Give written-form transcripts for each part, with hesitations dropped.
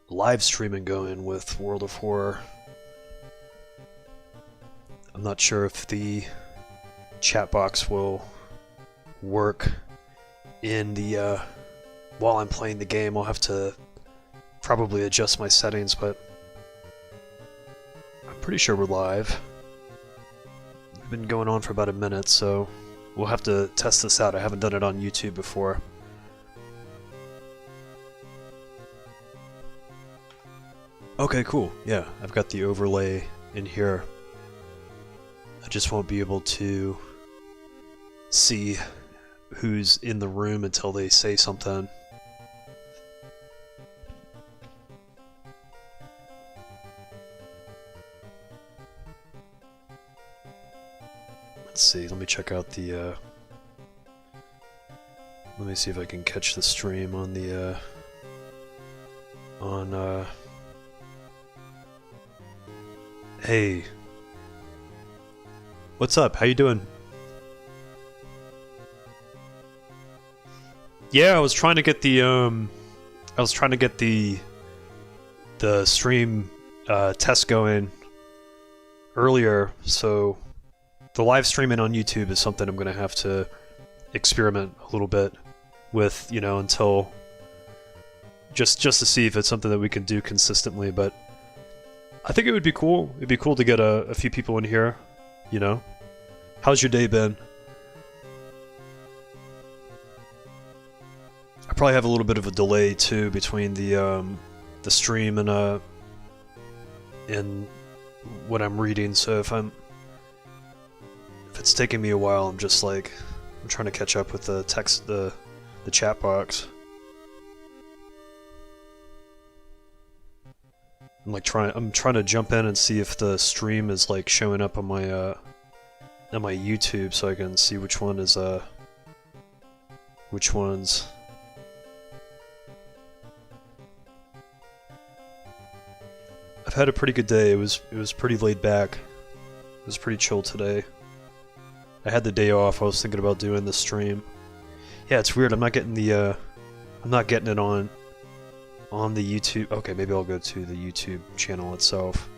live streaming going with World of Horror. I'm not sure if the chat box will work in the while I'm playing the game. I'll have to probably adjust my settings, but I'm pretty sure we're live. It's been going on for about a minute, so we'll have to test this out. I haven't done it on YouTube before. Okay, cool. Yeah, I've got the overlay in here. I just won't be able to see who's in the room until they say something. Let's see, let me check out the, let me see if I can catch the stream on the, hey. What's up? How you doing? Yeah, I was trying to get the stream test going earlier, so the live streaming on YouTube is something I'm gonna have to experiment a little bit with, you know, until just to see if it's something that we can do consistently. But I think it would be cool. It'd be cool to get a few people in here, you know. How's your day been? I probably have a little bit of a delay too between the stream and what I'm reading. So if it's taking me a while, I'm just like I'm trying to catch up with the text, the chat box. I'm trying to jump in and see if the stream is like showing up on my YouTube, so I can see which one is which ones. I've had a pretty good day. It was pretty laid back. It was pretty chill today. I had the day off. I was thinking about doing the stream. Yeah, it's weird. I'm not getting it on the YouTube. Okay, maybe I'll go to the YouTube channel itself.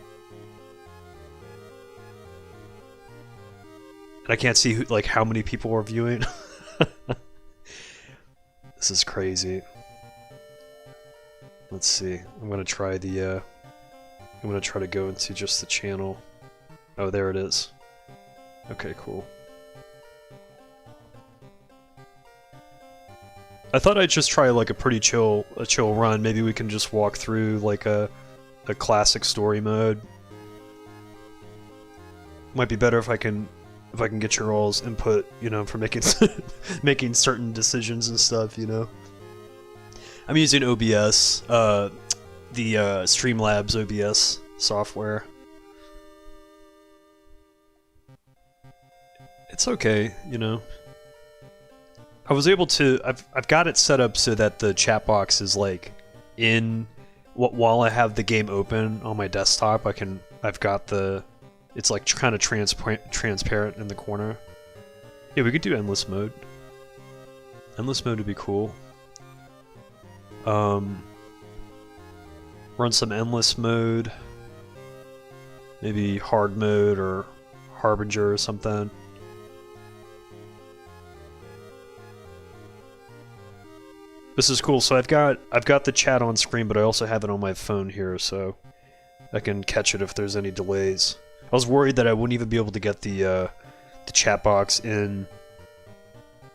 And I can't see who, like, how many people are viewing. This is crazy. Let's see. I'm gonna try the I'm gonna try to go into just the channel. Oh, there it is. Okay, cool. I thought I'd just try like a chill run. Maybe we can just walk through like a classic story mode. Might be better if I can get your all's input, you know, for making making certain decisions and stuff, you know. I'm using OBS, the Streamlabs OBS software. It's okay, you know. I was able to. I've got it set up so that the chat box is like in while I have the game open on my desktop. I've got the. It's like kind of transparent in the corner. Yeah, we could do endless mode. Endless mode would be cool. Run some endless mode. Maybe hard mode or Harbinger or something. This is cool. So I've got the chat on screen, but I also have it on my phone here, so I can catch it if there's any delays. I was worried that I wouldn't even be able to get the chat box in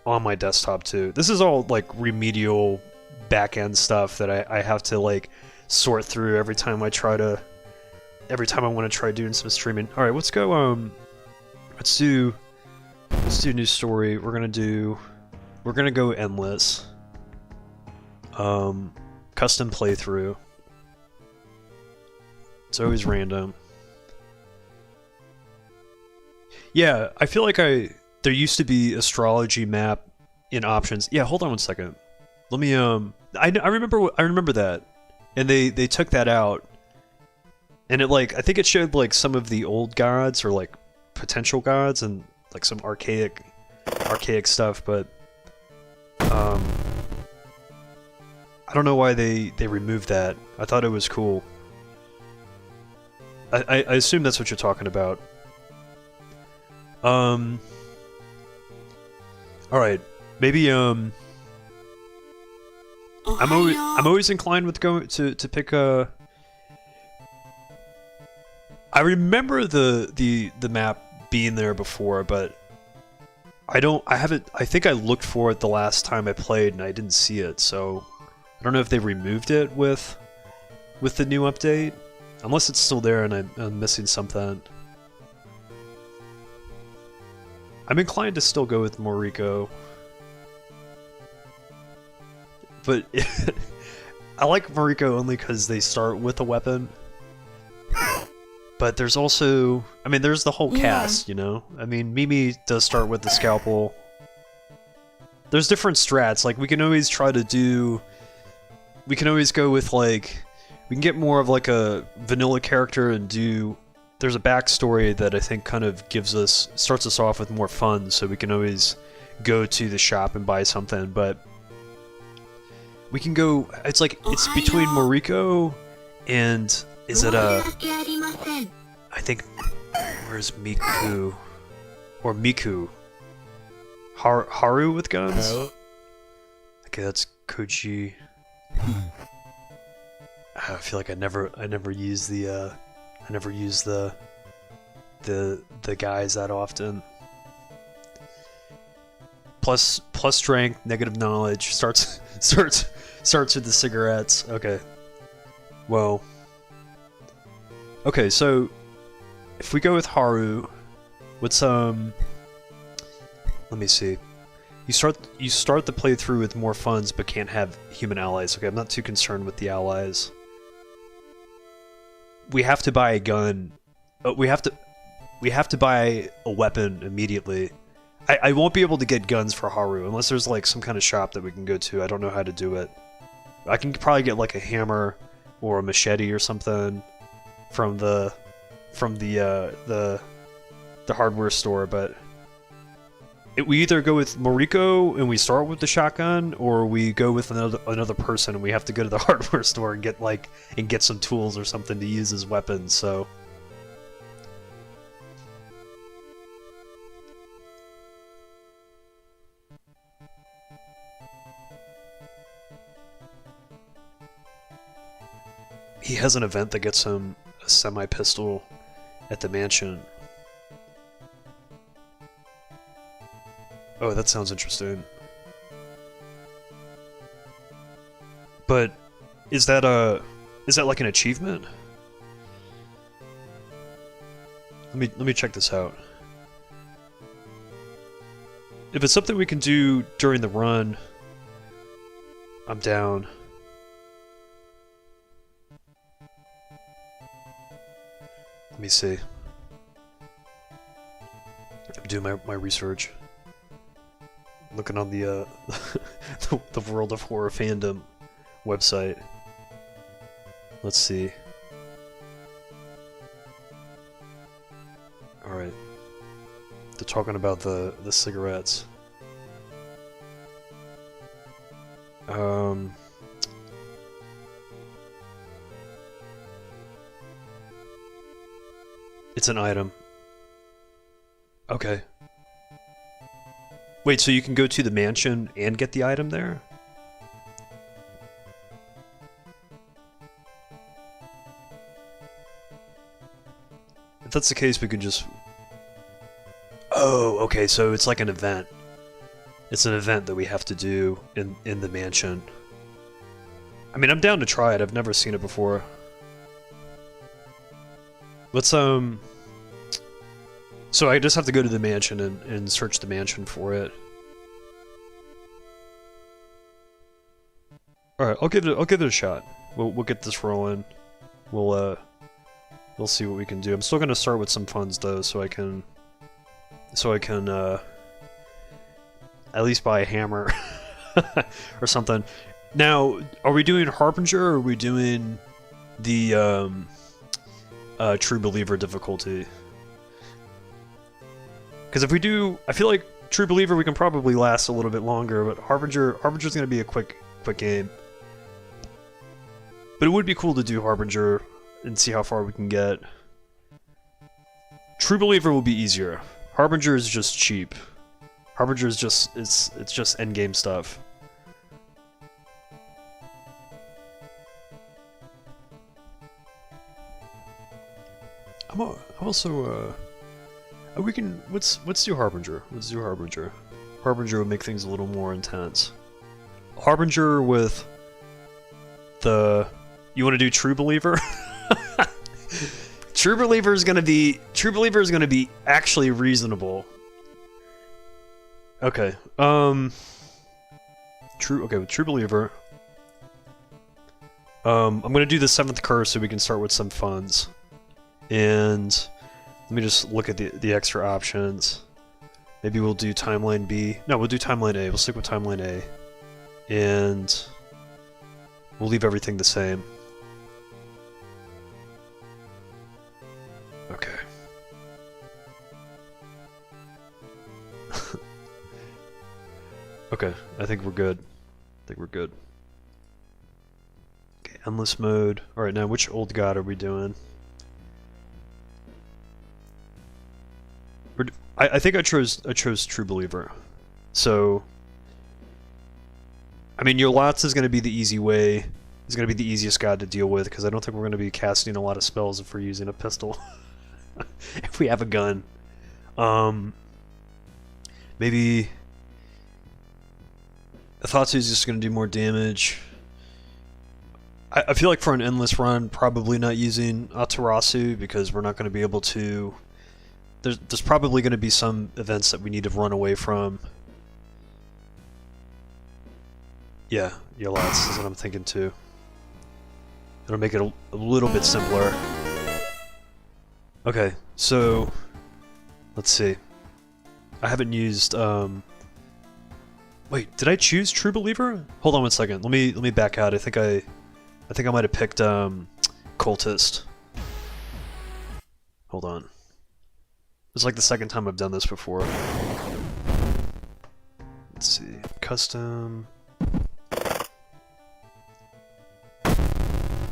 on my desktop too. This is all like remedial back-end stuff that I have to like sort through every time I want to try doing some streaming. All right, let's go. Let's do new story. We're gonna go endless. Custom playthrough. It's always random. Yeah, I feel like there used to be astrology map in options. Yeah, hold on one second. Let me I remember that. And they took that out. And it like I think it showed like some of the old gods or like potential gods and like some archaic stuff, but I don't know why they removed that. I thought it was cool. I assume that's what you're talking about. Alright. Maybe, I'm always inclined with going to pick a... I remember the map being there before, but I think I looked for it the last time I played and I didn't see it, so I don't know if they removed it with the new update. Unless it's still there and I'm missing something. I'm inclined to still go with Moriko. But I like Moriko only because they start with a weapon. But there's also... I mean, there's the whole cast, you know? I mean, Mimi does start with the scalpel. There's different strats, like we can always try to do... We can always go with like... We can get more of like a vanilla character and do... There's a backstory that I think kind of starts us off with more fun, so we can always go to the shop and buy something, but... We can go... It's like, it's between Moriko and... Is it I think... Where's Miku? Or Miku? Haru with guns? Okay, that's Koji. I feel like I never use the guys that often. Plus strength, negative knowledge, starts with the cigarettes. Okay. Well. Okay, so if we go with Haru, what's let me see. You start the playthrough with more funds but can't have human allies. Okay, I'm not too concerned with the allies. We have to buy a gun. We have to buy a weapon immediately. I won't be able to get guns for Haru unless there's like some kind of shop that we can go to. I don't know how to do it. I can probably get like a hammer or a machete or something from the hardware store, but we either go with Moriko and we start with the shotgun, or we go with another person and we have to go to the hardware store and get some tools or something to use as weapons. So he has an event that gets him a semi-pistol at the mansion. Oh, that sounds interesting. But is that like an achievement? Let me check this out. If it's something we can do during the run, I'm down. Let me see. I'm doing my research. Looking on the the World of Horror fandom website. Let's see. All right. They're talking about the cigarettes. It's an item. Okay. Wait, so you can go to the mansion and get the item there? If that's the case, we can just... Oh, okay, so it's like an event. It's an event that we have to do in the mansion. I mean, I'm down to try it. I've never seen it before. Let's, So I just have to go to the mansion and search the mansion for it. Alright, I'll give it a shot. We'll get this rolling. We'll see what we can do. I'm still gonna start with some funds though, so I can at least buy a hammer or something. Now, are we doing Harbinger or are we doing the True Believer difficulty? Because if we do, I feel like True Believer we can probably last a little bit longer, but Harbinger's gonna be a quick game. But it would be cool to do Harbinger and see how far we can get. True Believer will be easier. Harbinger is just cheap. Harbinger is just it's just endgame stuff. I'm also we can let's do Harbinger. Let's do Harbinger. Harbinger would make things a little more intense. Harbinger with the you want to do True Believer? True Believer is gonna be actually reasonable. Okay. With True Believer. I'm gonna do the 7th curse so we can start with some funds. And let me just look at the extra options. Maybe we'll do timeline B. No, we'll do timeline A. We'll stick with timeline A. And we'll leave everything the same. Okay. Okay, I think we're good. Okay, endless mode. Alright, now which old god are we doing? I think I chose True Believer. So I mean, your Lots is going to be the easy way. Is going to be the easiest god to deal with because I don't think we're going to be casting a lot of spells if we're using a pistol. If we have a gun. Maybe Athatsu is just going to do more damage. I feel like for an endless run, probably not using Amaterasu because we're not going to be able to. There's probably going to be some events that we need to run away from. Yeah, Yolats is what I'm thinking too. It'll make it a little bit simpler. Okay, so let's see. I haven't used. Wait, did I choose True Believer? Hold on one second. Let me back out. I think I might have picked Cultist. Hold on. It's like the second time I've done this before. Let's see. Custom. I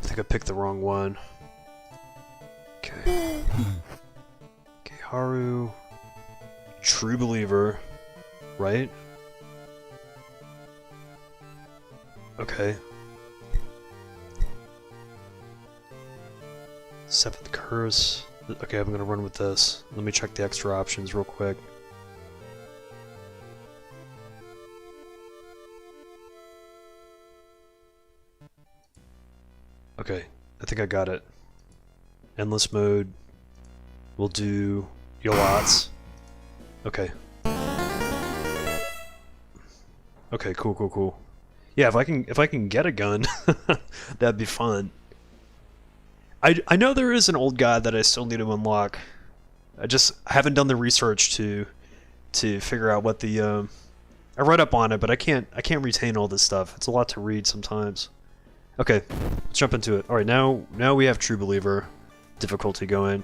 think I picked the wrong one. Okay. Okay, Haru. True Believer. Right? Okay. 7th Curse. Okay, I'm gonna run with this. Let me check the extra options real quick. Okay, I think I got it. Endless mode. We'll do Yolats. Okay. Okay, cool. Yeah, if I can get a gun, that'd be fun. I know there is an old god that I still need to unlock. I haven't done the research to figure out what the I read up on it, but I can't retain all this stuff. It's a lot to read sometimes. Okay, let's jump into it. All right, now we have True Believer difficulty going.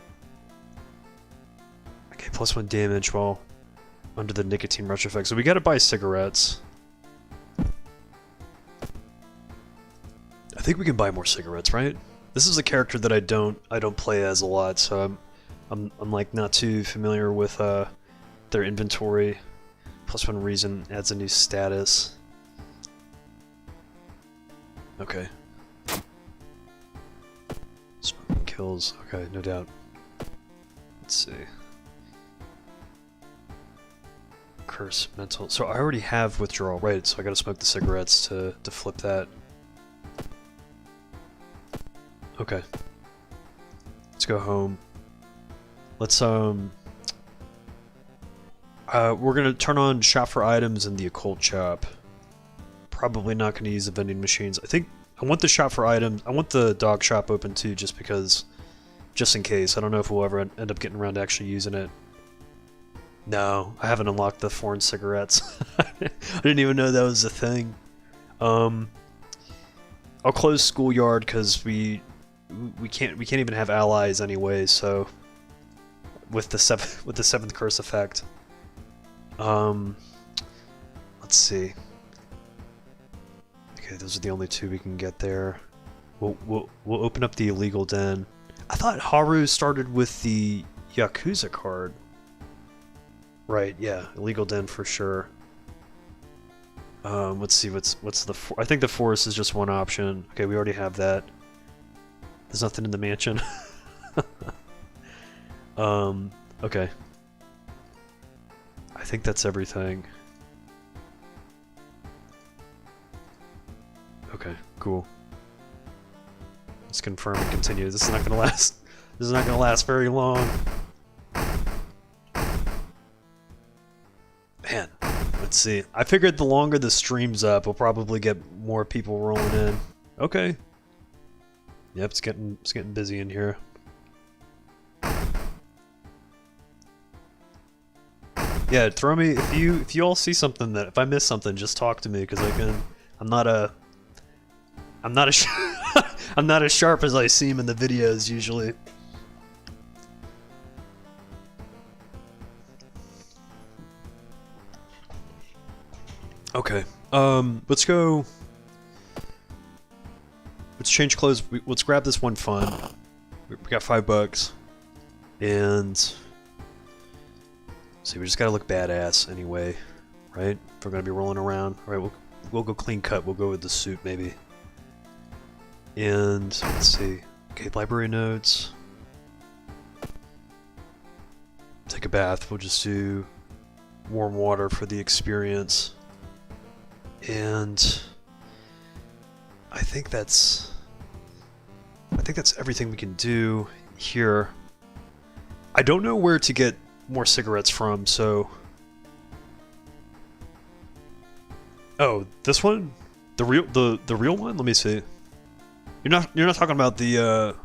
Okay, +1 damage while under the nicotine rush effect. So we gotta buy cigarettes. I think we can buy more cigarettes, right? This is a character that I don't play as a lot, so I'm like not too familiar with their inventory. +1 reason adds a new status. Okay. Smoking kills. Okay, no doubt. Let's see. Curse mental. So I already have withdrawal, right? So I gotta smoke the cigarettes to flip that. Okay. Let's go home. Let's we're gonna turn on shop for items in the occult shop. Probably not gonna use the vending machines. I want the shop for items. I want the dog shop open too, just in case. I don't know if we'll ever end up getting around to actually using it. No, I haven't unlocked the foreign cigarettes. I didn't even know that was a thing. I'll close schoolyard because we can't even have allies anyway. So with the 7th curse effect. Let's see. Okay, those are the only two we can get there. We'll open up the illegal den. I thought Haru started with the Yakuza card. Right, yeah, illegal den for sure. Let's see, what's the... I think the forest is just one option. Okay, we already have that. There's nothing in the mansion. Okay. I think that's everything. Okay, cool. Let's confirm and continue. This is not gonna last. This is not gonna last very long. Man, let's see. I figured the longer the stream's up, we'll probably get more people rolling in. Okay. Yep, it's getting busy in here. Yeah, throw me if you all see something that if I miss something, just talk to me because I'm not I'm not as sharp as I seem in the videos usually. Okay. Let's go. Let's change clothes. Let's grab this one fun. We got $5, and see, we just gotta look badass anyway, right? If we're gonna be rolling around, all right? We'll go clean cut. We'll go with the suit maybe. And let's see. Okay, library notes. Take a bath. We'll just do warm water for the experience. And I think that's everything we can do here. I don't know where to get more cigarettes from, so oh, this one? The real one? Let me see. You're not talking about the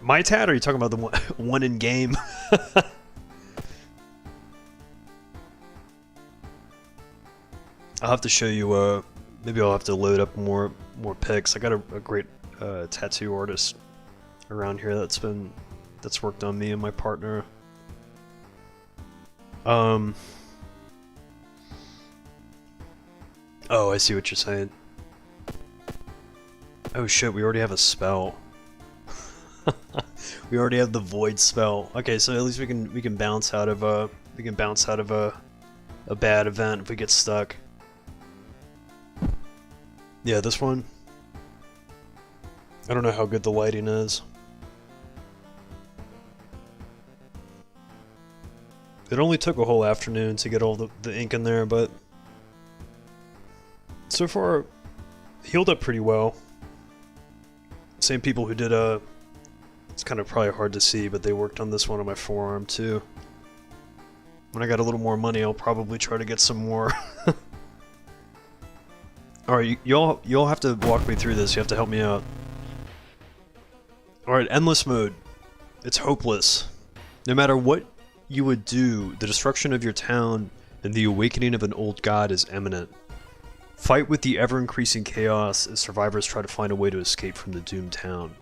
my tat, or are you talking about the one in game? I'll have to show you. Maybe I'll have to load up more pics. I got a great tattoo artist around here that's worked on me and my partner. Oh, I see what you're saying. Oh shit, we already have a spell. We already have the void spell. Okay, so at least we can bounce out of a bad event if we get stuck. Yeah, this one. I don't know how good the lighting is. It only took a whole afternoon to get all the ink in there, but so far healed up pretty well. Same people who did it's kind of probably hard to see, but they worked on this one on my forearm too. When I got a little more money, I'll probably try to get some more. Alright, y'all have to walk me through this. You have to help me out. Alright, endless mode. It's hopeless. No matter what you would do, the destruction of your town and the awakening of an old god is imminent. Fight with the ever-increasing chaos as survivors try to find a way to escape from the doomed town.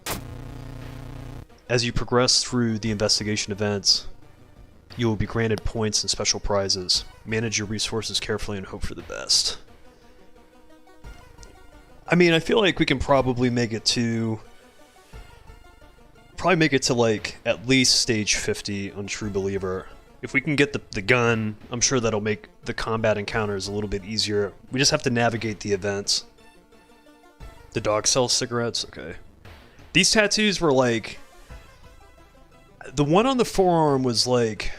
As you progress through the investigation events, you will be granted points and special prizes. Manage your resources carefully and hope for the best. I mean, I feel like we can probably make it to... like at least stage 50 on True Believer. If we can get the gun, I'm sure that'll make the combat encounters a little bit easier. We just have to navigate the events. The dog sells cigarettes? Okay. These tattoos were like... The one on the forearm was like...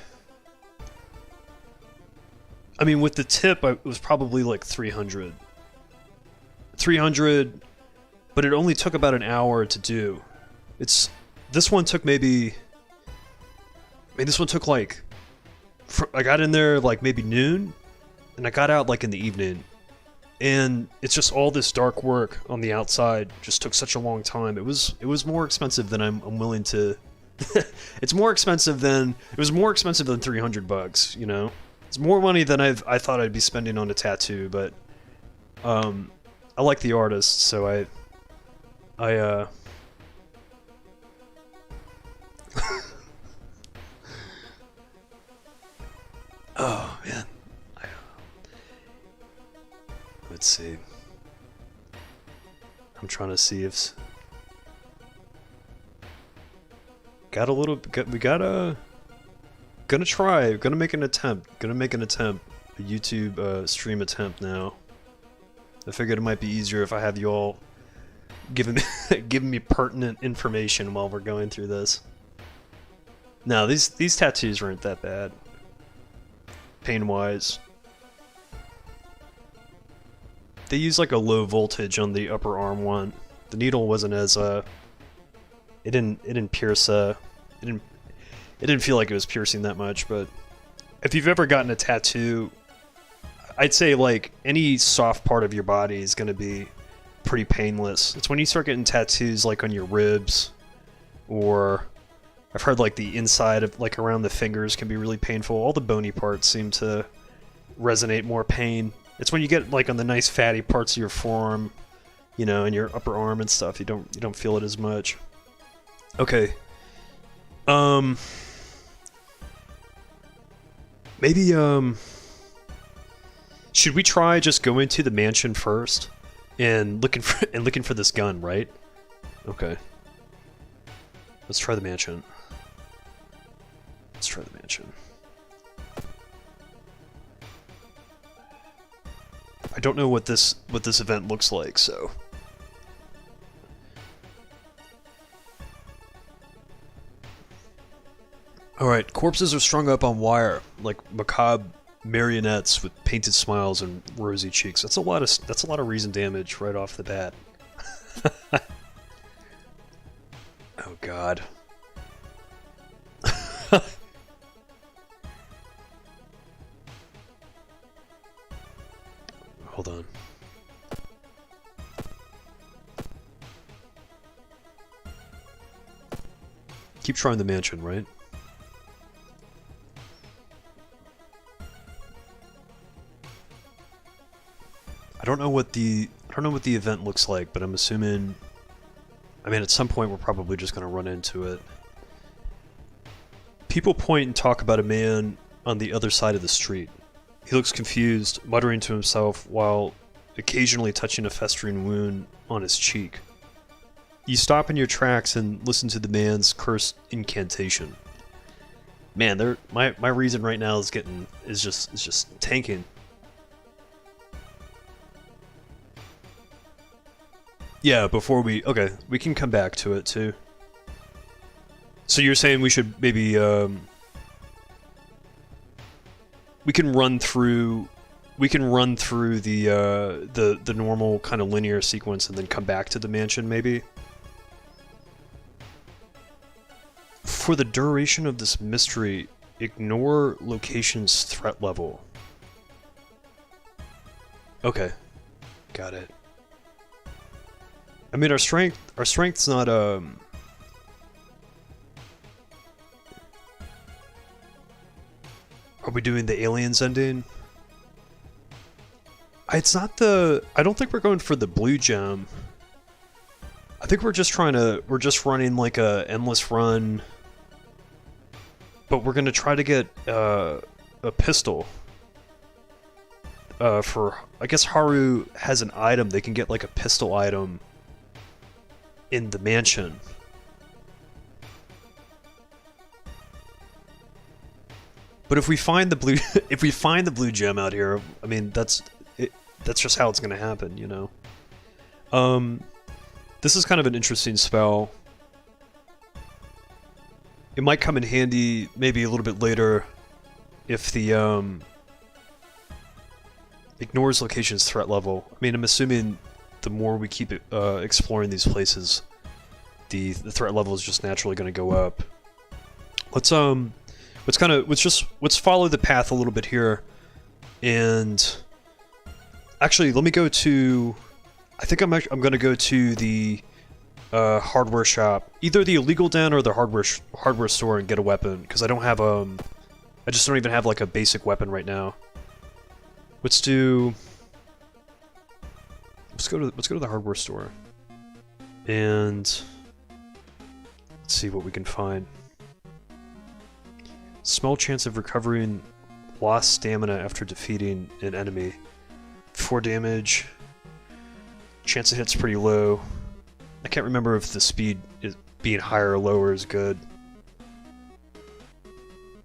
I mean, with the tip, it was probably like 300. 300, but it only took about an hour to do. This one took maybe... I mean, this one took like... I got in there like maybe noon, and I got out like in the evening. And it's just all this dark work on the outside just took such a long time. It was more expensive than I'm willing to... It was more expensive than $300, you know? It's more money than I thought I'd be spending on a tattoo, but... I like the artist, so I oh, man. Let's see. I'm trying to see if... Got a little... we gotta... Gonna try. Gonna make an attempt. A YouTube stream attempt now. I figured it might be easier if I have you all giving me pertinent information while we're going through this. No, these tattoos weren't that bad. Pain-wise. They used like a low voltage on the upper arm one. The needle wasn't as it didn't pierce it didn't feel like it was piercing that much, but if you've ever gotten a tattoo, I'd say like any soft part of your body is going to be pretty painless. It's when you start getting tattoos like on your ribs, or I've heard like the inside of like around the fingers can be really painful. All the bony parts seem to resonate more pain. It's when you get like on the nice fatty parts of your forearm, you know, and your upper arm and stuff, you don't feel it as much. Okay. Maybe should we try just going to the mansion first and looking for this gun, right? Okay. Let's try the mansion. I don't know what this event looks like, so. Alright, corpses are strung up on wire, like macabre marionettes with painted smiles and rosy cheeks. That's a lot of reason damage right off the bat. Oh god. Hold on. Keep trying the mansion, right? I don't know what the event looks like, but I'm assuming, I mean, at some point we're probably just going to run into it. People point and talk about a man on the other side of the street. He looks confused, muttering to himself while occasionally touching a festering wound on his cheek. You stop in your tracks and listen to the man's cursed incantation. Man, my reason right now is just tanking. Yeah, before okay, we can come back to it too. So you're saying we should maybe we can run through the normal kind of linear sequence and then come back to the mansion maybe? For the duration of this mystery, ignore location's threat level. Okay. Got it. I mean, our strength's not, Are we doing the aliens ending? It's not I don't think we're going for the blue gem. I think we're just running like a endless run. But we're gonna try to get, a pistol. I guess Haru has an item, they can get like a pistol item in the mansion. But if we find the blue gem out here, I mean that's just how it's gonna happen, you know. This is kind of an interesting spell. It might come in handy maybe a little bit later if the ignores location's threat level. I mean, I'm assuming the more we keep exploring these places, the threat level is just naturally going to go up. Let's follow the path a little bit here, and actually let me go to. I think I'm going to go to the hardware shop, either the illegal den or the hardware store, and get a weapon because I don't have I just don't even have like a basic weapon right now. Let's go to the hardware store and let's see what we can find. Small chance of recovering lost stamina after defeating an enemy. 4 damage. Chance of hit's pretty low. I can't remember if the speed is being higher or lower is good.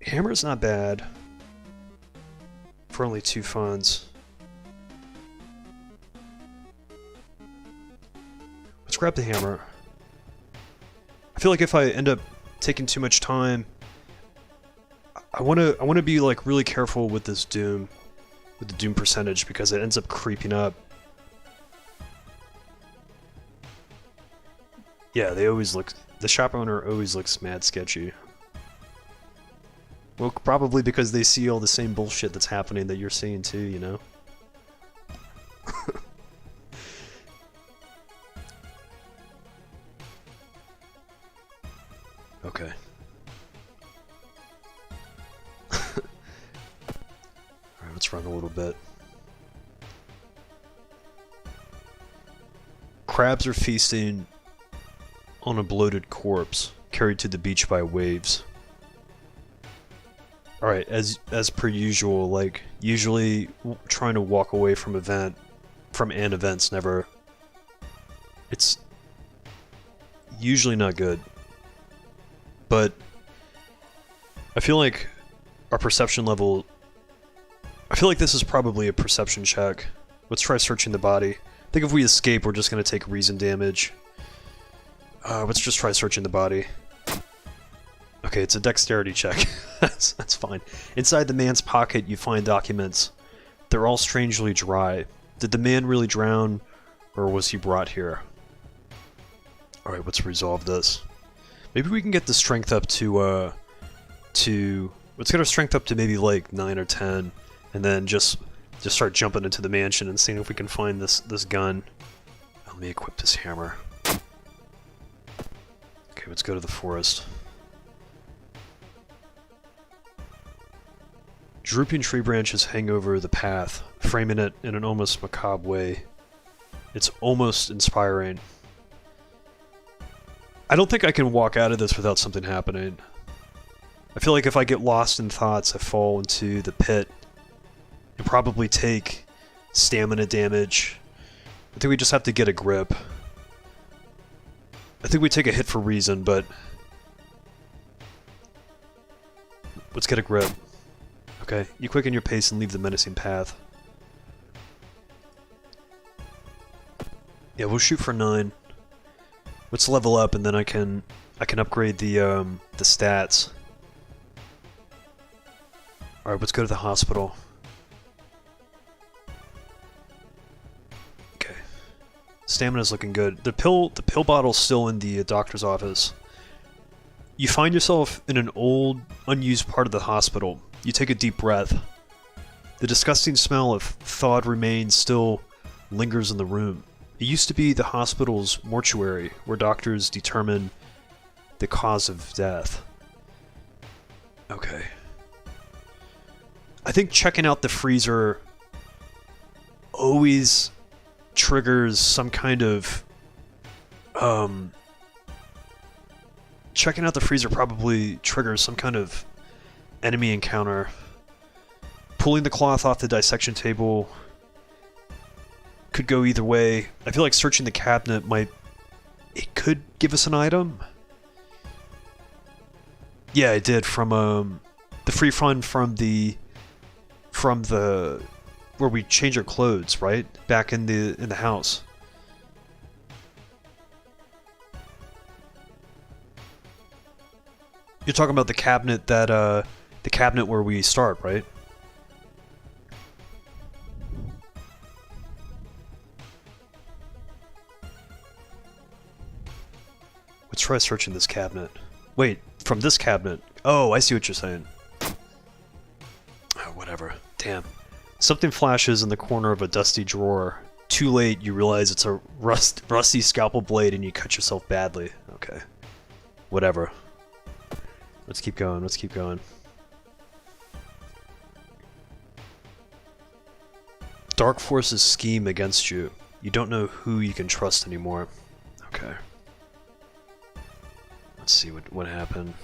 Hammer's not bad. For only 2 funds. Let's grab the hammer. I feel like if I end up taking too much time, I wanna be like really careful with this doom, with the doom percentage, because it ends up creeping up. Yeah, they always look. The shop owner always looks mad sketchy. Well, probably because they see all the same bullshit that's happening that you're seeing too, you know? Okay. Alright, let's run a little bit. Crabs are feasting on a bloated corpse, carried to the beach by waves. Alright, as per usual, like, usually trying to walk away from an event's never... It's usually not good. But I feel like our perception level... I feel like this is probably a perception check. Let's try searching the body. I think if we escape, we're just going to take reason damage. Let's just try searching the body. Okay, it's a dexterity check. That's fine. Inside the man's pocket, you find documents. They're all strangely dry. Did the man really drown, or was he brought here? Alright, let's resolve this. Maybe we can get the strength up to, let's get our strength up to maybe like 9 or 10, and then just start jumping into the mansion and seeing if we can find this gun. Let me equip this hammer. Okay, let's go to the forest. Drooping tree branches hang over the path, framing it in an almost macabre way. It's almost inspiring. I don't think I can walk out of this without something happening. I feel like if I get lost in thoughts, I fall into the pit and probably take stamina damage. I think we just have to get a grip. I think we take a hit for reason, but let's get a grip. Okay, you quicken your pace and leave the menacing path. Yeah, we'll shoot for 9. Let's level up, and then I can upgrade the stats. All right, let's go to the hospital. Okay, stamina's looking good. The pill bottle's still in the doctor's office. You find yourself in an old, unused part of the hospital. You take a deep breath. The disgusting smell of thawed remains still lingers in the room. It used to be the hospital's mortuary, where doctors determine the cause of death. Okay. I think checking out the freezer always triggers some kind of... checking out the freezer probably triggers some kind of enemy encounter. Pulling the cloth off the dissection table could go either way. I feel like searching the cabinet it could give us an item. Yeah, it did, from the free fund from the where we change our clothes, right? Back in the house. You're talking about the cabinet that the cabinet where we start, right? Let's try searching this cabinet. Wait, from this cabinet. Oh, I see what you're saying. Oh, whatever. Damn. Something flashes in the corner of a dusty drawer. Too late, you realize it's a rusty scalpel blade and you cut yourself badly. Okay. Whatever. Let's keep going, let's keep going. Dark forces scheme against you. You don't know who you can trust anymore. Okay. Let's see what happened.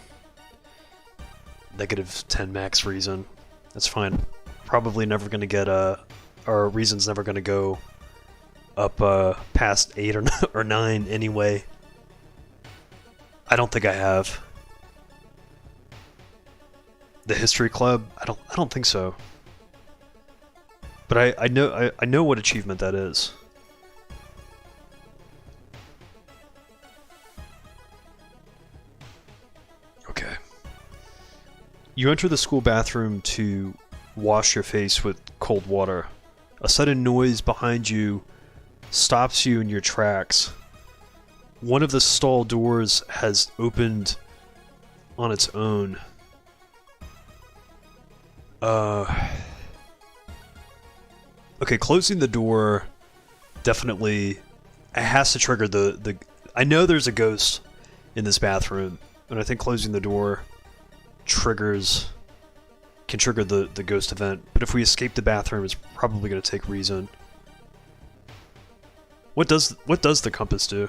-10 max reason. That's fine. Probably never gonna get our reason's never gonna go up past 8 or 9 anyway. I don't think I have. The history club? I don't think so. But I know what achievement that is. Okay. You enter the school bathroom to wash your face with cold water. A sudden noise behind you stops you in your tracks. One of the stall doors has opened on its own. Okay, closing the door definitely it has to trigger the I know there's a ghost in this bathroom, and I think closing the door can trigger the ghost event. But if we escape the bathroom, it's probably going to take reason. What does the compass do?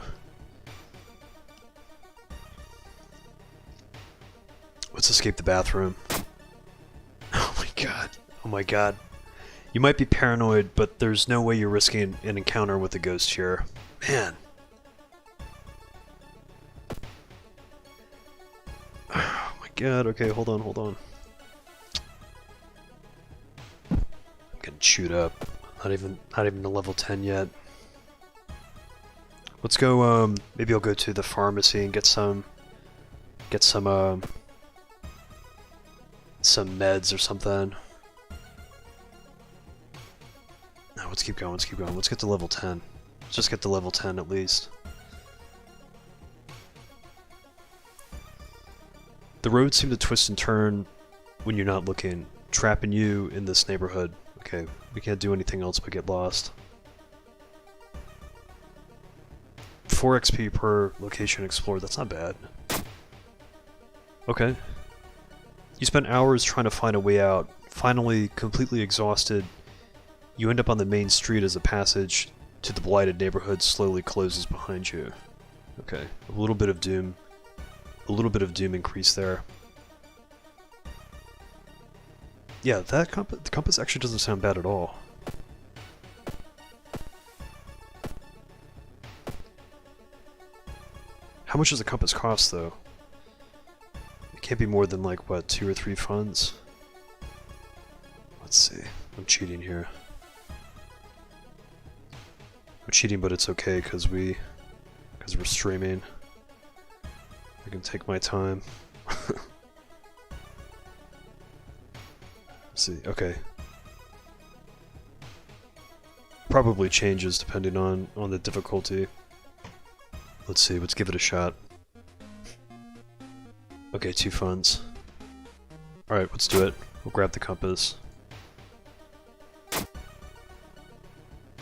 Let's escape the bathroom. Oh my god. Oh my god. You might be paranoid, but there's no way you're risking an encounter with a ghost here. Man. Oh my god. Okay, hold on. I'm getting chewed up. Not even to level 10 yet. Let's go, maybe I'll go to the pharmacy and get some meds or something. No, let's keep going. Let's get to level 10. Let's just get to level 10 at least. The roads seem to twist and turn when you're not looking, trapping you in this neighborhood. Okay, we can't do anything else but get lost. 4 XP per location explored, that's not bad. Okay. You spent hours trying to find a way out. Finally, completely exhausted, you end up on the main street as the passage to the blighted neighborhood slowly closes behind you. Okay, a little bit of doom increase there. Yeah, the compass actually doesn't sound bad at all. How much does a compass cost, though? It can't be more than, like, what, 2 or 3 funds? Let's see. I'm cheating here. I'm cheating, but it's okay, because we're streaming. I can take my time. Let's see, okay. Probably changes depending on the difficulty. Let's see, let's give it a shot. Okay, 2 funds. Alright, let's do it. We'll grab the compass.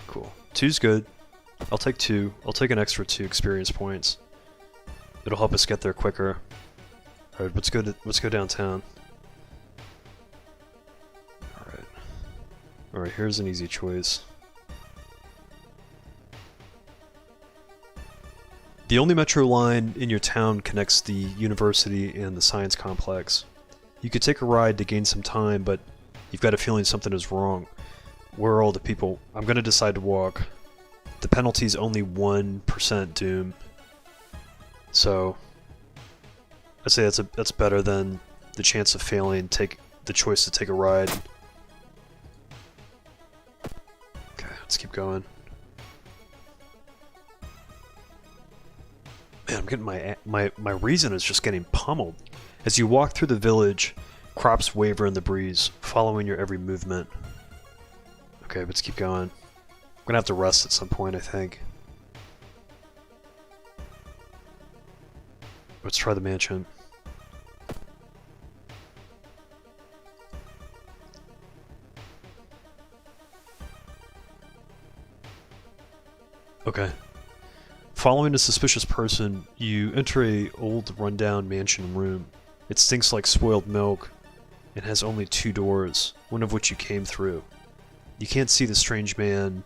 Cool. 2's good. I'll take 2. I'll take an extra 2 experience points. It'll help us get there quicker. Alright, let's go downtown. Alright. Alright, here's an easy choice. The only metro line in your town connects the university and the science complex. You could take a ride to gain some time, but you've got a feeling something is wrong. Where are all the people? I'm gonna decide to walk. The penalty's only 1% doom. So I'd say that's better than the chance of failing, take the choice to take a ride. Okay, let's keep going. Man, I'm getting my reason is just getting pummeled. As you walk through the village, crops waver in the breeze, following your every movement. Okay, let's keep going. I'm gonna have to rest at some point, I think. Let's try the mansion. Okay. Following a suspicious person, you enter a old rundown mansion room. It stinks like spoiled milk and has only 2 doors, one of which you came through. You can't see the strange man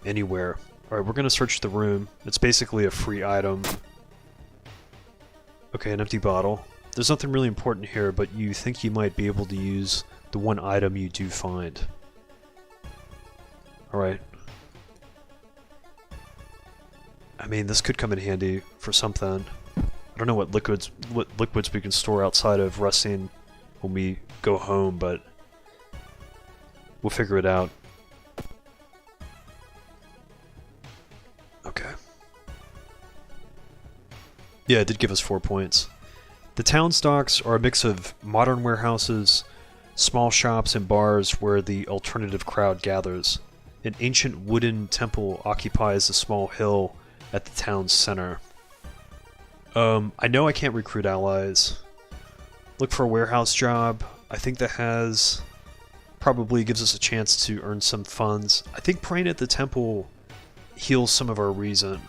anywhere. Alright, we're gonna search the room. It's basically a free item. Okay, an empty bottle. There's nothing really important here, but you think you might be able to use the one item you do find. Alright. I mean, this could come in handy for something. I don't know what liquids we can store outside of resting when we go home, but we'll figure it out. Okay. Yeah, it did give us 4 points. The town stocks are a mix of modern warehouses, small shops, and bars where the alternative crowd gathers. An ancient wooden temple occupies a small hill at the town's center. I know I can't recruit allies. Look for a warehouse job. I think that has... probably gives us a chance to earn some funds. I think praying at the temple heals some of our reason,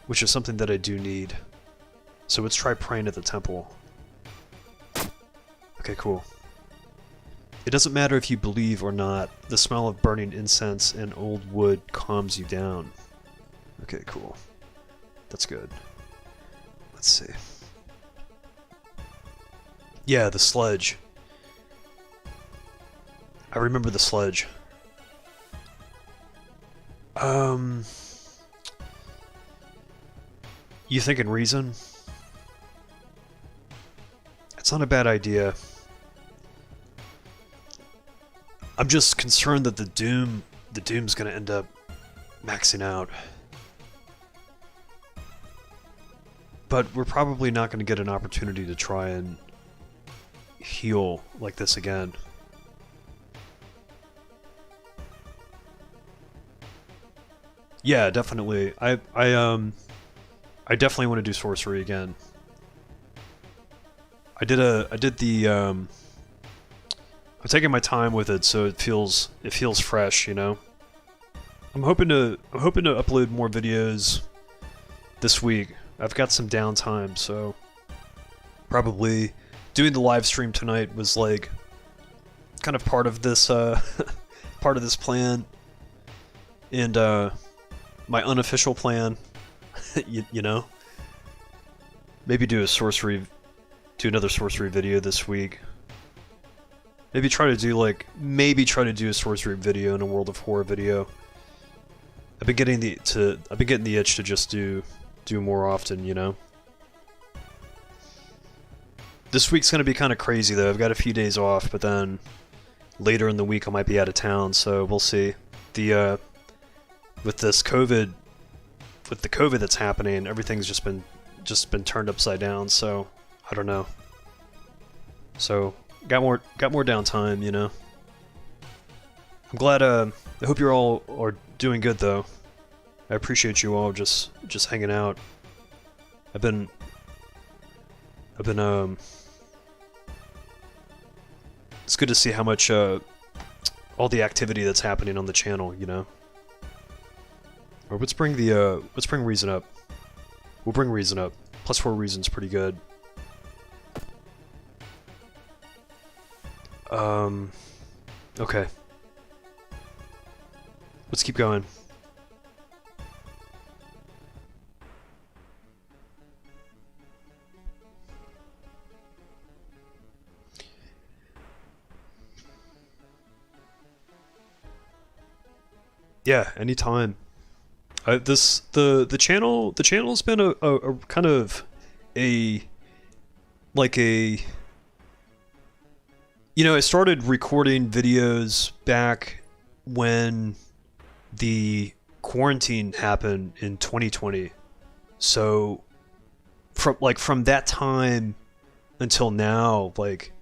which is something that I do need. So let's try praying at the temple. Okay, cool. It doesn't matter if you believe or not, the smell of burning incense and old wood calms you down. Okay, cool. That's good. Let's see. Yeah, the sledge. I remember the sledge. You thinking reason? It's not a bad idea. I'm just concerned that the Doom's gonna end up maxing out. But we're probably not gonna get an opportunity to try and heal like this again. Yeah, definitely. I definitely want to do sorcery again. I'm taking my time with it, so it feels fresh, you know. I'm hoping to upload more videos this week. I've got some downtime, so probably doing the live stream tonight was like kind of part of this part of this plan, and my unofficial plan. you know, maybe do another sorcery video this week. Maybe try to do a sorcery video and a World of Horror video. I've been getting the itch to just do more often, you know. This week's gonna be kind of crazy though. I've got a few days off, but then later in the week I might be out of town, so we'll see. With the COVID that's happening, everything's just been turned upside down, so I don't know. So got more downtime, you know. I'm glad. I hope you're all are doing good though. I appreciate you all just hanging out. I've been it's good to see how much all the activity that's happening on the channel, you know. Or let's bring reason up. We'll bring reason up. +4 reason's pretty good. Okay. Let's keep going. Yeah, anytime. The channel's been a kind of a you know, I started recording videos back when the quarantine happened in 2020. So from that time until now, like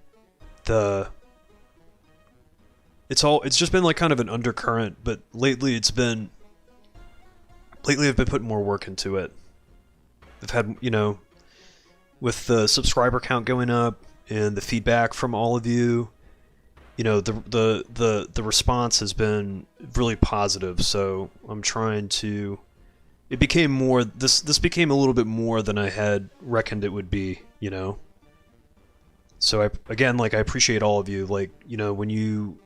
it's just been like kind of an undercurrent, but lately I've been putting more work into it. I've had, you know, with the subscriber count going up and the feedback from all of you, you know, the response has been really positive. So I'm trying to. It became more. This became a little bit more than I had reckoned it would be. You know. So I appreciate all of you. Like, you know, when you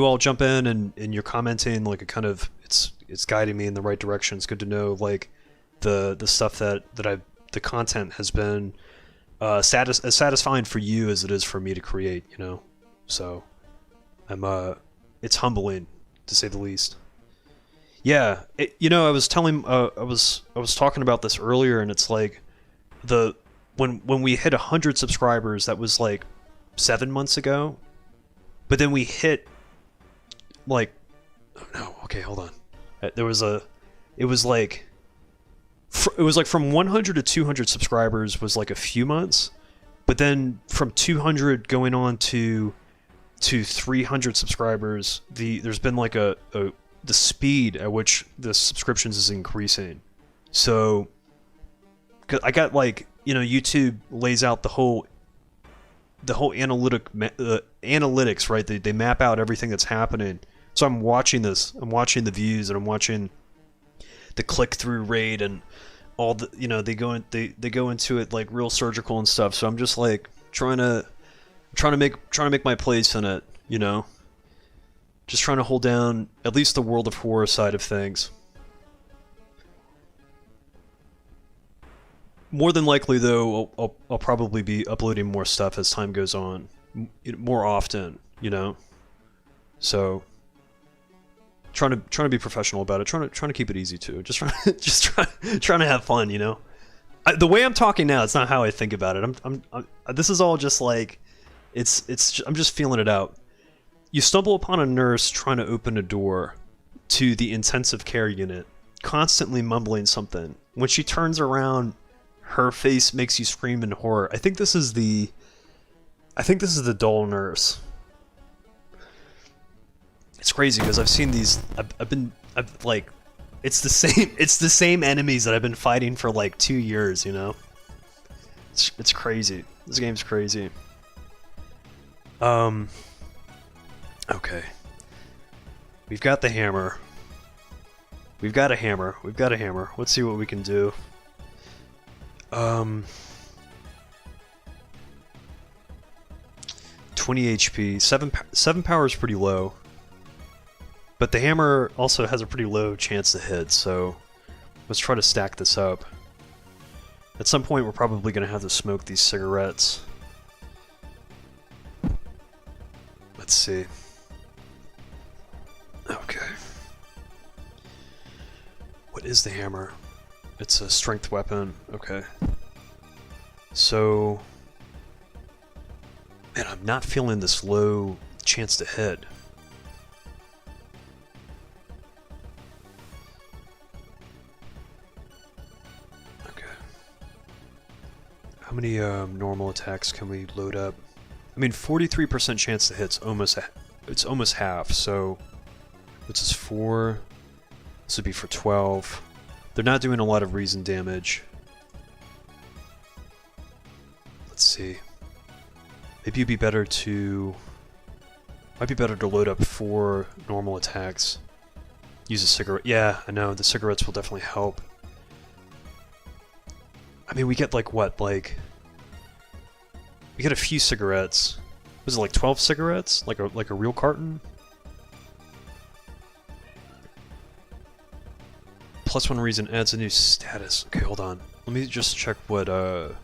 all jump in and you're commenting, like, it kind of it's guiding me in the right direction. It's good to know, like, the stuff that the content has been as satisfying for you as it is for me to create, you know. So it's humbling, to say the least. Yeah, you know, I was talking about this earlier, and it's like the when we hit 100 subscribers, that was like 7 months ago. But then we hit like, oh no, okay, hold on. There was a, it was like, it was like from 100 to 200 subscribers was like a few months, but then from 200 going on to 300 subscribers, there's been like the speed at which the subscriptions is increasing. So, 'cause I got like, you know, YouTube lays out the whole analytics, right? They map out everything that's happening. So I'm watching this. I'm watching the views, and I'm watching the click-through rate, and all the, you know, they go into it like real surgical and stuff. So I'm just like trying to make my place in it, you know. Just trying to hold down at least the World of Horror side of things. More than likely, though, I'll probably be uploading more stuff as time goes on, more often, you know. So, trying to be professional about it, trying to keep it easy too. Trying to have fun, you know. The way I'm talking now, it's not how I think about it. This is all just like, I'm just feeling it out. You stumble upon a nurse trying to open a door to the intensive care unit, constantly mumbling something. When she turns around, her face makes you scream in horror. I think this is the dull nurse. It's crazy because I've seen these. I've like, it's the same enemies that I've been fighting for like 2 years. You know, it's crazy. This game's crazy. Okay. We've got the hammer. We've got a hammer. Let's see what we can do. 20 HP. 7 power is pretty low. But the hammer also has a pretty low chance to hit, so let's try to stack this up. At some point we're probably going to have to smoke these cigarettes. Let's see. Okay. What is the hammer? It's a strength weapon. Okay. So, man, I'm not feeling this low chance to hit. Okay. How many normal attacks can we load up? I mean, 43% chance to hit's almost half, so this is 4. This would be for 12. They're not doing a lot of reason damage. Let's see. Maybe it'd be better to... Might be better to load up 4 normal attacks. Use a cigarette. Yeah, I know, the cigarettes will definitely help. I mean, we get like what? Like... We get a few cigarettes. Was it like 12 cigarettes? Like a real carton? +1 reason adds a new status. Okay, hold on. Let me just check what the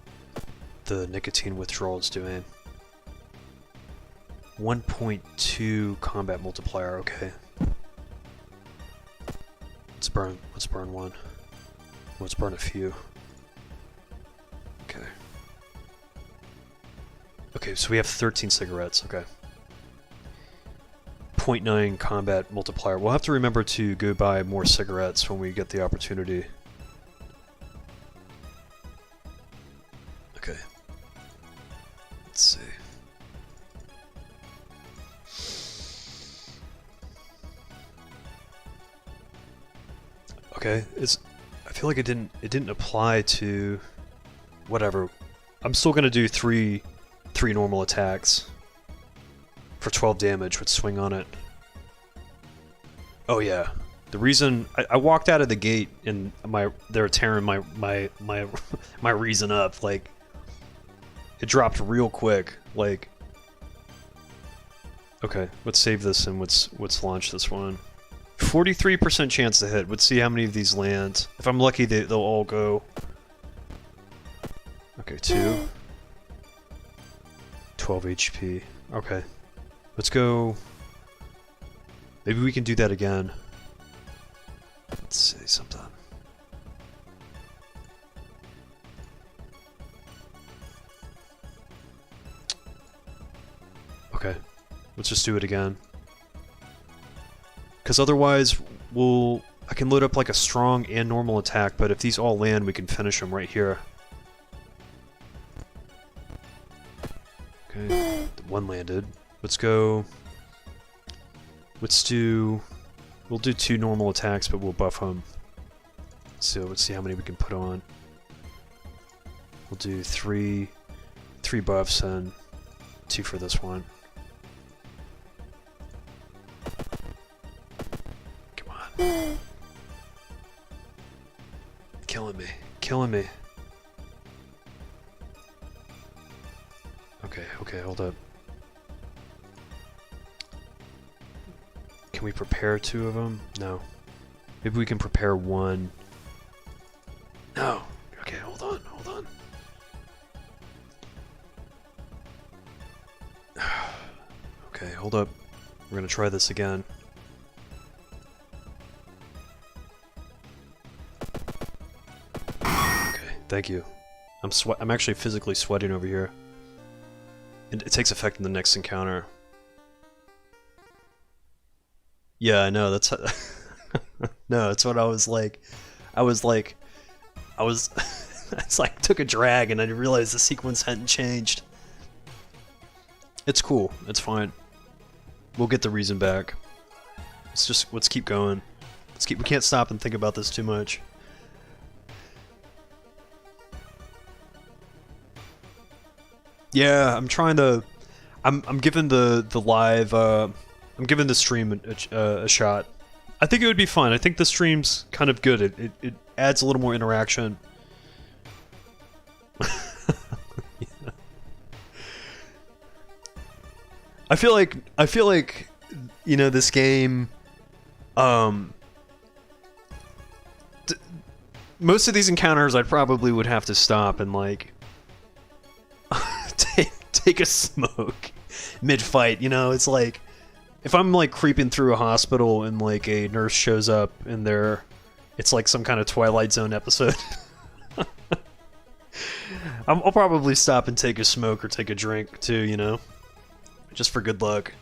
nicotine withdrawal is doing. 1.2 combat multiplier, okay. Let's burn one. Let's burn a few. Okay. Okay, so we have 13 cigarettes, okay. 0.9 combat multiplier. We'll have to remember to go buy more cigarettes when we get the opportunity. Okay. Let's see. Okay, I feel like it didn't apply to whatever. I'm still gonna do three normal attacks for 12 damage with swing on it. Oh yeah, the reason I walked out of the gate and they're tearing my reason up, like it dropped real quick. Like, okay, let's save this and let's launch this one. 43% chance to hit. Let's see how many of these land. If I'm lucky, they'll all go. Okay, 2. 12 HP. Okay. Let's go... Maybe we can do that again. Let's see something. Okay, let's just do it again. Because otherwise, I can load up like a strong and normal attack, but if these all land, we can finish them right here. Okay, one landed. Let's go. We'll do 2 normal attacks, but we'll buff them. So let's see how many we can put on. We'll do 3 buffs and 2 for this one. Come on. Killing me. Killing me. Okay, hold up. Can we prepare 2 of them? No. Maybe we can prepare 1. No. Okay, hold on. Okay, hold up. We're gonna try this again. Okay, thank you. I'm actually physically sweating over here. And it takes effect in the next encounter. Yeah, I know, that's no, that's what I was like. It's like took a drag and I realized the sequence hadn't changed. It's cool, it's fine. We'll get the reason back. Let's keep going. We can't stop and think about this too much. Yeah, I'm giving the live I'm giving the stream a shot. I think it would be fun. I think the stream's kind of good. It adds a little more interaction. Yeah. I feel like you know, this game most of these encounters I probably would have to stop and like take a smoke mid-fight, you know? It's like if I'm like creeping through a hospital and like a nurse shows up and it's like some kind of Twilight Zone episode. I'll probably stop and take a smoke or take a drink too, you know? Just for good luck.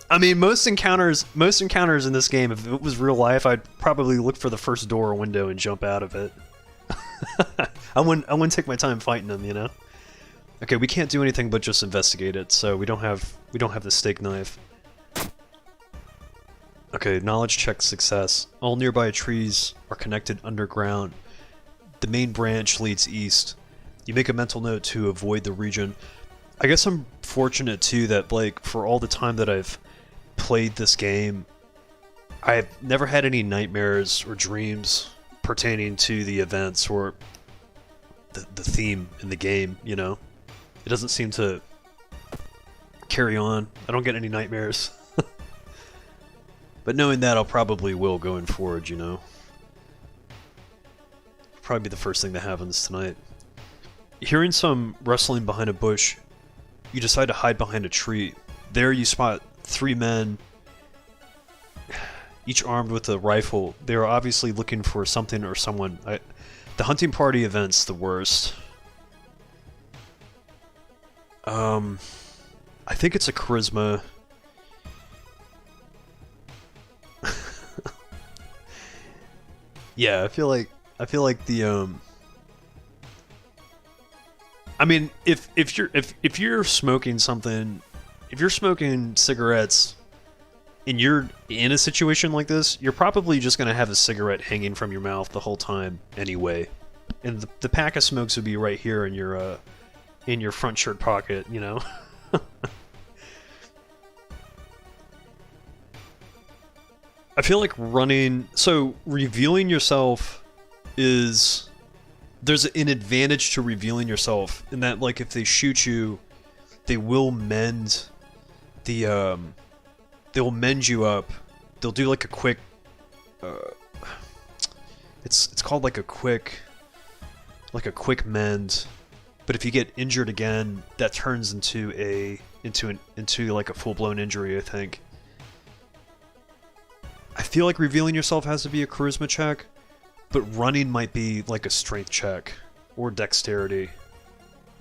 I mean, most encounters in this game, if it was real life, I'd probably look for the first door or window and jump out of it. I wouldn't take my time fighting them, you know? Okay, we can't do anything but just investigate it, so we don't have the steak knife. Okay, knowledge check success. All nearby trees are connected underground. The main branch leads east. You make a mental note to avoid the region. I guess I'm fortunate too that like for all the time that I've played this game, I've never had any nightmares or dreams pertaining to the events or the theme in the game, you know? It doesn't seem to carry on. I don't get any nightmares. But knowing that, I'll probably will going forward, you know? Probably be the first thing that happens tonight. Hearing some rustling behind a bush, you decide to hide behind a tree. There you spot 3 men, each armed with a rifle. They are obviously looking for something or someone. The hunting party event's the worst. I think it's a charisma. Yeah, I feel like the I mean, if you're smoking something, if you're smoking cigarettes and you're in a situation like this, you're probably just gonna have a cigarette hanging from your mouth the whole time anyway. And the pack of smokes would be right here in your front shirt pocket, you know? I feel like revealing yourself is... There's an advantage to revealing yourself in that, like, if they shoot you, they will mend the, they'll mend you up. They'll do, like, a quick, it's called, like, a quick mend. But if you get injured again, that turns into like a full-blown injury, I think. I feel like revealing yourself has to be a charisma check, but running might be like a strength check or dexterity.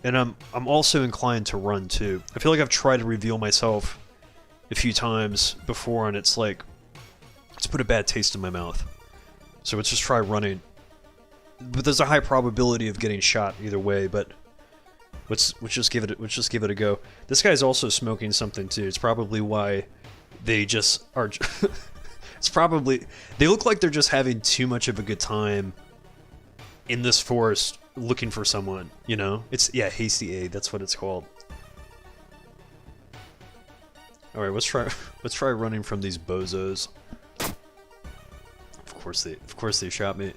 And I'm also inclined to run too. I feel like I've tried to reveal myself a few times before, and it's like it's put a bad taste in my mouth. So let's just try running. But there's a high probability of getting shot either way. But let's just give it a go. This guy's also smoking something too. It's probably why they just are. It's probably they look like they're just having too much of a good time in this forest looking for someone. You know, it's hasty aid. That's what it's called. All right, let's try running from these bozos. Of course they shot me.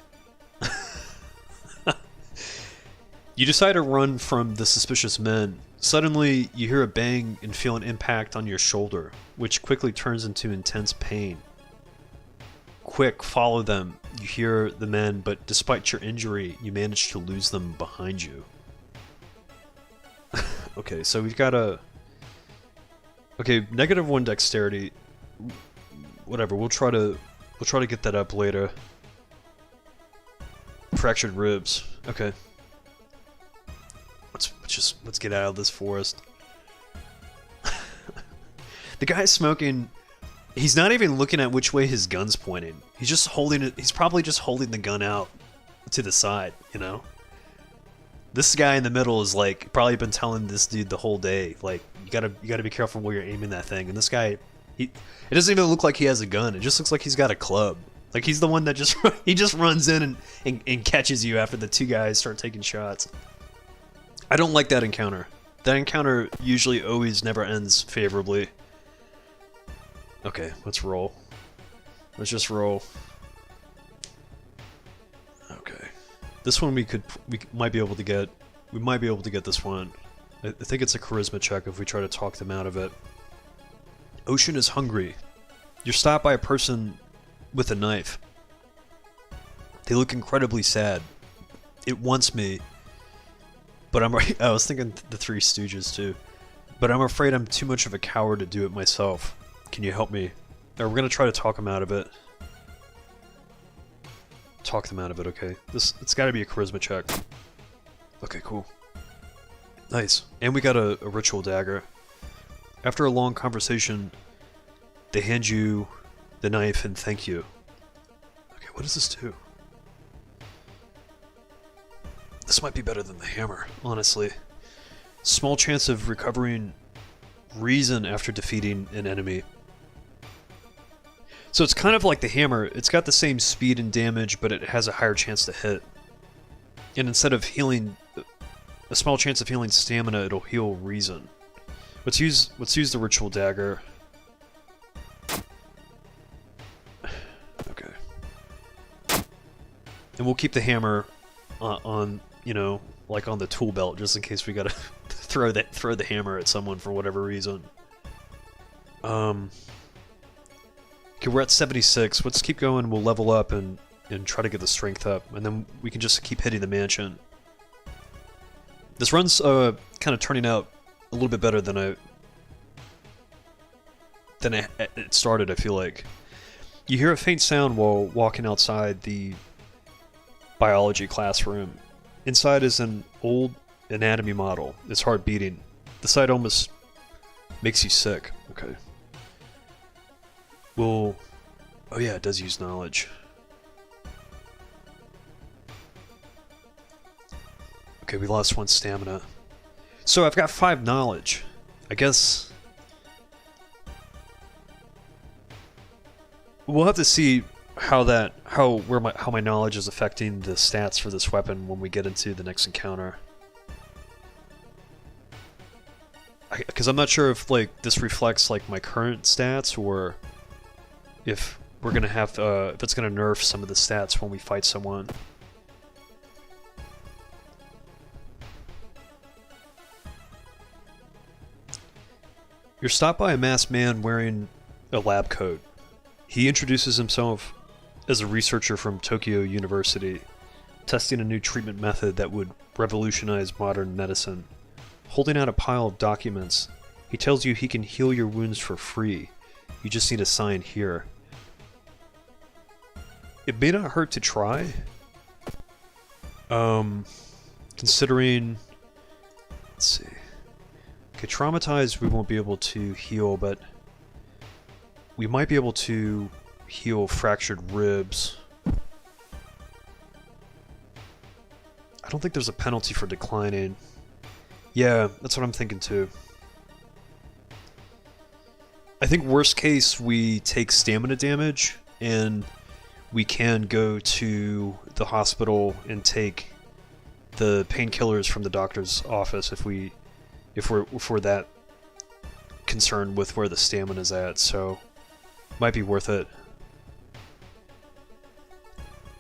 You decide to run from the suspicious men. Suddenly, you hear a bang and feel an impact on your shoulder, which quickly turns into intense pain. Quick, follow them. You hear the men, but despite your injury, you manage to lose them behind you. Okay, so we've got a... Okay, -1 dexterity. Whatever, we'll try to get that up later. Fractured ribs. Okay. Let's get out of this forest. The guy's smoking. He's not even looking at which way his gun's pointing. He's just holding it. He's probably just holding the gun out to the side, you know? This guy in the middle is like probably been telling this dude the whole day, like, you gotta be careful where you're aiming that thing. And this guy, it doesn't even look like he has a gun. It just looks like he's got a club. Like he's the one that he just runs in and catches you after the two guys start taking shots. I don't like that encounter. That encounter usually always never ends favorably. Okay, let's roll. Let's just roll. Okay. This one we might be able to get. We might be able to get this one. I think it's a charisma check if we try to talk them out of it. Ocean is hungry. You're stopped by a person with a knife. They look incredibly sad. It wants me. But I was thinking the Three Stooges too. But I'm afraid I'm too much of a coward to do it myself. Can you help me? Or we're gonna try to talk them out of it. Talk them out of it, okay. It's gotta be a charisma check. Okay, cool. Nice. And we got a ritual dagger. After a long conversation, they hand you the knife and thank you. Okay, what does this do? This might be better than the hammer, honestly. Small chance of recovering reason after defeating an enemy. So it's kind of like the hammer. It's got the same speed and damage, but it has a higher chance to hit. And instead of healing, a small chance of healing stamina, it'll heal reason. Let's use the ritual dagger. Okay. And we'll keep the hammer on, you know, like on the tool belt, just in case we gotta throw the hammer at someone for whatever reason. Okay, we're at 76. Let's keep going. We'll level up and try to get the strength up, and then we can just keep hitting the mansion. This run's kind of turning out a little bit better than it started. I feel like you hear a faint sound while walking outside the biology classroom. Inside is an old anatomy model. Its heart beating. The sight almost makes you sick. Okay. Well, oh yeah, it does use knowledge. Okay, we lost 1 stamina. So I've got 5 knowledge. I guess we'll have to see how my knowledge is affecting the stats for this weapon when we get into the next encounter. Because I'm not sure if like this reflects like my current stats or if we're gonna have if it's gonna nerf some of the stats when we fight someone. You're stopped by a masked man wearing a lab coat. He introduces himself as a researcher from Tokyo University, testing a new treatment method that would revolutionize modern medicine. Holding out a pile of documents, he tells you he can heal your wounds for free. You just need to sign here. It may not hurt to try. Considering... Let's see. Okay, traumatized we won't be able to heal, but... we might be able to heal fractured ribs. I don't think there's a penalty for declining. Yeah, that's what I'm thinking too. I think worst case we take stamina damage and we can go to the hospital and take the painkillers from the doctor's office if we're that concerned with where the stamina's at, so might be worth it.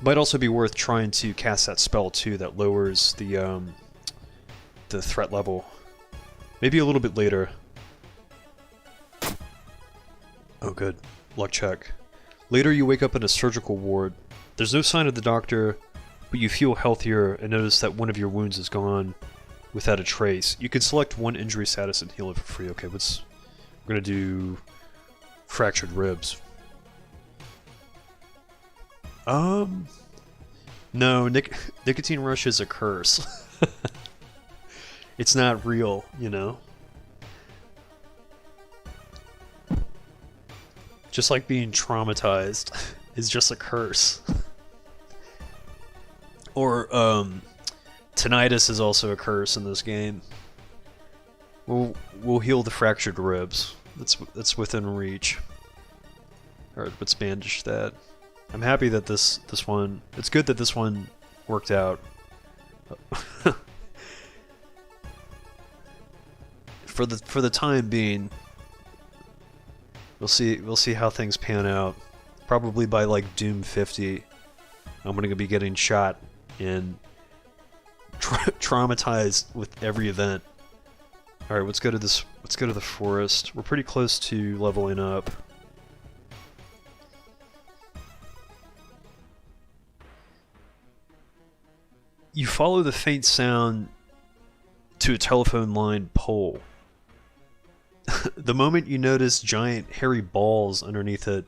Might also be worth trying to cast that spell too that lowers the threat level. Maybe a little bit later. Oh good. Luck check. Later you wake up in a surgical ward. There's no sign of the doctor, but you feel healthier and notice that one of your wounds is gone without a trace. You can select one injury status and heal it for free. Okay, we're gonna do fractured ribs. No, nicotine rush is a curse. It's not real, you know? Just like being traumatized is just a curse. Or, tinnitus is also a curse in this game. We'll heal the fractured ribs. That's within reach. Alright, let's bandage that. I'm happy that this one... It's good that this one worked out. For the time being, we'll see how things pan out. Probably by like Doom 50, I'm gonna be getting shot and traumatized with every event. All right, let's go to this. Let's go to the forest. We're pretty close to leveling up. You follow the faint sound to a telephone line pole. The moment you notice giant hairy balls underneath it,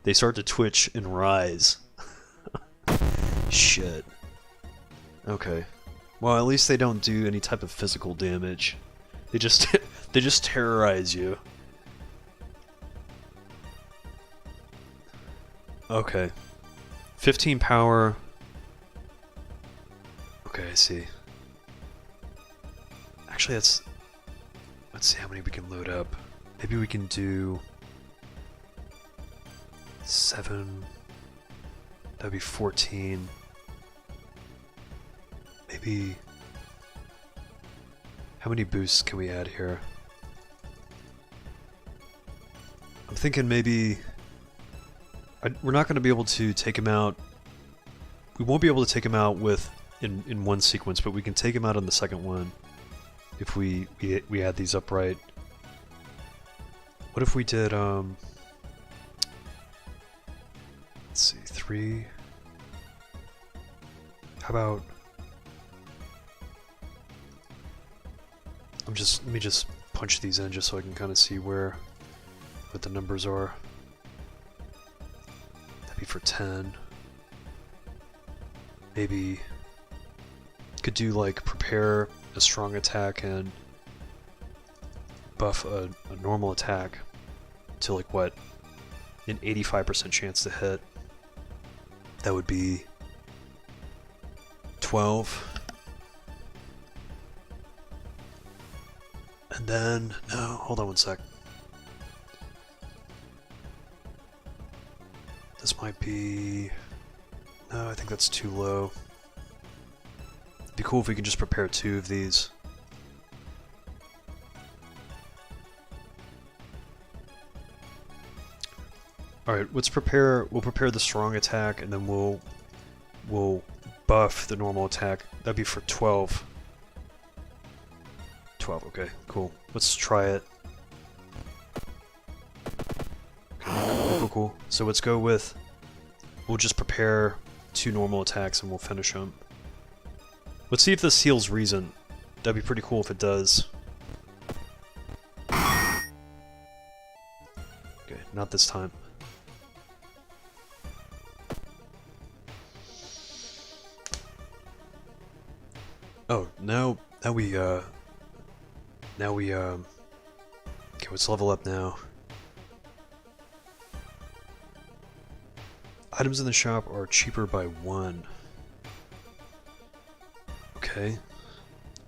they start to twitch and rise. Shit. Okay. Well, at least they don't do any type of physical damage. They just they just terrorize you. Okay. 15 power. Okay, I see. Actually, let's see how many we can load up. Maybe we can do 7. That'd be 14. Maybe... How many boosts can we add here? I'm thinking maybe... we're not going to be able to take him out... We won't be able to take him out with in one sequence, but we can take him out on the second one if we add these up right. What if we did, let's see, 3... How about... let me just punch these in just so I can kind of see what the numbers are. That'd be for 10. Maybe could do like prepare a strong attack and buff a normal attack to like what? An 85% chance to hit. That would be 12. And then, no, hold on one sec. This might be... No, I think that's too low. It'd be cool if we could just prepare 2 of these. Alright, we'll prepare the strong attack and then we'll buff the normal attack. That'd be for 12. 12, okay, cool. Let's try it. Okay, cool. So let's go with... We'll just prepare 2 normal attacks and we'll finish them. Let's see if this heals reason. That'd be pretty cool if it does. Okay, not this time. Oh, now we, okay, let's level up now. Items in the shop are cheaper by 1. Okay.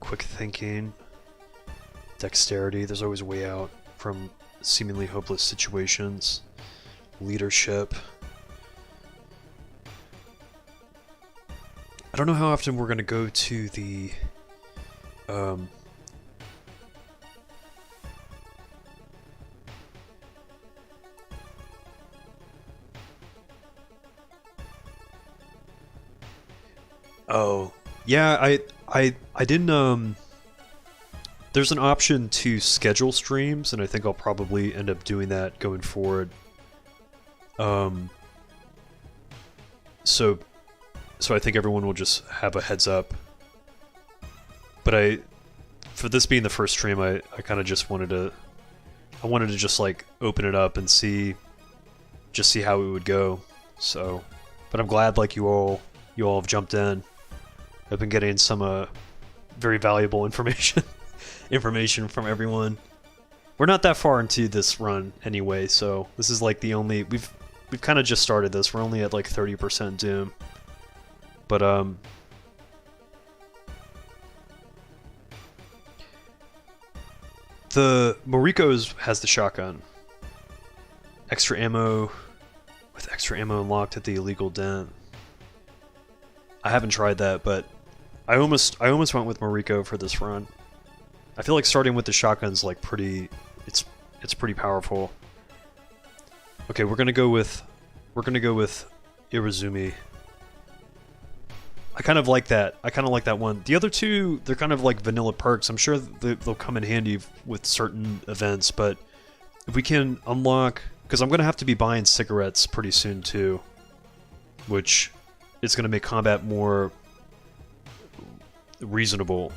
Quick thinking. Dexterity, there's always a way out from seemingly hopeless situations. Leadership. I don't know how often we're gonna go to the, Oh, yeah, I didn't, there's an option to schedule streams, and I think I'll probably end up doing that going forward. So I think everyone will just have a heads up. But for this being the first stream, I kind of just wanted to, just like open it up and see how it would go. So, but I'm glad like you all have jumped in. I've been getting some very valuable information from everyone. We're not that far into this run anyway, so this is like the only we've kind of just started this. We're only at like 30% Doom. But the Moriko's has the shotgun. Extra ammo with extra ammo unlocked at the illegal den. I haven't tried that, but I almost went with Moriko for this run. I feel like starting with the shotgun's like it's pretty powerful. Okay, we're gonna go with Irizumi. I kind of like that. I kind of like that one. The other two, they're kind of like vanilla perks. I'm sure they'll come in handy with certain events, but if we can unlock, because I'm gonna have to be buying cigarettes pretty soon too, which is gonna make combat more reasonable.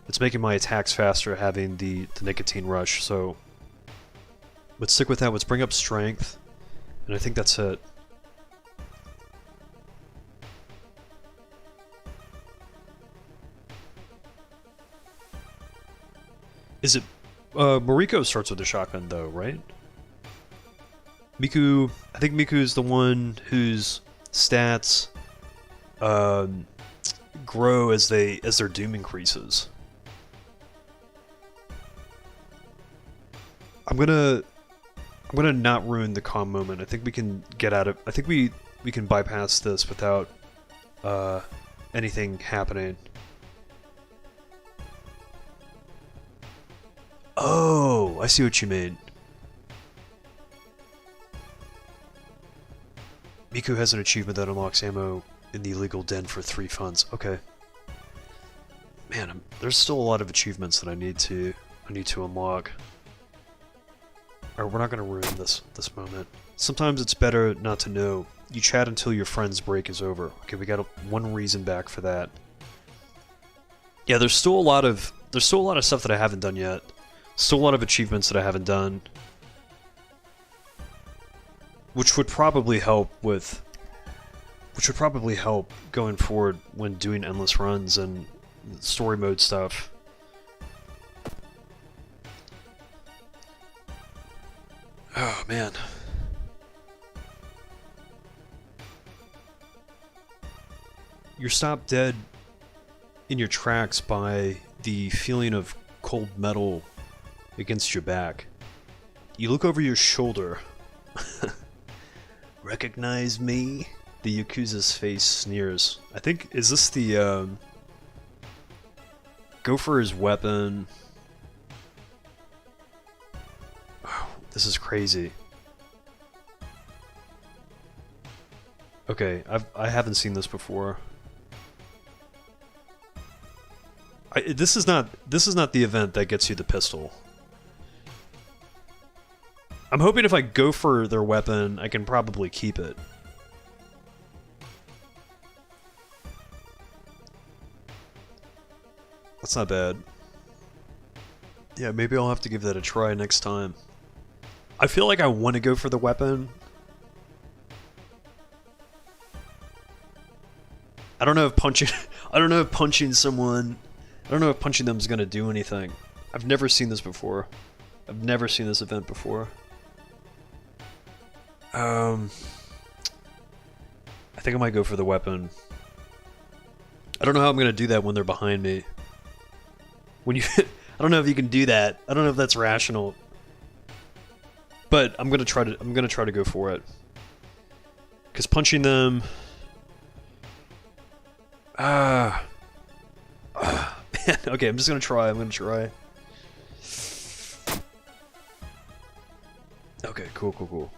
It's making my attacks faster having the nicotine rush, so let's stick with that. Let's bring up strength, and I think that's it. Is it Moriko starts with the shotgun though, right? Miku, I think Miku's the one whose stats grow as their doom increases. I'm gonna not ruin the calm moment. I think we can get out of. I think we can bypass this without anything happening. Oh, I see what you mean. Miku has an achievement that unlocks ammo in the illegal den for 3 funds. Okay. Man, there's still a lot of achievements that I need to unlock. Or we're not gonna ruin this moment. Sometimes it's better not to know. You chat until your friend's break is over. Okay, we got one reason back for that. Yeah, there's still a lot of stuff that I haven't done yet. Still a lot of achievements that I haven't done. Which would probably help going forward when doing endless runs and story mode stuff. Oh man. You're stopped dead in your tracks by the feeling of cold metal against your back. You look over your shoulder. Recognize me? The Yakuza's face sneers. I think, is this the, go for his weapon. Oh, this is crazy. Okay, I haven't seen this before. This is not the event that gets you the pistol. I'm hoping if I go for their weapon, I can probably keep it. That's not bad. Yeah, maybe I'll have to give that a try next time. I feel like I want to go for the weapon. I don't know if punching I don't know if punching someone I don't know if punching them is gonna do anything. I've never seen this before. I've never seen this event before. I think I might go for the weapon. I don't know how I'm gonna do that when they're behind me. When you I don't know if you can do that. I don't know if that's rational. But I'm gonna try to go for it. Cause punching them man. Okay, I'm just gonna try. I'm gonna try. Okay, cool.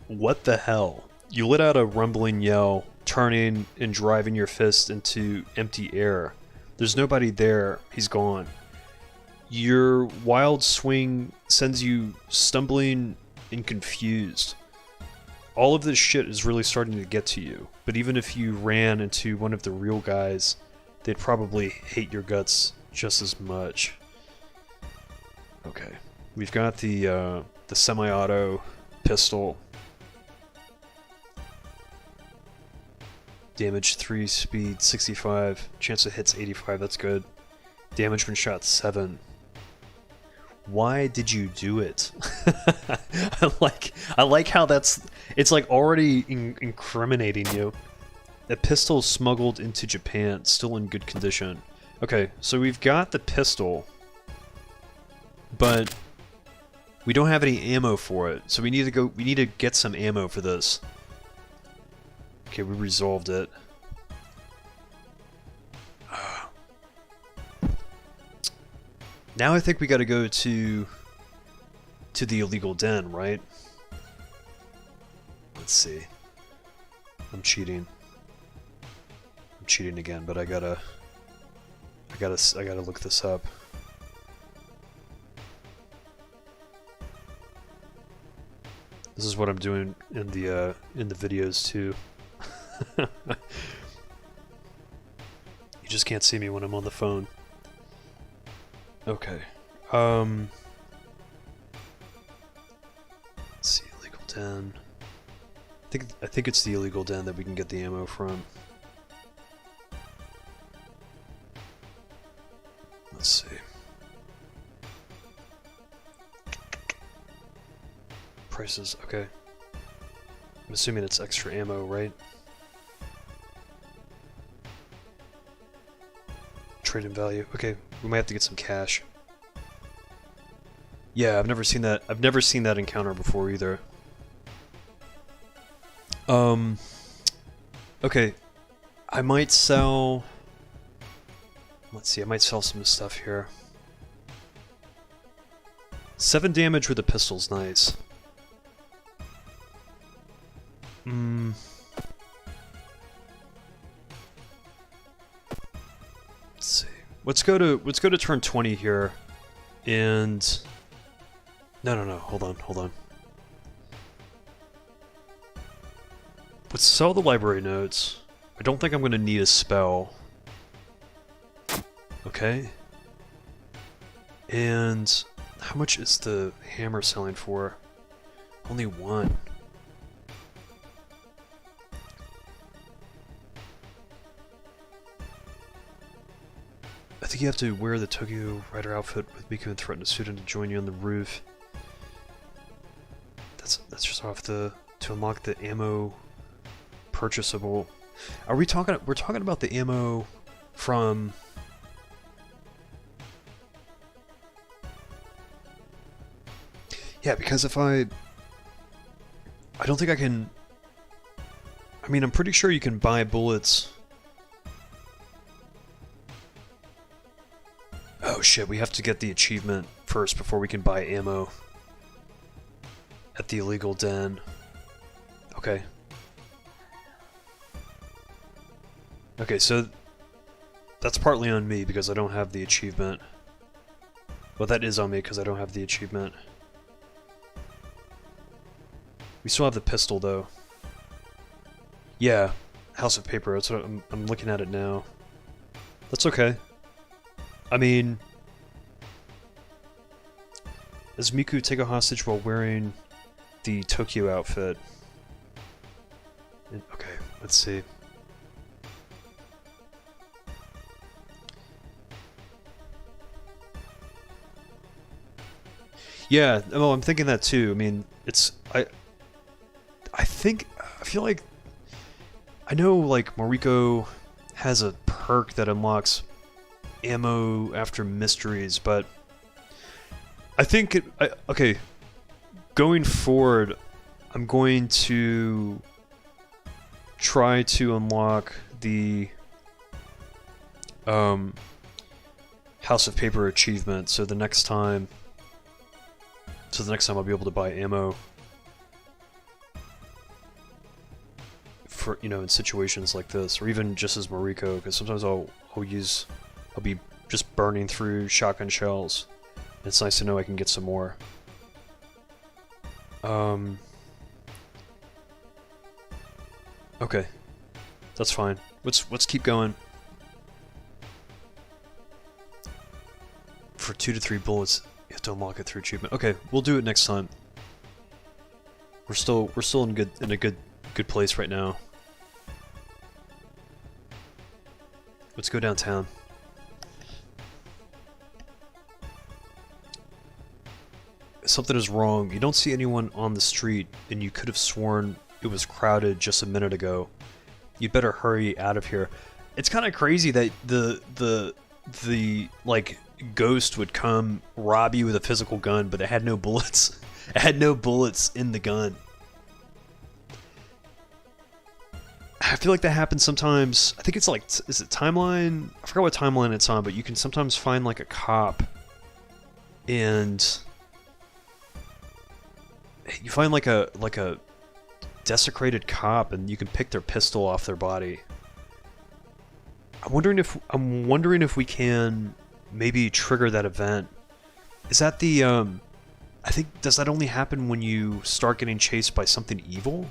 What the hell? You let out a rumbling yell, turning and driving your fist into empty air. There's nobody there. He's gone. Your wild swing sends you stumbling and confused. All of this shit is really starting to get to you, but even if you ran into one of the real guys, they'd probably hate your guts just as much. Okay, we've got the semi-auto pistol. Damage 3, speed 65, chance of hits 85, that's good. Damage when shot 7. Why did you do it? I like how it's like already incriminating you. A pistol smuggled into Japan, still in good condition. Okay, so we've got the pistol, but we don't have any ammo for it. So we need to get some ammo for this. Okay, we resolved it. Now I think we gotta go to the illegal den, right? Let's see. I'm cheating. I'm cheating again, but I gotta look this up. This is what I'm doing in the videos too. You just can't see me when I'm on the phone. Okay. Let's see, illegal den. I think it's the illegal den that we can get the ammo from. Let's see. Prices, okay. I'm assuming it's extra ammo, right? Trade in value. Okay, we might have to get some cash. Yeah, I've never seen that. I've never seen that encounter before either. Okay. I might sell... Let's see, I might sell some stuff here. 7 damage with a pistol's nice. Let's see. Let's go to turn 20 here, and no. Hold on. Let's sell the library notes. I don't think I'm gonna need a spell. Okay. And how much is the hammer selling for? Only 1. I think you have to wear the Tokyo Rider outfit with Miku and threaten a student to join you on the roof. That's just off to unlock the ammo purchasable. Are we talking? We're talking about the ammo from. Yeah, because if I don't think I can. I mean, I'm pretty sure you can buy bullets. Oh shit, we have to get the achievement first before we can buy ammo at the illegal den. Okay. Okay, so that's partly on me because I don't have the achievement. Well, that is on me because I don't have the achievement. We still have the pistol though. Yeah, House of Paper, that's what I'm looking at it now. That's okay. I mean, as Miku take a hostage while wearing the Tokyo outfit. Okay, let's see. Yeah, well, I'm thinking that too. I mean, I feel like I know like Mariko has a perk that unlocks ammo after mysteries, but I think okay, going forward, I'm going to try to unlock the House of Paper achievement, so the next time I'll be able to buy ammo for, you know, in situations like this, or even just as Mariko, because sometimes I'll be just burning through shotgun shells. It's nice to know I can get some more. Okay, that's fine. Let's keep going. For 2 to 3 bullets, you have to unlock it through achievement. Okay, we'll do it next time. We're still in a good place right now. Let's go downtown. Something is wrong. You don't see anyone on the street, and you could have sworn it was crowded just a minute ago. You'd better hurry out of here. It's kind of crazy that the like ghost would come rob you with a physical gun, but it had no bullets. It had no bullets in the gun. I feel like that happens sometimes. I think it's like, is it Timeline? I forgot what timeline it's on, but you can sometimes find like a cop and you find like a desecrated cop and you can pick their pistol off their body. I'm wondering if we can maybe trigger that event. Is that the I think, does that only happen when you start getting chased by something evil?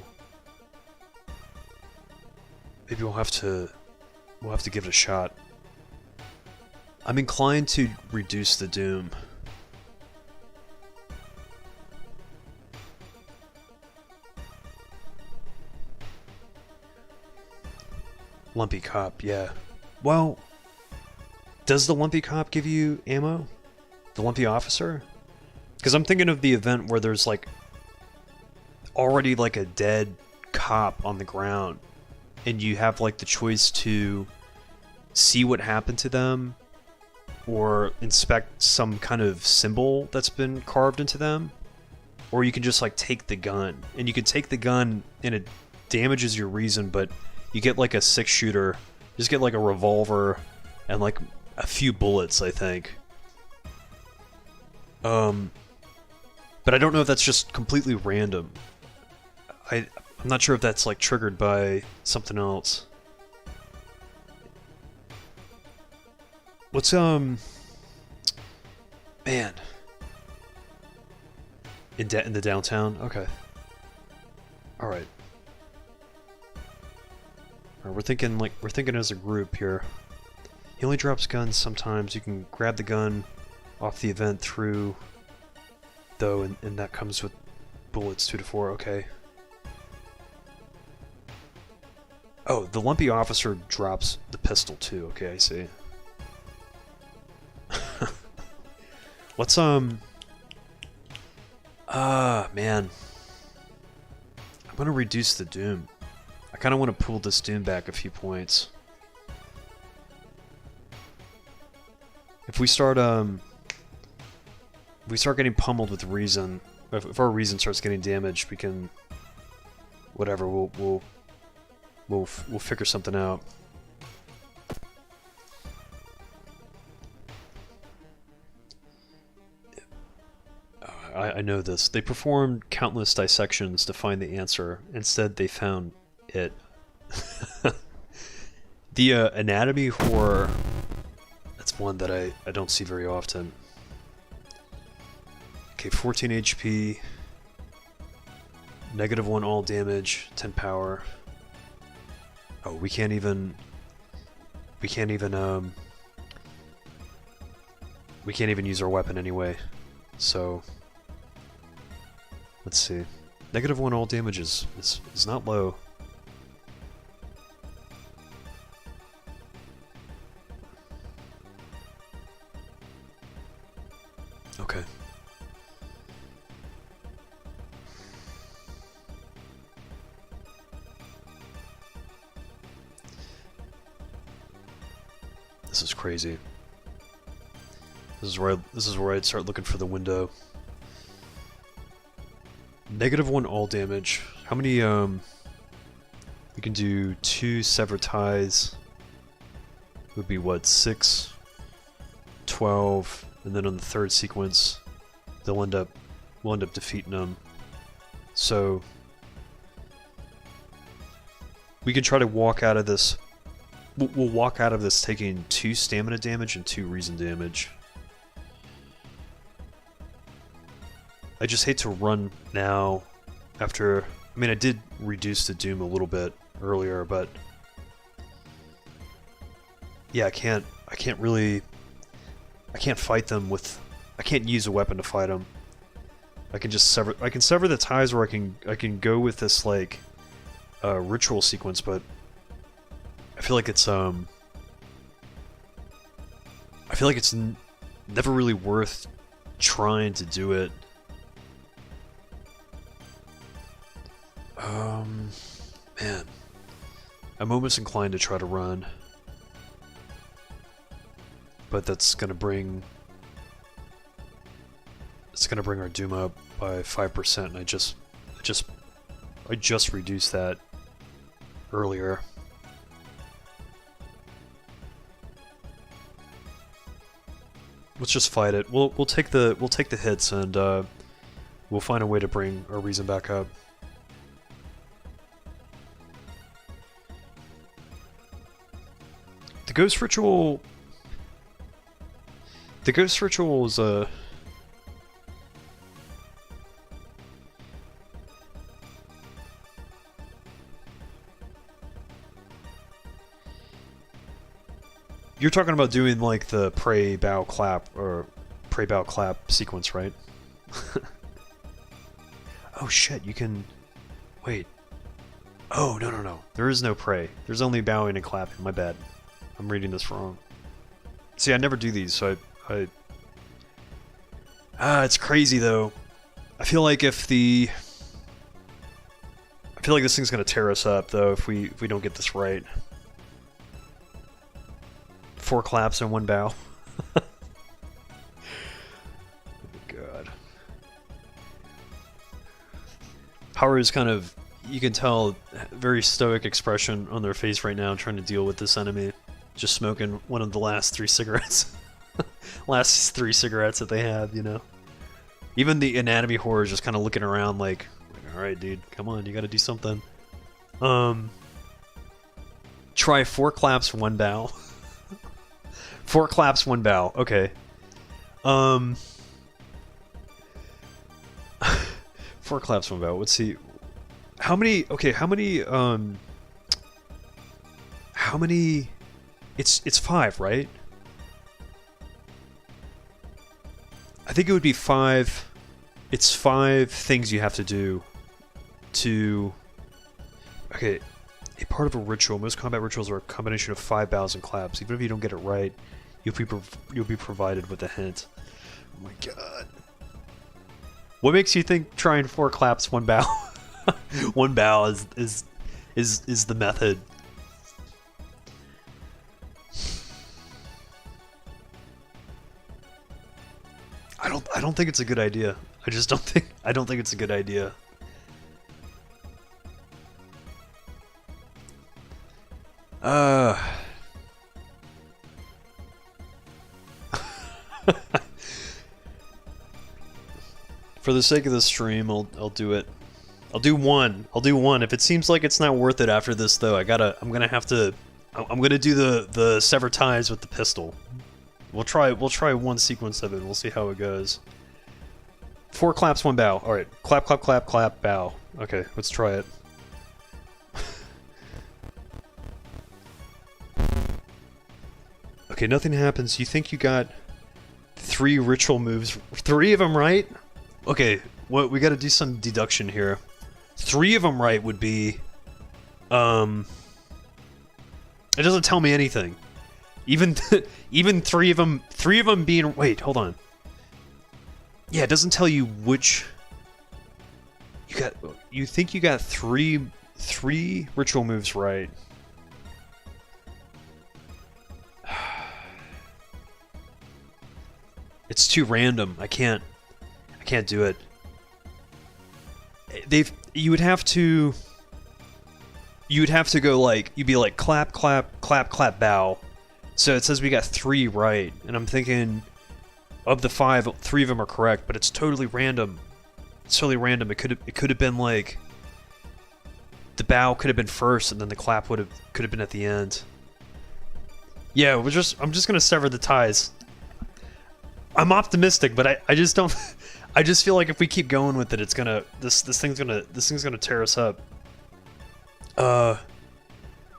Maybe we'll have to give it a shot. I'm inclined to reduce the doom. Lumpy cop, yeah. Well, does the lumpy cop give you ammo? The lumpy officer? Because I'm thinking of the event where there's like already like a dead cop on the ground, and you have like the choice to see what happened to them or inspect some kind of symbol that's been carved into them, or you can just like take the gun. And you can take the gun and it damages your reason, but you get like a 6-shooter, just get like a revolver and like a few bullets, I think. But I don't know if that's just completely random. I'm not sure if that's like triggered by something else. What's man, in the downtown? Okay. All right. We're thinking as a group here. He only drops guns sometimes. You can grab the gun off the event through, though, and that comes with bullets 2 to 4. Okay. Oh, the lumpy officer drops the pistol too. Okay, I see. Let's man. I'm gonna reduce the doom. I kind of want to pull this doom back a few points. If we start getting pummeled with reason, if our reason starts getting damaged, we can, whatever, we'll figure something out. I know this. They performed countless dissections to find the answer. Instead, they found it. The anatomy horror, that's one that I don't see very often. Okay, 14 HP, -1 all damage, 10 power. Oh, we can't even use our weapon anyway. So let's see. -1 all damage is not low. Okay. This is crazy. This is where I'd start looking for the window. -1 all damage. How many we can do 2 sever ties. Would be what, 6, 12, and then on the third sequence we'll end up defeating them. So we can try to walk out of this. We'll walk out of this taking 2 stamina damage and 2 reason damage. I just hate to run now after... I mean, I did reduce the Doom a little bit earlier, but... Yeah, I can't really... I can't fight them with... I can't use a weapon to fight them. I can just sever... I can sever the ties, or I can go with this, like, ritual sequence, but... I feel like it's, I feel like it's never really worth trying to do it. Man. I'm almost inclined to try to run. But that's gonna bring... It's gonna bring our Doom up by 5%, and I just reduced that earlier. Let's just fight it. We'll take the hits, and we'll find a way to bring our reason back up. The ghost ritual. The ghost ritual is You're talking about doing, like, the pray, bow, clap, or pray, bow, clap sequence, right? Oh shit, you can... Wait. Oh, no. There is no pray. There's only bowing and clapping. My bad. I'm reading this wrong. See, I never do these, so it's crazy, though. I feel like if the... I feel like this thing's gonna tear us up, though, if we don't get this right. 4 claps and 1 bow. Oh my god. Haru's kind of, you can tell, very stoic expression on their face right now, trying to deal with this enemy. Just smoking one of the last 3 cigarettes. Last 3 cigarettes that they have, you know. Even the anatomy horror is just kind of looking around like alright dude, come on, you gotta do something. Try 4 claps, 1 bow. 4 claps, 1 bow. Okay. 4 claps, 1 bow. Let's see. How many... Okay, how many... How many... It's 5, right? I think it would be 5... It's 5 things you have to do to... Okay. A part of a ritual. Most combat rituals are a combination of 5 bows and claps. Even if you don't get it right, you'll be provided with a hint. Oh my god. What makes you think trying 4 claps, 1 bow? 1 bow is the method. I don't think it's a good idea. I don't think it's a good idea. For the sake of the stream, I'll do it. I'll do one. If it seems like it's not worth it after this, though, I'm gonna do the sever ties with the pistol. We'll try 1 sequence of it. We'll see how it goes. 4 claps, 1 bow. All right, clap, clap, clap, clap, bow. Okay, let's try it. Okay, nothing happens. You think you got 3 ritual moves? 3 of them right? Okay, we got to do some deduction here. 3 of them right would be, it doesn't tell me anything. Even even 3 of them being, wait, hold on. Yeah, it doesn't tell you which. You think you got three ritual moves right. It's too random. I can't do it. You would have to go like, you'd be like clap, clap, clap, clap, bow. So it says we got 3 right, and I'm thinking of the 5, 3 of them are correct, but it's totally random. It's totally random. It could have been like the bow could have been first, and then the clap could have been at the end. Yeah, I'm just gonna sever the ties. I'm optimistic, but I just don't. I just feel like if we keep going with it, it's gonna this thing's gonna tear us up.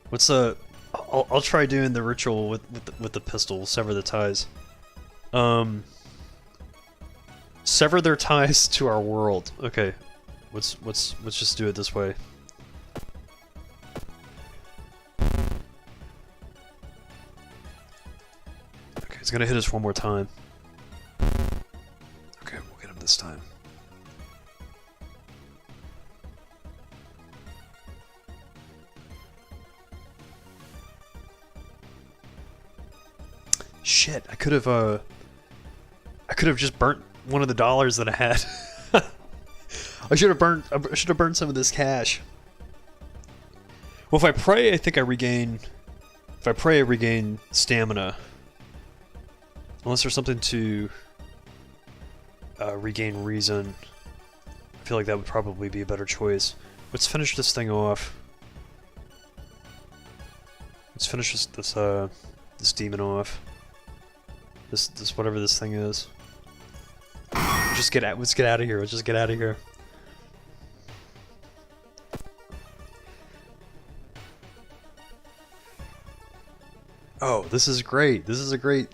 What's the? I'll try doing the ritual with the pistol. Sever the ties. Sever their ties to our world. Okay, let's just do it this way. Okay, it's gonna hit us one more time. Okay, we'll get him this time. Shit, I could have just burnt one of the dollars that I had. I should have burned some of this cash. Well, if I pray, I think I regain. If I pray, I regain stamina. Unless there's something to regain reason. I feel like that would probably be a better choice. Let's finish this thing off. Let's finish this demon off. This whatever this thing is. Let's get out of here. Let's just get out of here. Oh, this is great. This is a great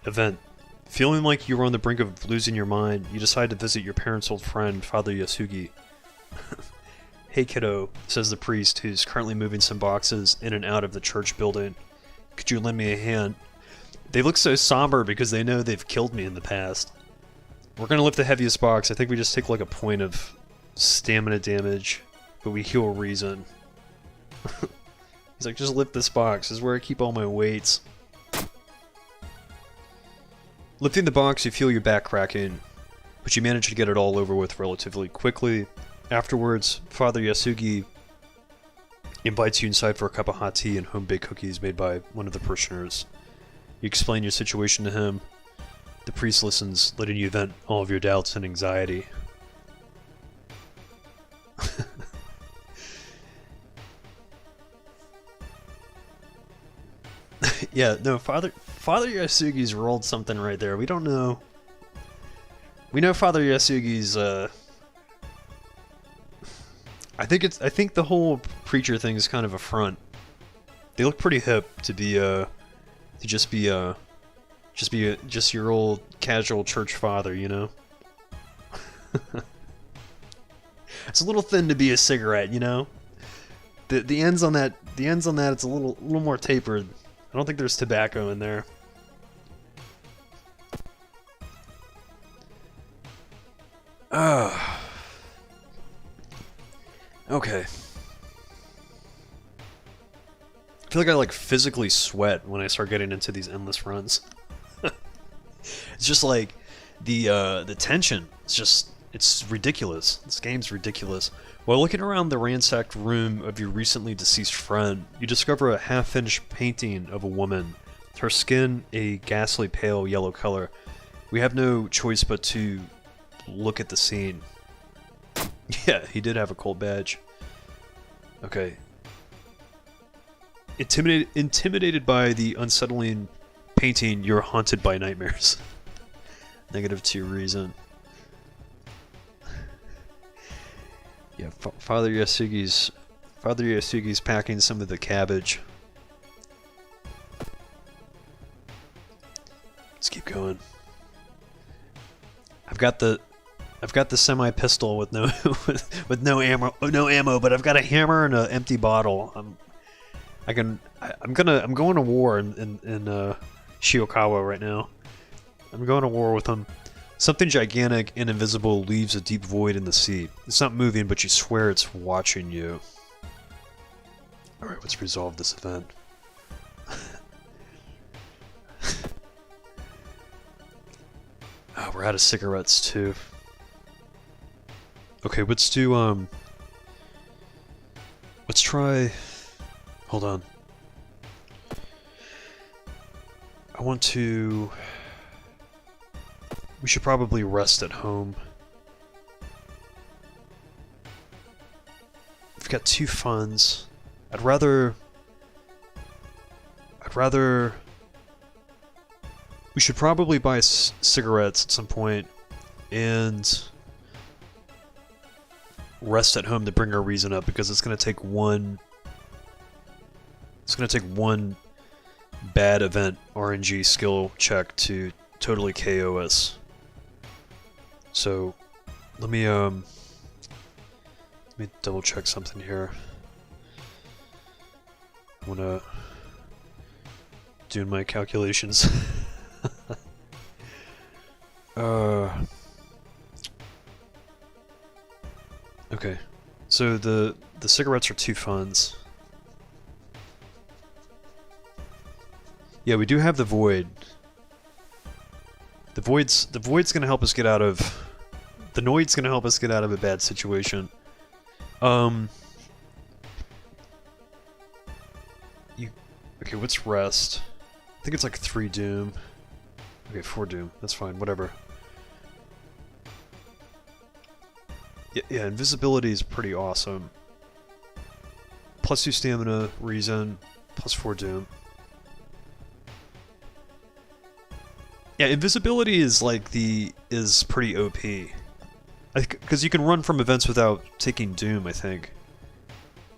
event. Feeling like you were on the brink of losing your mind, you decide to visit your parents' old friend, Father Yasugi. Hey kiddo, says the priest, who's currently moving some boxes in and out of the church building. Could you lend me a hand? They look so somber because they know they've killed me in the past. We're gonna lift the heaviest box. I think we just take like a point of stamina damage, but we heal reason. He's like, just lift this box. This is where I keep all my weights. Lifting the box, you feel your back cracking, but you manage to get it all over with relatively quickly. Afterwards, Father Yasugi invites you inside for a cup of hot tea and home-baked cookies made by one of the parishioners. You explain your situation to him. The priest listens, letting you vent all of your doubts and anxiety. Yeah, no, Father Yasugi's rolled something right there. We don't know. We know Father Yasugi's, I think the whole preacher thing is kind of a front. They look pretty hip to be, just your old casual church father, you know? It's a little thin to be a cigarette, you know? The ends on that it's a little more tapered. I don't think there's tobacco in there. Okay. I feel like I like physically sweat when I start getting into these endless runs. It's just like the tension. It's ridiculous. This game's ridiculous. While looking around the ransacked room of your recently deceased friend, you discover a half-finished painting of a woman. Her skin a ghastly pale yellow color. We have no choice but to look at the scene. Yeah, he did have a cult badge. Okay. Intimidated by the unsettling painting, you're haunted by nightmares. -2 reason. Yeah, Father Yasugi's packing some of the cabbage. Let's keep going. I've got the I've got the semi-pistol with no with no ammo, but I've got a hammer and an empty bottle. I'm going to war in Shiokawa right now. I'm going to war with him. Something gigantic and invisible leaves a deep void in the sea. It's not moving, but you swear it's watching you. Alright, let's resolve this event. Oh, we're out of cigarettes, too. Okay, let's do, let's try... Hold on. I want to... We should probably rest at home. We've got 2 funds. I'd rather... We should probably buy cigarettes at some point and rest at home to bring our reason up, because it's going to take one... It's going to take one bad event RNG skill check to totally KO us. So, let me double check something here. I wanna do my calculations. Okay. So the cigarettes are 2 funds. Yeah, we do have the void. The void's gonna help us get out of... The Noid's gonna help us get out of a bad situation. Okay, what's rest? I think it's like 3 doom. Okay, 4 doom. That's fine, whatever. Yeah, invisibility is pretty awesome. +2 stamina, reason, +4 doom. Yeah, invisibility is like is pretty OP. Because you can run from events without taking doom, I think.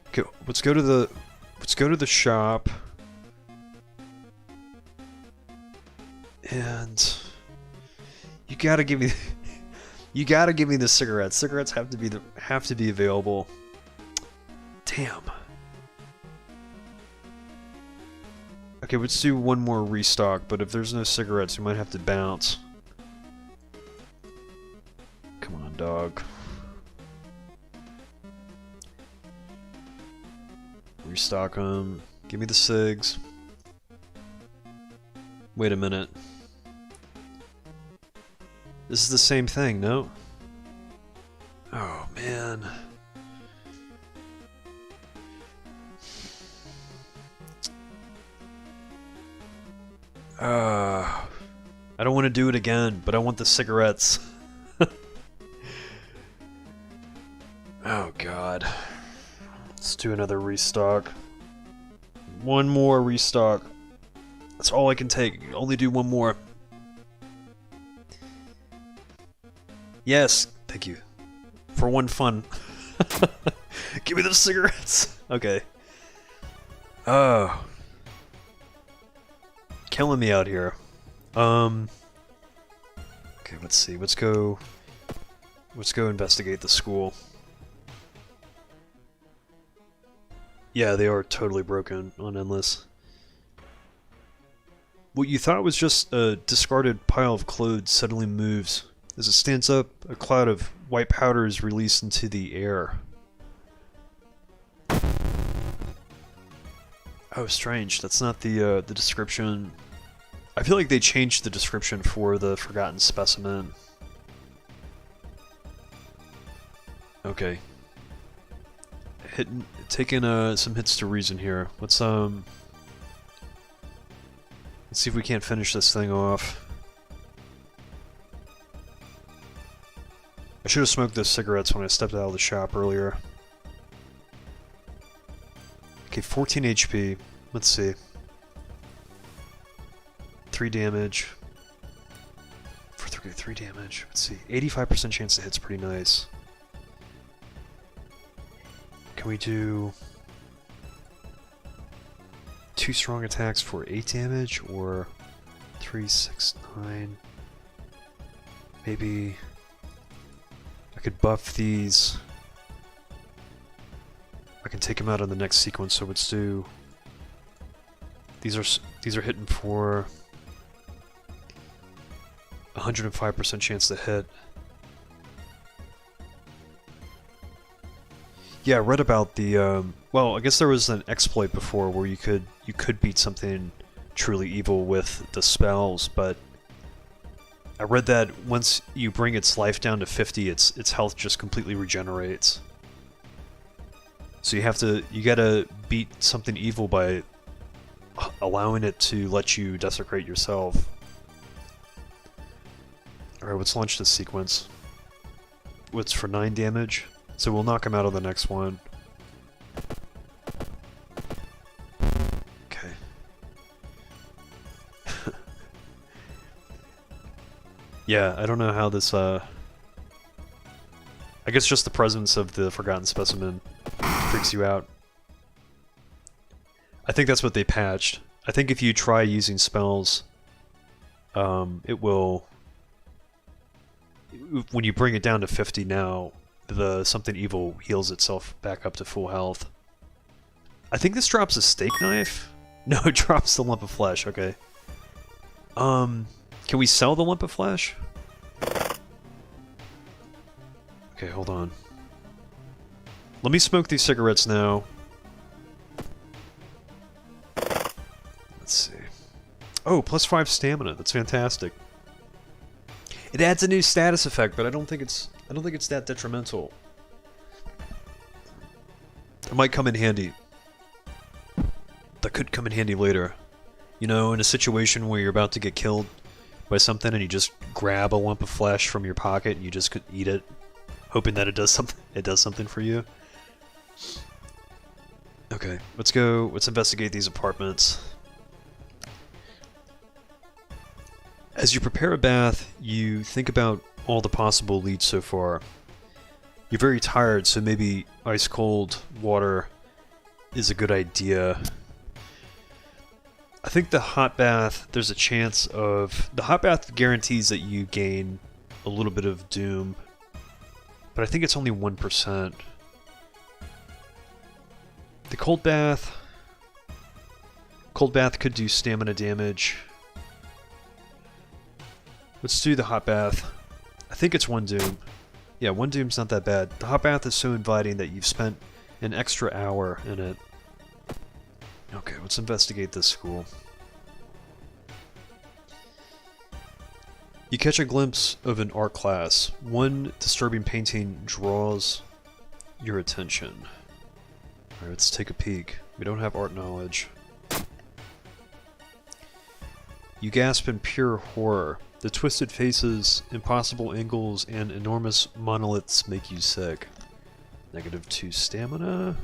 Okay, let's go to the shop. And you gotta give me the cigarettes. Cigarettes have to be available. Damn. Okay, let's do one more restock, but if there's no cigarettes, we might have to bounce. Come on, dog. Restock them. Give me the cigs. Wait a minute. This is the same thing, no? Oh, man. I don't want to do it again, but I want the cigarettes. Oh, God. Let's do another restock. One more restock. That's all I can take. Only do one more. Yes, thank you. For one fun. Give me those cigarettes. Okay. Oh. Killing me out here. Okay, let's see. Let's go investigate the school. Yeah, they are totally broken on Endless. What you thought was just a discarded pile of clothes suddenly moves. As it stands up, a cloud of white powder is released into the air. Oh, strange. That's not the description. I feel like they changed the description for the Forgotten Specimen. Okay. Taking some hits to reason here. Let's see if we can't finish this thing off. I should have smoked those cigarettes when I stepped out of the shop earlier. Okay, 14 HP. Let's see. 3 damage. For 3 damage. Let's see. 85% chance to hit's pretty nice. Can we do 2 strong attacks for 8 damage, or 3, 6, 9? Maybe I could buff these. I can take them out in the next sequence, so let's do... These are hitting for 105% chance to hit. Yeah, I read about the well, I guess there was an exploit before where you could beat something truly evil with the spells, but I read that once you bring its life down to 50, its health just completely regenerates. So you gotta beat something evil by allowing it to let you desecrate yourself. Alright, let's launch this sequence. What's for 9 damage? So we'll knock him out on the next one. Okay. Yeah, I don't know how this, I guess just the presence of the Forgotten Specimen freaks you out. I think that's what they patched. I think if you try using spells, it will... When you bring it down to 50 now, the something evil heals itself back up to full health. I think this drops a steak knife? No, it drops the lump of flesh, okay. Can we sell the lump of flesh? Okay, hold on. Let me smoke these cigarettes now. Let's see. Oh, plus 5 stamina. That's fantastic. It adds a new status effect, but I don't think it's that detrimental. It might come in handy. That could come in handy later. You know, in a situation where you're about to get killed by something and you just grab a lump of flesh from your pocket and you just could eat it, hoping that it does something for you. Okay, let's investigate these apartments. As you prepare a bath, you think about all the possible leads so far. You're very tired, so maybe ice-cold water is a good idea. I think the hot bath, there's a chance of... The hot bath guarantees that you gain a little bit of doom, but I think it's only 1%. The cold bath... Cold bath could do stamina damage. Let's do the hot bath. I think it's 1 doom. Yeah, 1 doom's not that bad. The hot bath is so inviting that you've spent an extra hour in it. Okay, let's investigate this school. You catch a glimpse of an art class. One disturbing painting draws your attention. Alright, let's take a peek. We don't have art knowledge. You gasp in pure horror. The twisted faces, impossible angles, and enormous monoliths make you sick. -2 stamina.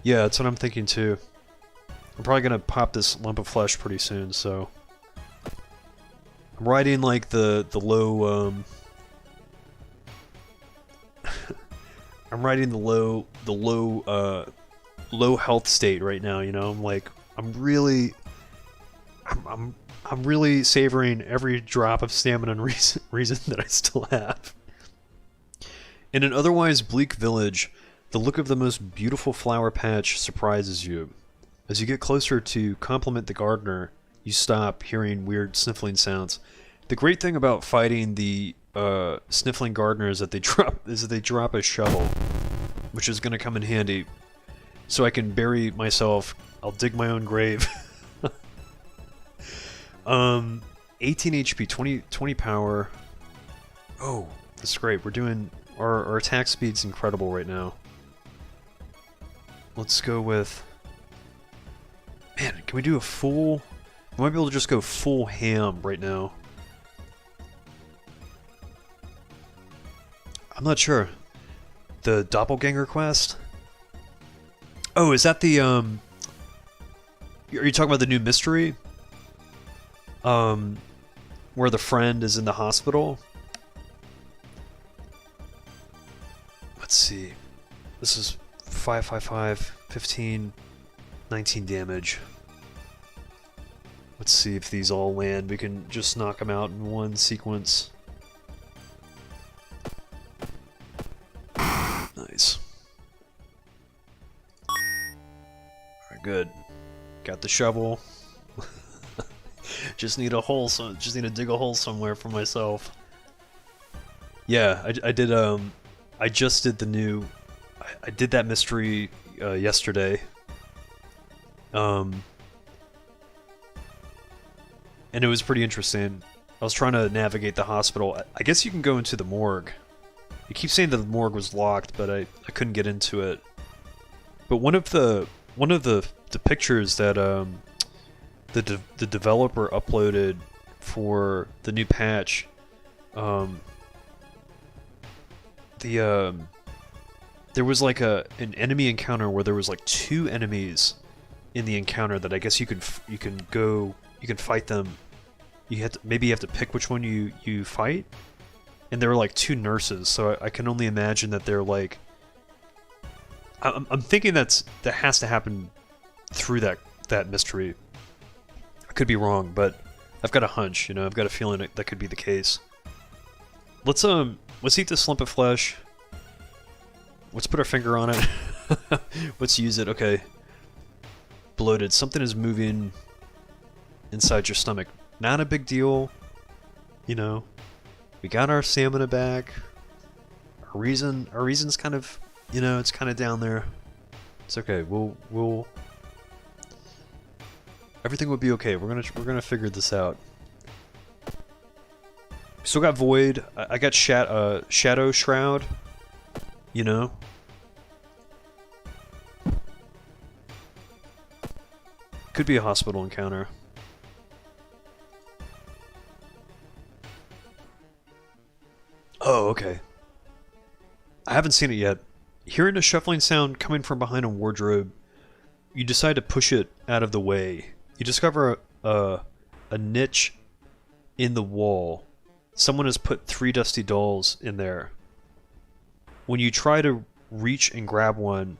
Yeah, that's what I'm thinking too. I'm probably gonna pop this lump of flesh pretty soon, so... I'm riding like the low, I'm riding the low health state right now, you know? I'm really savoring every drop of stamina and reason that I still have. In an otherwise bleak village, the look of the most beautiful flower patch surprises you. As you get closer to compliment the gardener, you stop, hearing weird sniffling sounds. The great thing about fighting the sniffling gardener is that they drop a shovel, which is going to come in handy. So I can bury myself. I'll dig my own grave. 18 HP, 20 power. Oh, that's great. We're doing... Our attack speed's incredible right now. Let's go with... Man, can we do a full... I might be able to just go full ham right now. I'm not sure. The Doppelganger quest? Oh, is that the, Are you talking about the new mystery? Where the friend is in the hospital? Let's see. This is 555, 15, 19 damage. Let's see if these all land. We can just knock them out in one sequence. Nice. Alright, good. Got the shovel. Just need a hole, so just need to dig a hole somewhere for myself. Yeah, I did I just did the new I did that mystery yesterday. And it was pretty interesting. I was trying to navigate the hospital. I guess you can go into the morgue. You keep saying that the morgue was locked, but I couldn't get into it. But one of the pictures that the developer uploaded for the new patch, there was like an enemy encounter where there was like 2 enemies in the encounter that I guess you can fight them. Maybe you have to pick which one you fight, and there were like 2 nurses. So I can only imagine that they're like. I'm thinking that has to happen through that mystery. I could be wrong, but I've got a hunch. I've got a feeling that could be the case. Let's eat this lump of flesh. Let's put our finger on it. Let's use it. Okay. Bloated. Something is moving inside your stomach. Not a big deal. We got our stamina back. Our reason's kind of, it's kind of down there. It's okay. We'll everything will be okay. We're gonna figure this out. Still got Void. I got Shadow Shroud. Could be a hospital encounter. Oh, okay. I haven't seen it yet. Hearing a shuffling sound coming from behind a wardrobe, you decide to push it out of the way. You discover a niche in the wall. Someone has put 3 dusty dolls in there. When you try to reach and grab one,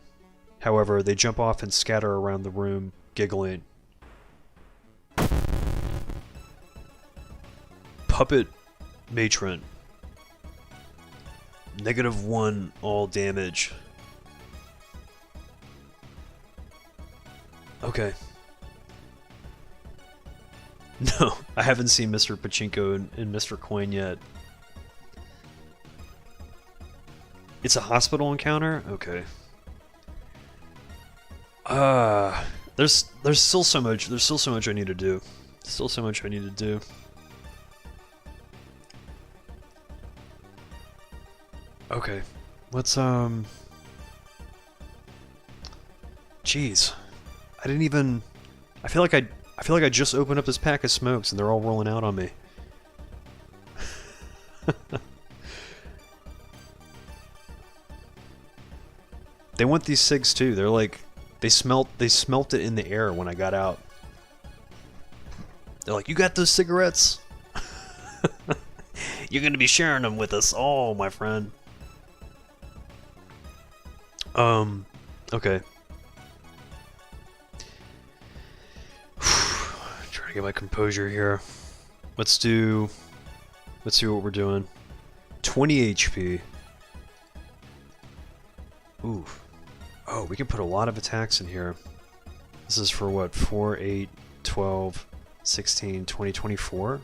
however, they jump off and scatter around the room, giggling. Puppet Matron. -1 all damage. Okay. No, I haven't seen Mr. Pachinko and Mr. Coin yet. It's a hospital encounter? Okay. There's still so much I need to do. Still so much I need to do. Okay. Let's Jeez. I didn't even I feel like I just opened up this pack of smokes and they're all rolling out on me. They want these cigs too. They're like they smelt it in the air when I got out. They're like, "You got those cigarettes? You're gonna be sharing them with us all, my friend." Okay. Trying to get my composure here. Let's see what we're doing. 20 HP. Ooh. Oh, we can put a lot of attacks in here. This is for what? 4, 8, 12, 16, 20, 24?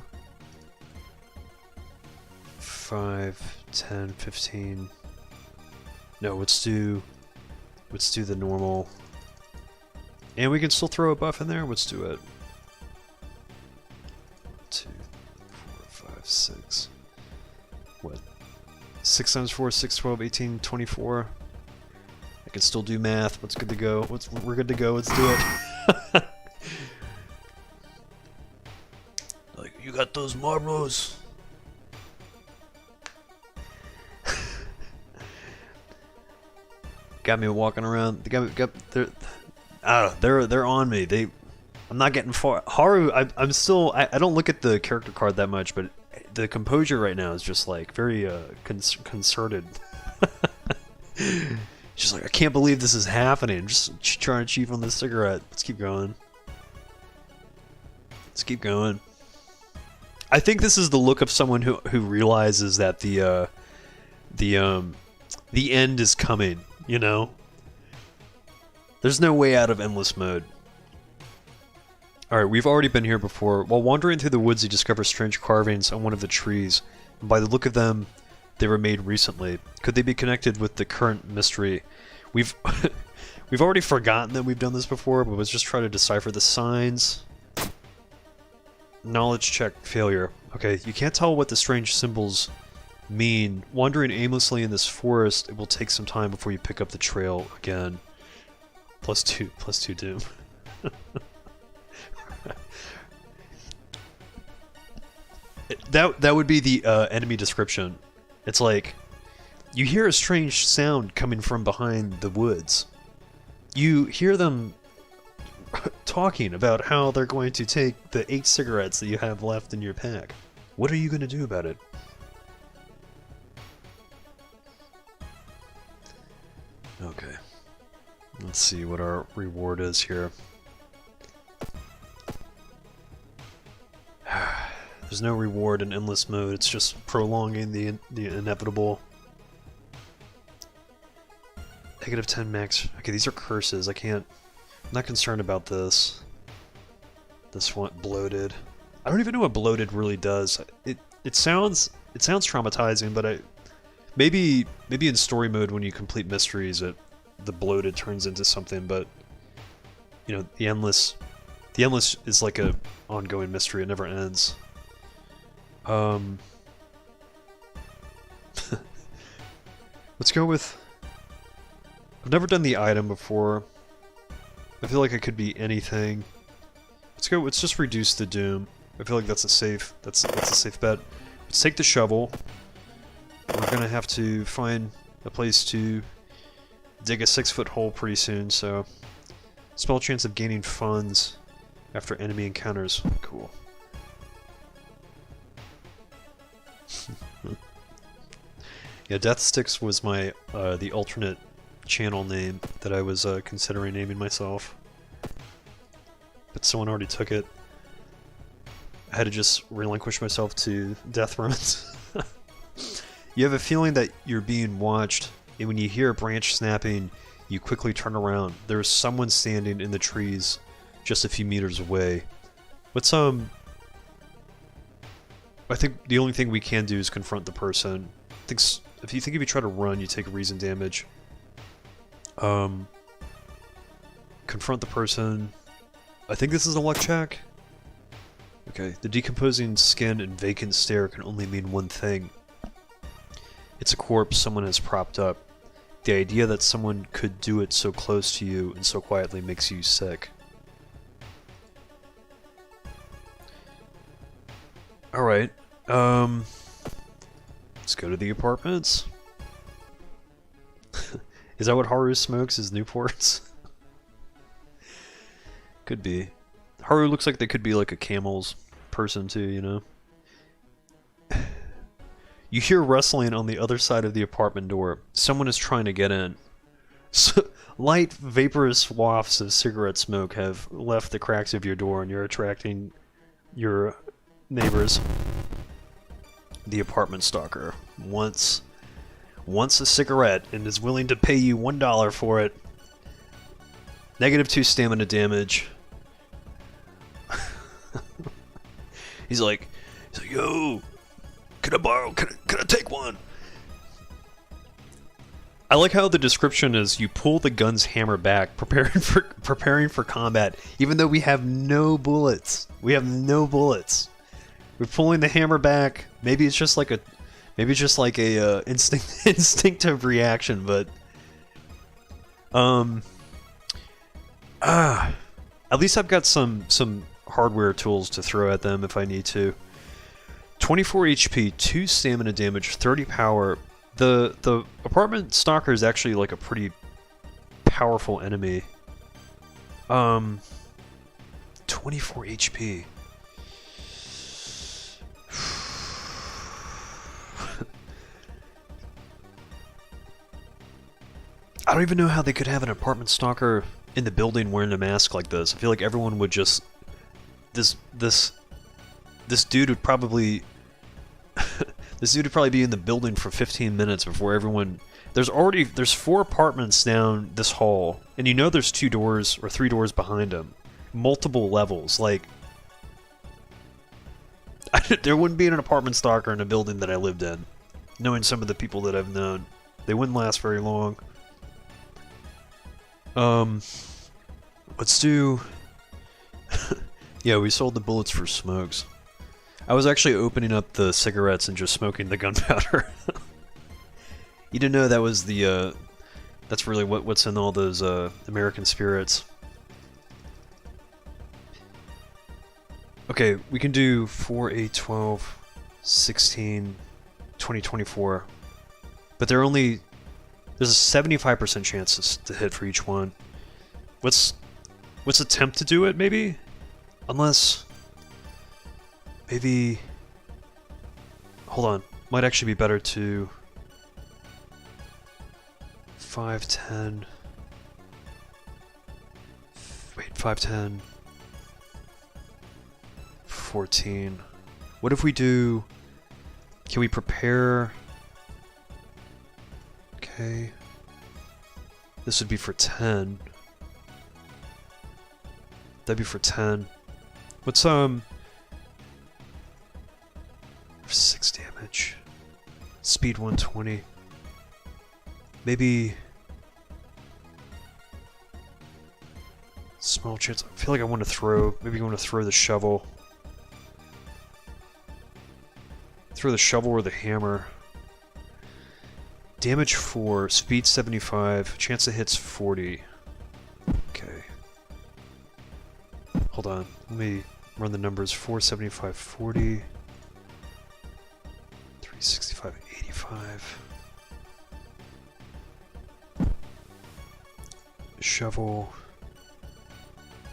5, 10, 15. No, let's do the normal. And we can still throw a buff in there? Let's do it. 2, 4, 5, 6. What? 6 times 4, 6, 12, 18, 24. I can still do math. Let's good to go. We're good to go. Let's do it. Like, you got those marbles. Got me walking around. They're on me. I'm not getting far. Haru, I'm still. I don't look at the character card that much, but the composure right now is just like very concerted. She's like, I can't believe this is happening. I'm just trying to cheat on this cigarette. Let's keep going. Let's keep going. I think this is the look of someone who realizes that the end is coming, you know? There's no way out of endless mode. Alright, we've already been here before. While wandering through the woods, you discover strange carvings on one of the trees. And by the look of them, they were made recently. Could they be connected with the current mystery? We've we've already forgotten that we've done this before, but let's just try to decipher the signs. Knowledge check failure. Okay, you can't tell what the strange symbols mean. Wandering aimlessly in this forest, it will take some time before you pick up the trail again. +2 doom. That would be the enemy description. It's like, you hear a strange sound coming from behind the woods. You hear them talking about how they're going to take the 8 cigarettes that you have left in your pack. What are you going to do about it? Okay. Let's see what our reward is here. There's no reward in endless mode, it's just prolonging the inevitable. -10 max. Okay, these are curses. I'm not concerned about this. This one, bloated. I don't even know what bloated really does. It sounds traumatizing, but maybe in story mode when you complete mysteries, the bloated turns into something. But you know, the endless is like a ongoing mystery. It never ends. Let's go with. I've never done the item before. I feel like it could be anything. Let's just reduce the doom. I feel like that's a safe bet. Let's take the shovel. We're gonna have to find a place to dig a 6-foot hole pretty soon, so small chance of gaining funds after enemy encounters. Cool. Yeah, Death Sticks was my the alternate channel name that I was considering naming myself, but someone already took it. I had to just relinquish myself to death runs. You have a feeling that you're being watched, and when you hear a branch snapping, you quickly turn around. There's someone standing in the trees just a few meters away. Let's I think the only thing we can do is confront the person. If you try to run, you take reason damage. Confront the person. I think this is a luck check. Okay, the decomposing skin and vacant stare can only mean one thing. It's a corpse someone has propped up. The idea that someone could do it so close to you and so quietly makes you sick. Alright, let's go to the apartments. Is that what Haru smokes, is Newports? Could be. Haru looks like they could be like a camel's person too, you know? You hear rustling on the other side of the apartment door. Someone is trying to get in. Light, vaporous wafts of cigarette smoke have left the cracks of your door and you're attracting your neighbors. The apartment stalker wants a cigarette and is willing to pay you $1 for it. -2 stamina damage. He's like, yo, can I borrow? Can I take one? I like how the description is: you pull the gun's hammer back, preparing for combat, even though we have no bullets. We have no bullets. We're pulling the hammer back. Maybe it's just like a instinctive reaction, but at least I've got some hardware tools to throw at them if I need to. 24 HP, 2 stamina damage, 30 power. The apartment stalker is actually like a pretty powerful enemy. 24 HP. I don't even know how they could have an apartment stalker in the building wearing a mask like this. I feel like everyone would just this dude would probably this dude would probably be in the building for 15 minutes before everyone. There's 4 apartments down this hall, and you know there's 2 doors or 3 doors behind him, multiple levels. Like, there wouldn't be an apartment stalker in a building that I lived in. Knowing some of the people that I've known, they wouldn't last very long. Let's do. Yeah, we sold the bullets for smokes. I was actually opening up the cigarettes and just smoking the gunpowder. You didn't know that was the, that's really what's in all those, American spirits. Okay, we can do 4, 8, 12, 16, 20, 24. But there's a 75% chance to hit for each one. Let's attempt to do it, maybe? Unless... Maybe... Hold on. Might actually be better to... 5, 10... Wait, 5, 10... 14... What if we do... Can we prepare... Okay... This would be for 10. That'd be for 10. What's, 6 damage. Speed 120. Maybe... Small chance. I feel like I want to throw... Maybe I want to throw the shovel. Throw the shovel or the hammer. Damage 4. Speed 75. Chance of hits 40. Okay. Hold on. Let me run the numbers. 475, 40. 365, 85. Shovel.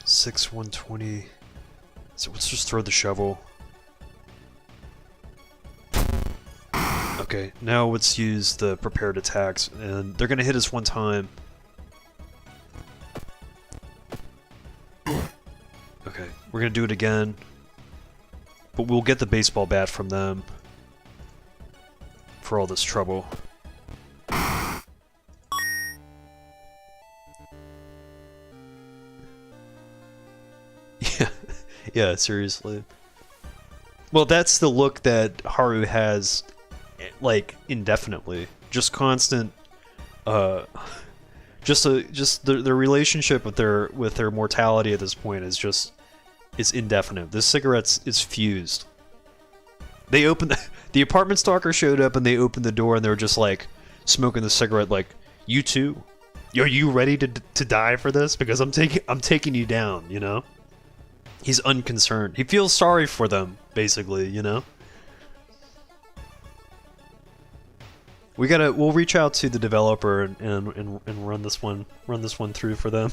6, 120. So let's just throw the shovel. Okay, now let's use the prepared attacks, and they're gonna hit us one time. Okay, we're gonna do it again, but we'll get the baseball bat from them for all this trouble. Yeah, seriously. Well, that's the look that Haru has, like, indefinitely. Just constant, just their relationship with their mortality at this point is indefinite. This cigarette is fused. They opened the apartment stalker showed up and they opened the door and they were just like smoking the cigarette, like, you too? Are you ready to die for this? Because I'm taking you down, you know? He's unconcerned. He feels sorry for them, basically, you know? We'll reach out to the developer and run this one through for them.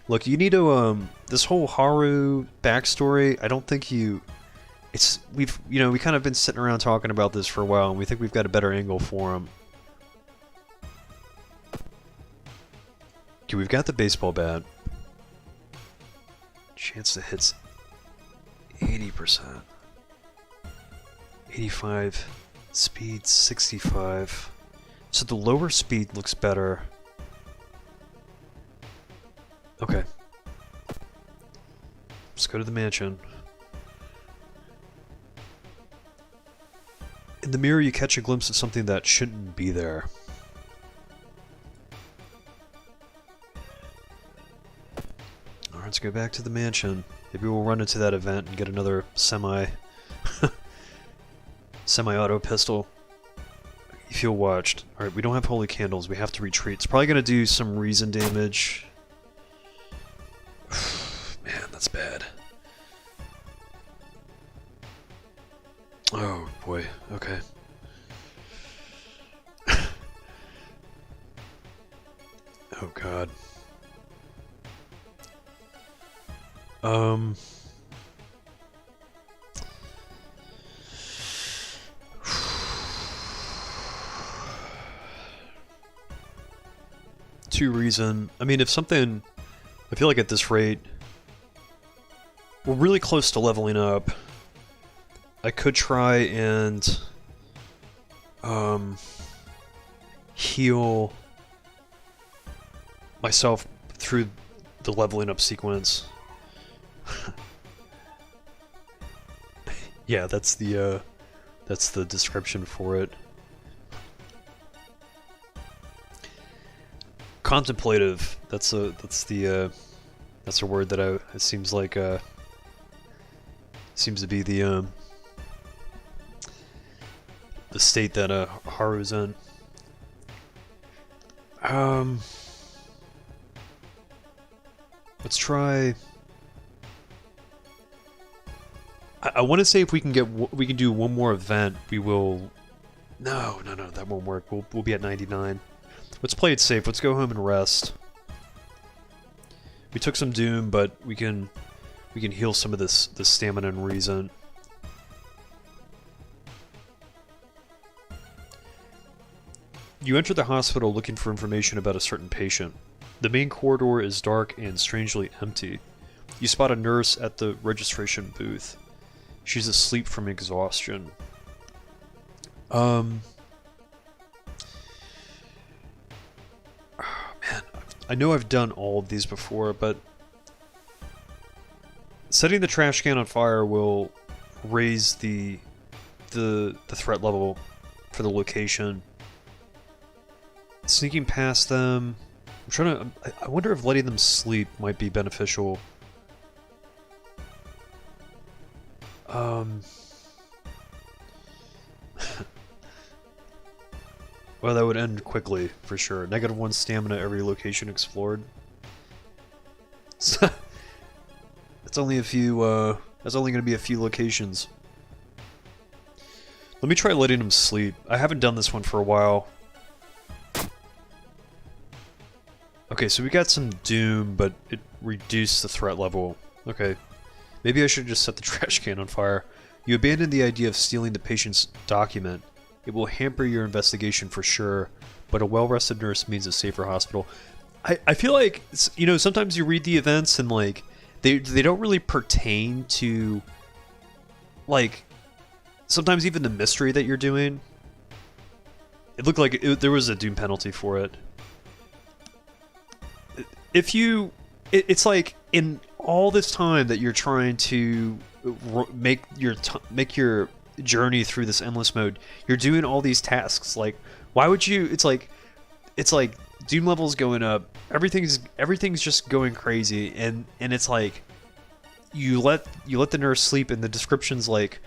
Look, you need to this whole Haru backstory, I don't think we've kind of been sitting around talking about this for a while and we think we've got a better angle for him. Okay, we've got the baseball bat. Chance to hits 80%. 85. Speed 65. So the lower speed looks better. Okay. Let's go to the mansion. In the mirror you catch a glimpse of something that shouldn't be there. Alright, let's go back to the mansion. Maybe we'll run into that event and get another semi-auto pistol. You feel watched. Alright, we don't have holy candles. We have to retreat. It's probably gonna do some reason damage. Man, that's bad. Oh, boy. Okay. Oh, God. To reason. I mean, if something... I feel like at this rate... We're really close to leveling up. I could try and heal myself through the leveling up sequence. Yeah, that's the description for it. Contemplative. That's a word that it seems like seems to be the state that Haru's in. Let's try. I want to say if we can do one more event, we will. No, that won't work. We'll be at 99. Let's play it safe. Let's go home and rest. We took some doom, but we can heal some of this stamina and reason. You enter the hospital looking for information about a certain patient. The main corridor is dark and strangely empty. You spot a nurse at the registration booth. She's asleep from exhaustion. Man, I know I've done all of these before, but setting the trash can on fire will raise the threat level for the location. Sneaking past them. I'm trying to. I wonder if letting them sleep might be beneficial. Well, that would end quickly, for sure. -1 stamina every location explored. It's only a few, that's only going to be a few locations. Let me try letting him sleep. I haven't done this one for a while. Okay, so we got some doom, but it reduced the threat level. Okay. Maybe I should just set the trash can on fire. You abandon the idea of stealing the patient's document. It will hamper your investigation for sure, but a well-rested nurse means a safer hospital. I feel like, you know, sometimes you read the events and, like, they don't really pertain to, like, sometimes even the mystery that you're doing. It looked like there was a doom penalty for it. If you... It's like, in all this time that you're trying to make your journey through this endless mode, you're doing all these tasks. Like, why would you? It's like doom levels going up. Everything's just going crazy, and it's like you let the nurse sleep, and the description's like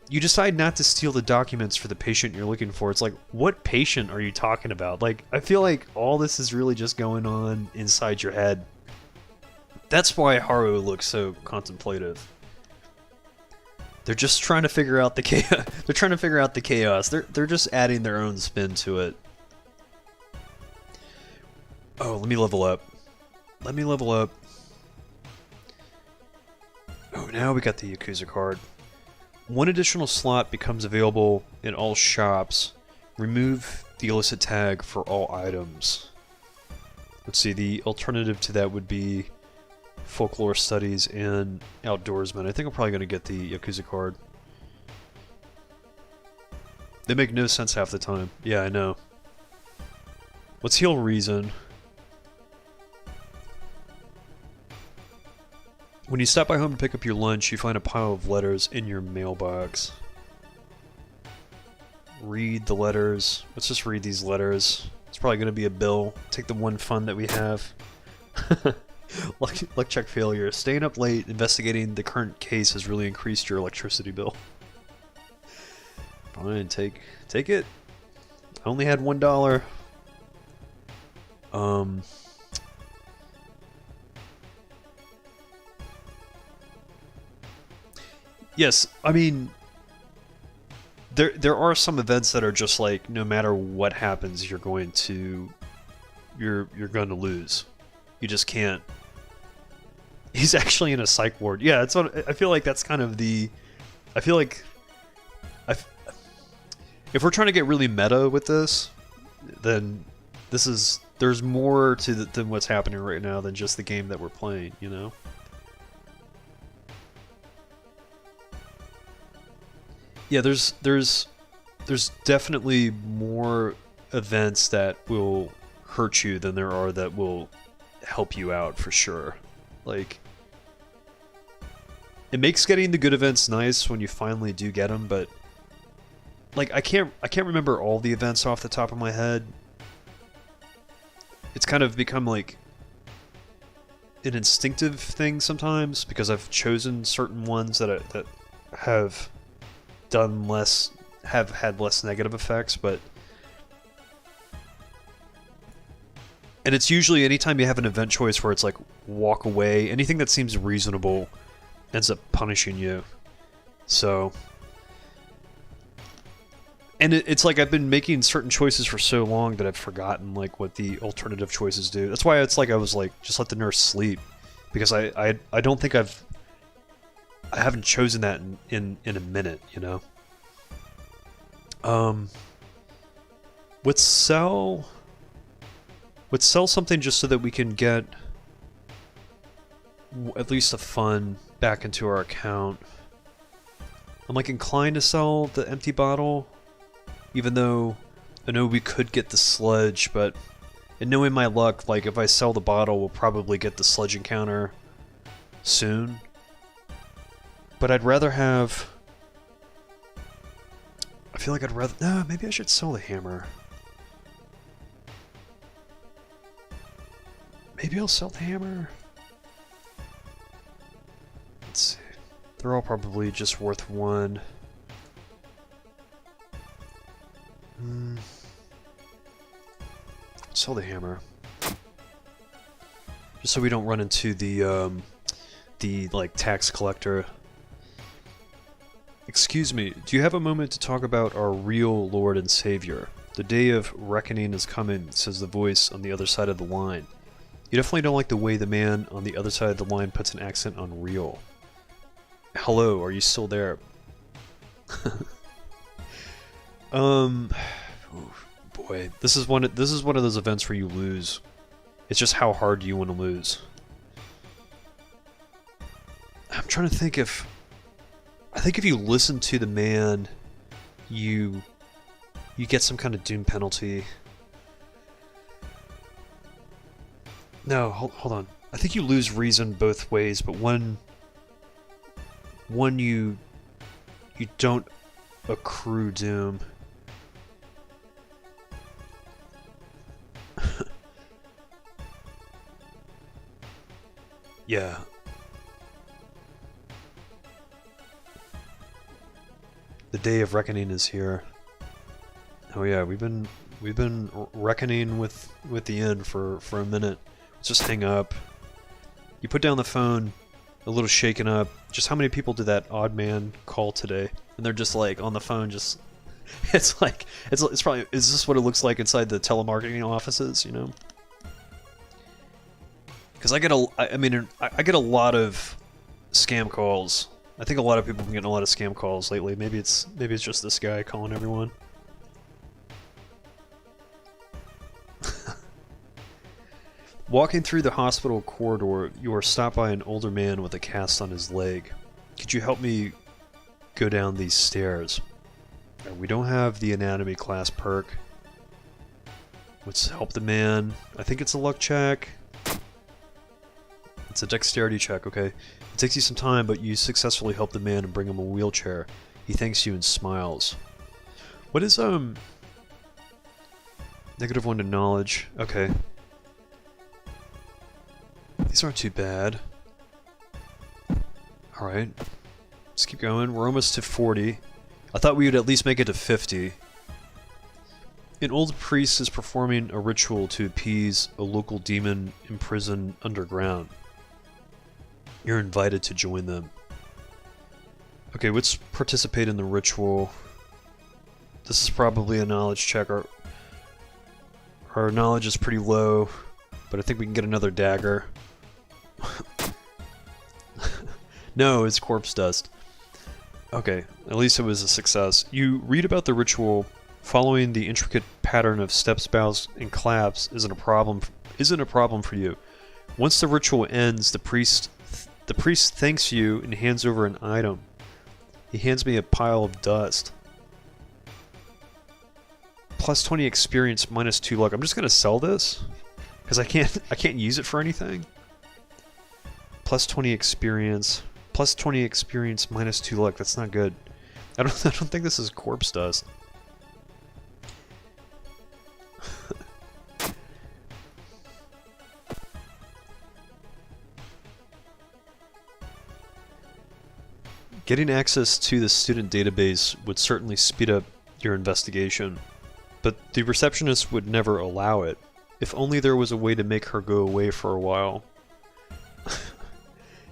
you decide not to steal the documents for the patient you're looking for. It's like, what patient are you talking about? Like, I feel like all this is really just going on inside your head. That's why Haru looks so contemplative. They're just trying to figure out the chaos. They're trying to figure out the chaos. They're just adding their own spin to it. Oh, let me level up. Let me level up. Oh, now we got the Yakuza card. One additional slot becomes available in all shops. Remove the illicit tag for all items. Let's see, the alternative to that would be folklore studies and outdoorsman. I think I'm probably going to get the Yakuza card. They make no sense half the time. Yeah, I know. Let's heal reason. When you stop by home to pick up your lunch, you find a pile of letters in your mailbox. Read the letters. Let's just read these letters. It's probably going to be a bill. Take the one fund that we have. Luck check failure. Staying up late investigating the current case has really increased your electricity bill. Fine, take it. I only had $1. Yes, I mean, there are some events that are just like, no matter what happens, you're going to lose. You just can't. He's actually in a psych ward. Yeah, that's what I feel like. That's kind of the. I feel like, if we're trying to get really meta with this, then there's more to than what's happening right now than just the game that we're playing. You know. Yeah, there's definitely more events that will hurt you than there are that will help you out for sure. Like, it makes getting the good events nice when you finally do get them, but like I can't remember all the events off the top of my head. It's kind of become like an instinctive thing sometimes because I've chosen certain ones that have done less, have had less negative effects, but and it's usually anytime you have an event choice where it's like walk away, anything that seems reasonable ends up punishing you. So, and it's like I've been making certain choices for so long that I've forgotten like what the alternative choices do. That's why it's like I was like, just let the nurse sleep, because I don't think I haven't chosen that in a minute, you know. Let's sell something just so that we can get at least a fun back into our account. I'm like inclined to sell the empty bottle, even though I know we could get the sludge, but and knowing my luck, like if I sell the bottle, we'll probably get the sludge encounter soon. But I'd rather have... I feel like I'd rather... No, maybe I should sell the hammer. Maybe I'll sell the hammer. Let's see. They're all probably just worth one. Sell the hammer. Just so we don't run into the like tax collector. Excuse me, do you have a moment to talk about our real Lord and Savior? The day of reckoning is coming, says the voice on the other side of the line. You definitely don't like the way the man on the other side of the line puts an accent on real. Hello, are you still there? Ooh, boy, this is one of those events where you lose. It's just how hard do you want to lose? I'm trying to think if... I think if you listen to the man, you get some kind of doom penalty. No, hold on. I think you lose reason both ways, but one you don't accrue doom. Yeah. The day of reckoning is here. Oh yeah, we've been reckoning with the end for a minute. Let's just hang up. You put down the phone, a little shaken up. Just how many people did that odd man call today? And they're just like on the phone, just it's like it's probably, is this what it looks like inside the telemarketing offices, you know? Because I get a lot of scam calls. I think a lot of people have been getting a lot of scam calls lately. Maybe it's just this guy calling everyone. Walking through the hospital corridor, you are stopped by an older man with a cast on his leg. Could you help me go down these stairs? We don't have the anatomy class perk. Let's help the man. I think it's a luck check. It's a dexterity check, okay. It takes you some time, but you successfully help the man and bring him a wheelchair. He thanks you and smiles. What is, -1 to knowledge. Okay. These aren't too bad. Alright. Let's keep going. We're almost to 40. I thought we would at least make it to 50. An old priest is performing a ritual to appease a local demon imprisoned underground. You're invited to join them. Okay, let's participate in the ritual. This is probably a knowledge check. Our knowledge is pretty low, but I think we can get another dagger. No, it's corpse dust. Okay, at least it was a success. You read about the ritual. Following the intricate pattern of steps, bows, and claps isn't a problem for you. Once the ritual ends, the priest thanks you and hands over an item. He hands me a pile of dust. Plus 20 experience, minus 2 luck. I'm just gonna sell this because I can't use it for anything. Plus 20 experience, minus 2 luck. That's not good. I don't think this is corpse dust. Getting access to the student database would certainly speed up your investigation, but the receptionist would never allow it. If only there was a way to make her go away for a while.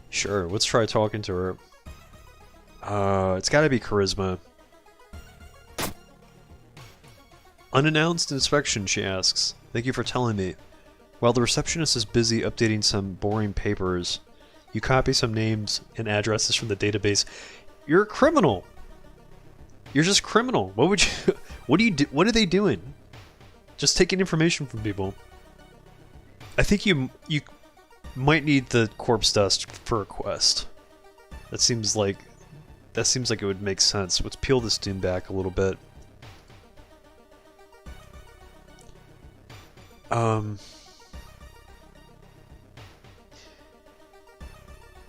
Sure, let's try talking to her. It's gotta be charisma. Unannounced inspection, she asks. Thank you for telling me. While the receptionist is busy updating some boring papers, you copy some names and addresses from the database. You're a criminal. You're just criminal. What would you? What do you do? What are they doing? Just taking information from people. I think you might need the corpse dust for a quest. That seems like it would make sense. Let's peel this doom back a little bit.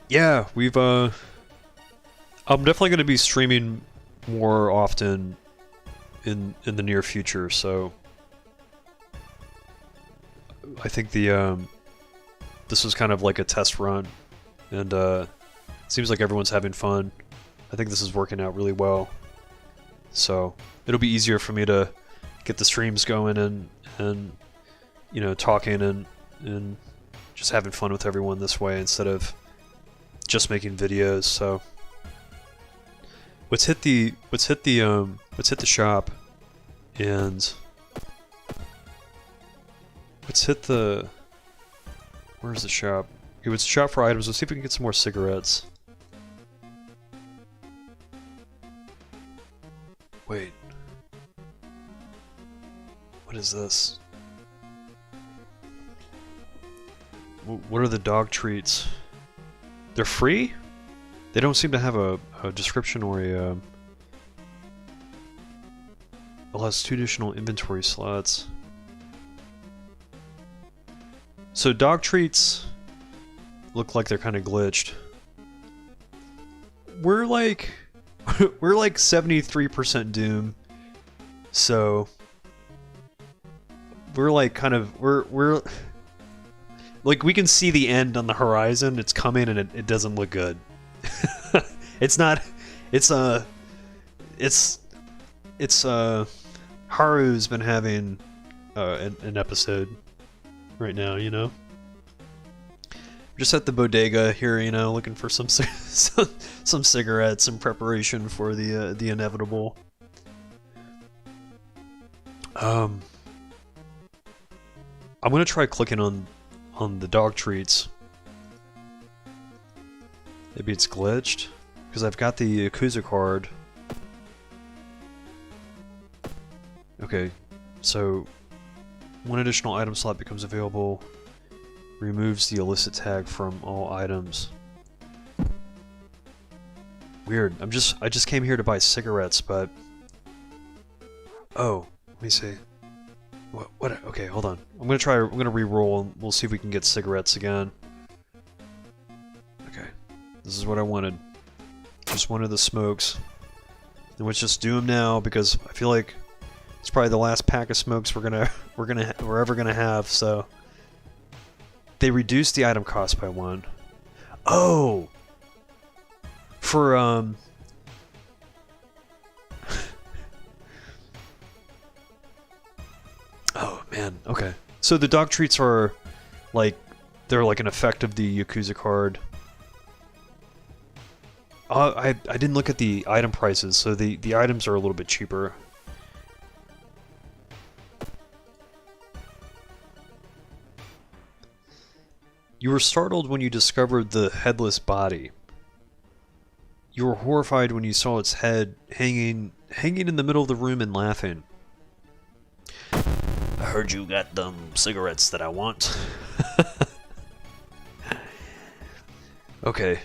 Yeah, we've I'm definitely going to be streaming more often in the near future, so I think the this was kind of like a test run, and it seems like everyone's having fun. I think this is working out really well, so it'll be easier for me to get the streams going and you know, talking and just having fun with everyone this way instead of just making videos. So let's hit the shop, and let's hit the, where's the shop? Okay, let's shop for items. Let's see if we can get some more cigarettes. Wait, what is this? What are the dog treats? They're free? They don't seem to have a description or a... allows 2 additional inventory slots. So dog treats look like they're kind of glitched. We're like... we're like 73% Doom. So... we're like kind of... we're... like, we can see the end on the horizon. It's coming, and it doesn't look good. It's not... It's Haru's been having an episode right now, you know? Just at the bodega here, you know, looking for some cigarettes in preparation for the inevitable. I'm gonna try clicking on the dog treats. Maybe it's glitched because I've got the Yakuza card. Okay, so 1 additional item slot becomes available. Removes the illicit tag from all items. Weird. I just came here to buy cigarettes, but oh, let me see. What? Okay, hold on. I'm gonna re-roll and we'll see if we can get cigarettes again. Okay, this is what I wanted. Just wanted the smokes. And let's just do them now because I feel like it's probably the last pack of smokes we're ever gonna have. So they reduced the item cost by 1. Oh, for oh man, okay. So the dog treats are like, they're like an effect of the Yakuza card. I didn't look at the item prices, so the items are a little bit cheaper. You were startled when you discovered the headless body. You were horrified when you saw its head hanging in the middle of the room and laughing. I heard you got them cigarettes that I want. Okay.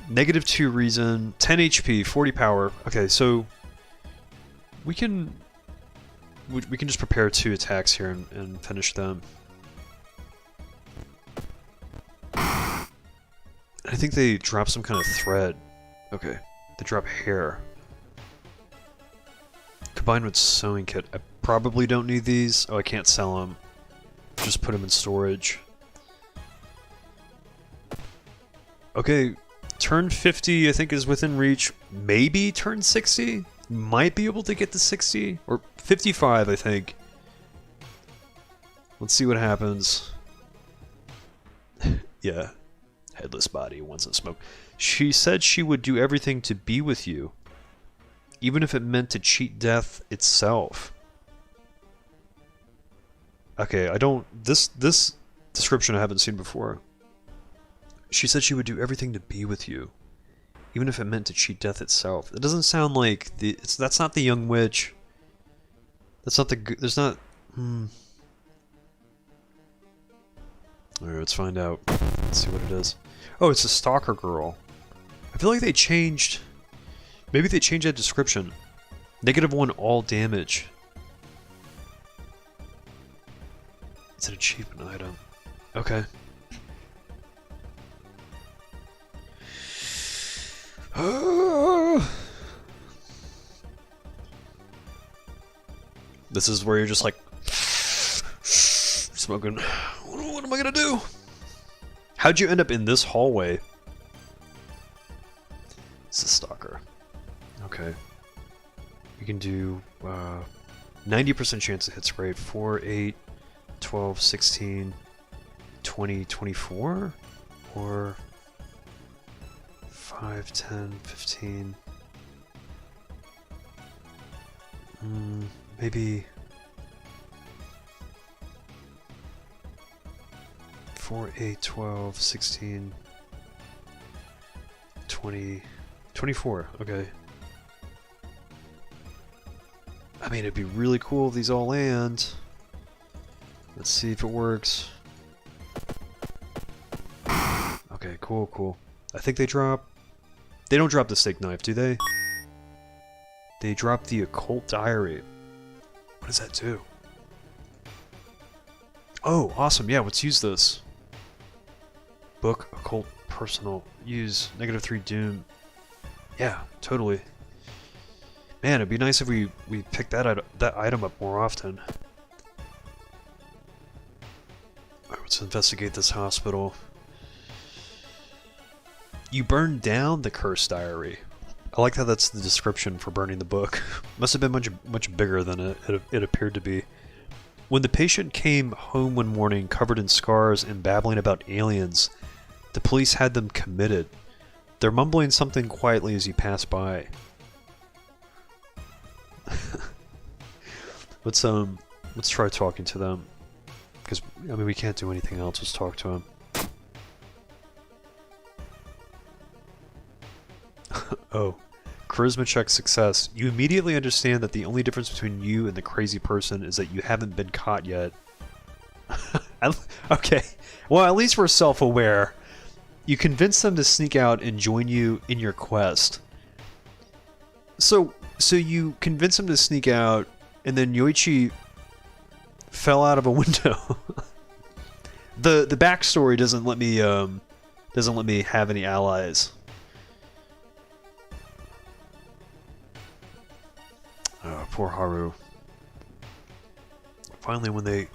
-2 reason, 10 HP, 40 power. Okay, so we can just prepare 2 attacks here and finish them. I think they drop some kind of thread. Okay, they drop hair. Combined with sewing kit. I probably don't need these. Oh, I can't sell them. Just put them in storage. Okay, turn 50 I think is within reach. Maybe turn 60? Might be able to get to 60? Or 55 I think. Let's see what happens. Yeah. Headless body wants to smoke. She said she would do everything to be with you. Even if it meant to cheat death itself. Okay, I don't... This description I haven't seen before. She said she would do everything to be with you. Even if it meant to cheat death itself. It doesn't sound like... that's not the young witch. That's not the... There's not... Alright, let's find out. Let's see what it is. Oh, it's a stalker girl. I feel like they changed... Maybe they changed that description. -1 all damage. It's an achievement item. Okay. This is where you're just like... smoking. What am I gonna do? How'd you end up in this hallway? It's a stalker. Okay. You can do 90% chance of hit spray. 4, 8, 12, 16, 20, 24? Or 5, 10, 15... maybe... 4, 8, 12, 16, 20, 24, okay. I mean, it'd be really cool if these all land. Let's see if it works. Okay, cool, cool. I think they drop... They don't drop the steak knife, do they? They drop the occult diary. What does that do? Oh, awesome, yeah, let's use this. Book, occult, personal, use, -3 doom. Yeah, totally. Man, it'd be nice if we picked that item up more often. Alright, let's investigate this hospital. You burned down the cursed diary. I like how that's the description for burning the book. Must have been much bigger than it appeared to be. When the patient came home one morning covered in scars and babbling about aliens, the police had them committed. They're mumbling something quietly as you pass by. Let's try talking to them. Because, I mean, we can't do anything else, let's talk to them. Oh. Charisma check success. You immediately understand that the only difference between you and the crazy person is that you haven't been caught yet. Okay. Well, at least we're self-aware. You convince them to sneak out and join you in your quest. So you convince them to sneak out, and then Yoichi fell out of a window. The backstory doesn't let me have any allies. Oh, poor Haru. Finally, when they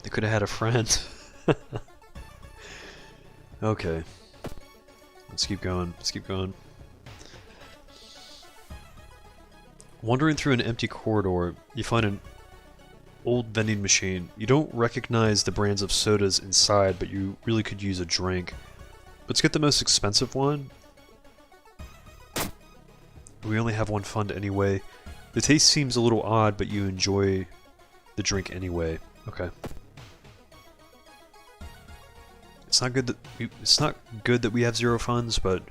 could have had a friend. Okay. Let's keep going. Let's keep going. Wandering through an empty corridor, you find an old vending machine. You don't recognize the brands of sodas inside, but you really could use a drink. Let's get the most expensive one. We only have one fund anyway. The taste seems a little odd, but you enjoy the drink anyway. Okay. It's not good that we have 0 funds, but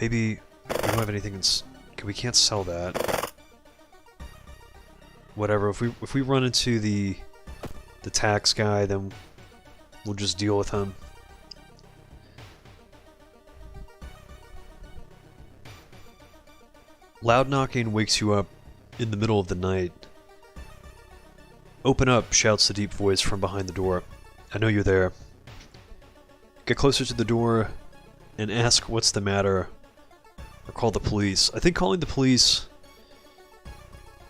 maybe we don't have anything. We can't sell that. Whatever. If we run into the tax guy, then we'll just deal with him. Loud knocking wakes you up in the middle of the night. Open up, shouts the deep voice from behind the door. I know you're there. Get closer to the door and ask what's the matter, or call the police. I think calling the police,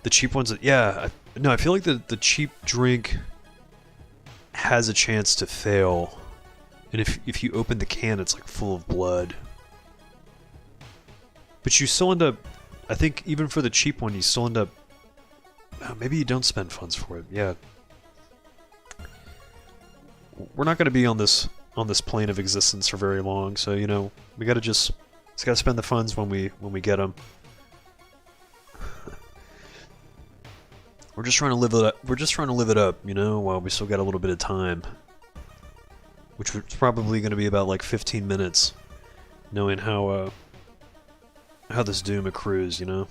the cheap ones, yeah, no, I feel like the cheap drink has a chance to fail. And if you open the can, it's like full of blood. But you still end up, I think even for the cheap one, you still end up, maybe you don't spend funds for it, yeah. We're not going to be on this plane of existence for very long, so you know, we gotta just gotta spend the funds when we get them. We're just trying to live it up. We're just trying to live it up, you know, while we still got a little bit of time. Which is probably going to be about like 15 minutes, knowing how this doom accrues, you know.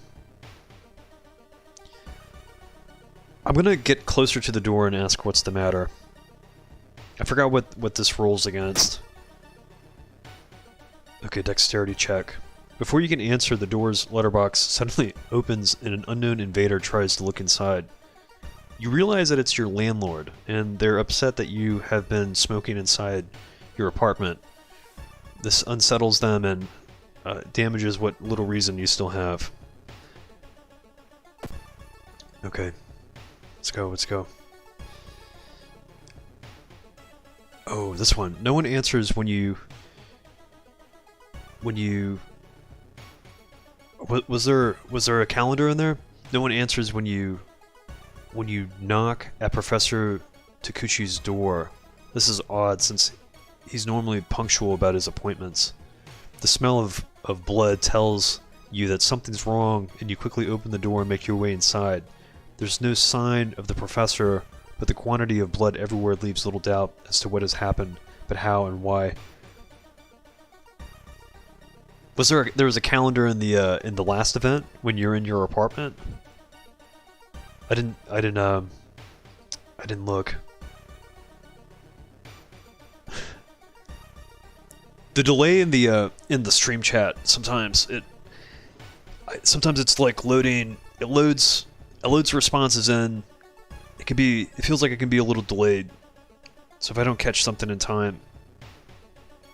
I'm gonna get closer to the door and ask what's the matter. I forgot what this rolls against. Okay, dexterity check. Before you can answer, the door's letterbox suddenly opens and an unknown invader tries to look inside. You realize that it's your landlord, and they're upset that you have been smoking inside your apartment. This unsettles them and damages what little reason you still have. Okay. Let's go, let's go. Oh, this one. No one answers when you... Was there a calendar in there? No one answers when you knock at Professor Takuchi's door. This is odd since he's normally punctual about his appointments. The smell of blood tells you that something's wrong, and you quickly open the door and make your way inside. There's no sign of the professor, but the quantity of blood everywhere leaves little doubt as to what has happened, but how and why. There was a calendar in the last event when you're in your apartment? I didn't look. The delay in the stream chat, sometimes it's like loading. It loads responses in. It feels like it can be a little delayed. So if I don't catch something in time,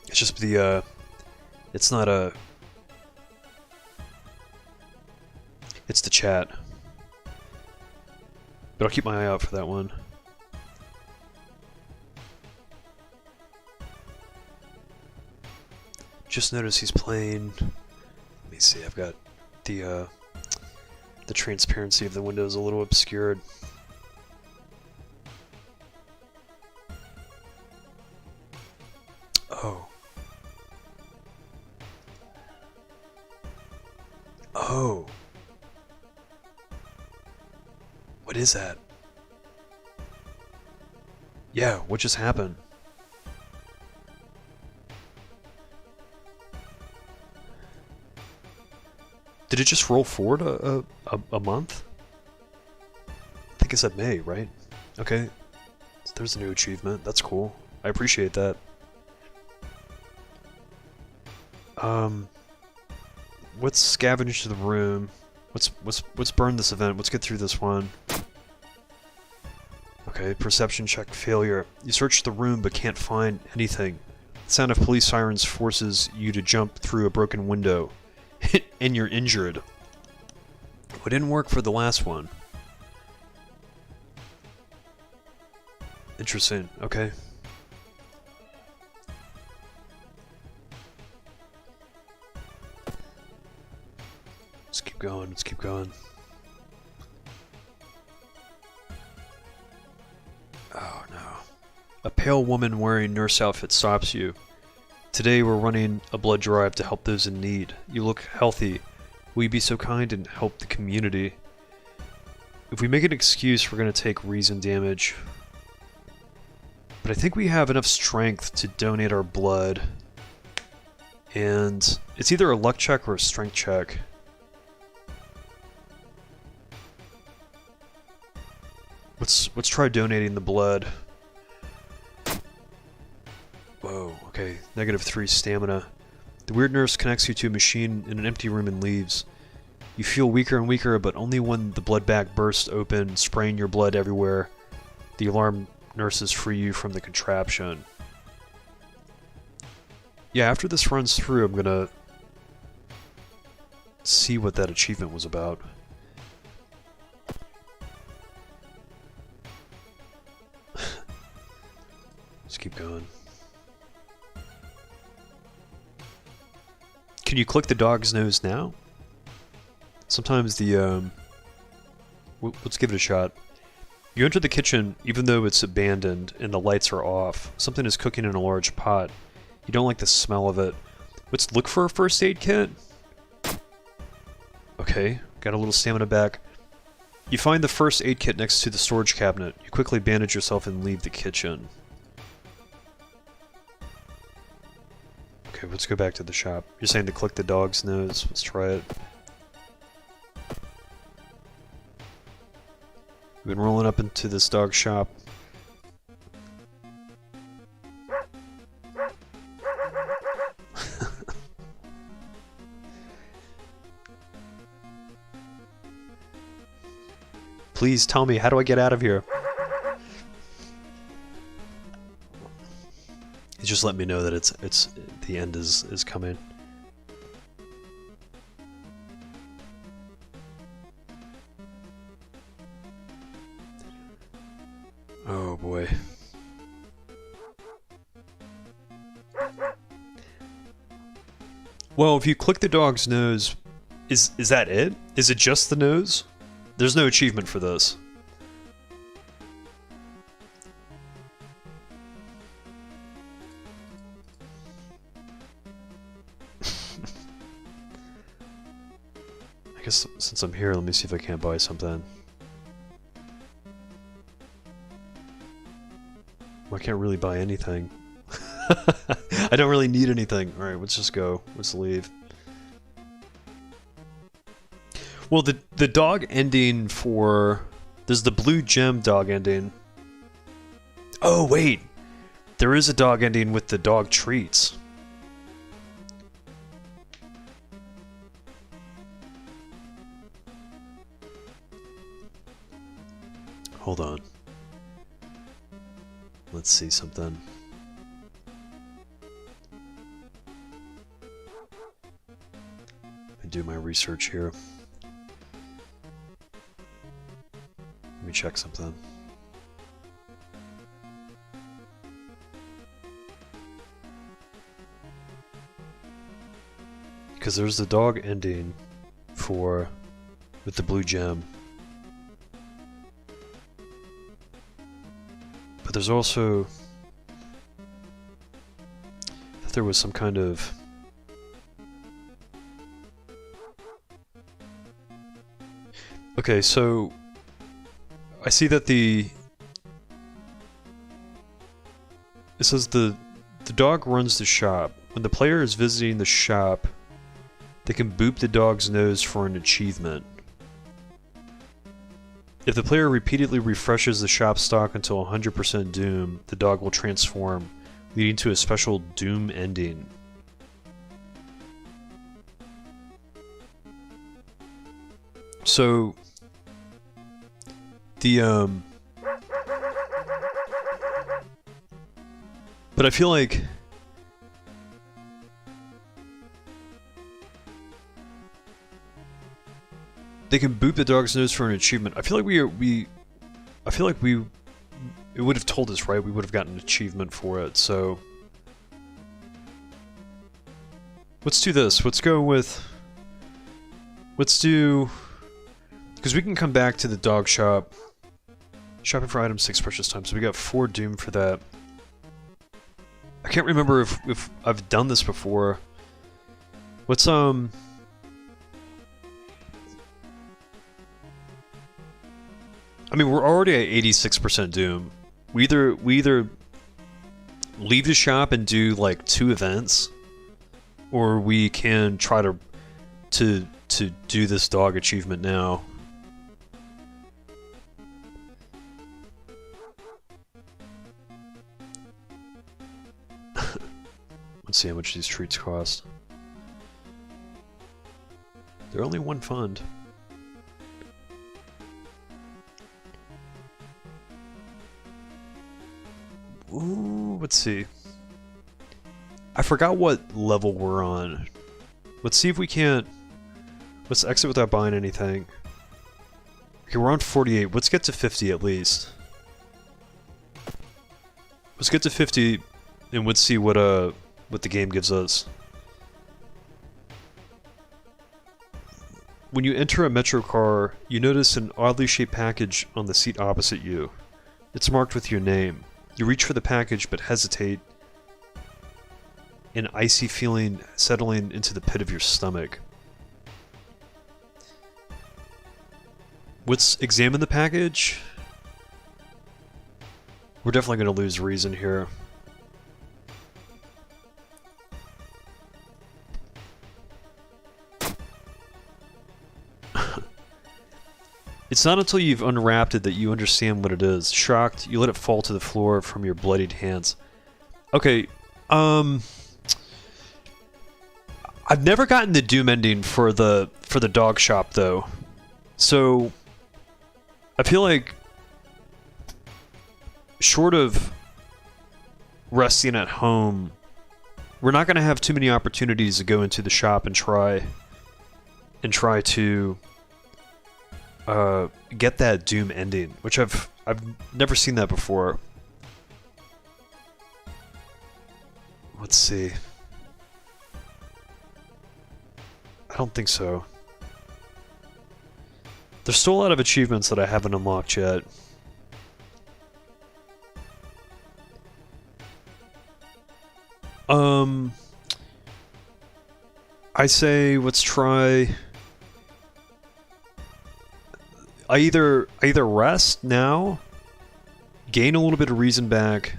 it's just it's not a. It's the chat. But I'll keep my eye out for that one. Just noticed he's playing. Let me see. I've got the transparency of the windows a little obscured. Oh. Oh. What is that? Yeah, what just happened? Did it just roll forward a month? I think it said May, right? Okay. So there's a new achievement. That's cool. I appreciate that. Let's scavenge to the room. Let's burn this event. Let's get through this one. Okay, perception check failure. You search the room but can't find anything. The sound of police sirens forces you to jump through a broken window. And you're injured. It didn't work for the last one. Interesting, okay. Let's keep going, let's keep going. Oh no. A pale woman wearing nurse outfit stops you. Today we're running a blood drive to help those in need. You look healthy. Will you be so kind and help the community? If we make an excuse, we're going to take reason damage. But I think we have enough strength to donate our blood. And it's either a luck check or a strength check. Let's try donating the blood. Whoa, okay. -3 stamina. The weird nurse connects you to a machine in an empty room and leaves. You feel weaker and weaker, but only when the blood bag bursts open, spraying your blood everywhere. The alarm nurses free you from the contraption. Yeah, after this runs through, I'm gonna see what that achievement was about. Let's keep going. Can you click the dog's nose now? Sometimes the, let's give it a shot. You enter the kitchen even though it's abandoned and the lights are off. Something is cooking in a large pot. You don't like the smell of it. Let's look for a first aid kit. Okay, got a little stamina back. You find the first aid kit next to the storage cabinet. You quickly bandage yourself and leave the kitchen. Okay, let's go back to the shop. You're saying to click the dog's nose. Let's try it. We've been rolling up into this dog shop. Please tell me, how do I get out of here? Just let me know that it's the end is coming. Oh boy. Well, if you click the dog's nose, is that it? Is it just the nose? There's no achievement for this. I guess since I'm here, let me see if I can't buy something. Well, I can't really buy anything. I don't really need anything. Alright, let's just go. Let's leave. Well, the dog ending for... There's the blue gem dog ending. Oh, wait! There is a dog ending with the dog treats. Hold on. Let's see something. Let me do my research here. Let me check something. Because there's the dog ending with the blue gem. But there's also... I thought there was some kind of... Okay, so... I see that it says the dog runs the shop. When the player is visiting the shop, they can boop the dog's nose for an achievement. If the player repeatedly refreshes the shop stock until 100% Doom, the dog will transform, leading to a special Doom ending. So... But I feel like... They can boop the dog's nose for an achievement. I feel like it would have told us, right? We would have gotten an achievement for it, so... Let's do this. Let's do... Because we can come back to the dog shop. Shopping for items takes precious time, so we got 4 Doom for that. I can't remember if I've done this before. Let's, I mean, we're already at 86% Doom. We either leave the shop and do, like, 2 events, or we can try to do this dog achievement now. Let's see how much these treats cost. They're only 1 fund. Ooh, let's see. I forgot what level we're on. Let's see if we can't... Let's exit without buying anything. Okay, we're on 48. Let's get to 50 at least. Let's get to 50 and let's see what the game gives us. When you enter a metro car, you notice an oddly shaped package on the seat opposite you. It's marked with your name. You reach for the package but hesitate, an icy feeling settling into the pit of your stomach. Let's examine the package. We're definitely going to lose reason here. It's not until you've unwrapped it that you understand what it is. Shocked, you let it fall to the floor from your bloodied hands. Okay, I've never gotten the Doom ending for the dog shop though. So I feel like short of resting at home, we're not going to have too many opportunities to go into the shop and try to get that Doom ending, which I've never seen that before. Let's see. I don't think so. There's still a lot of achievements that I haven't unlocked yet. I say let's try. I either rest now, gain a little bit of reason back,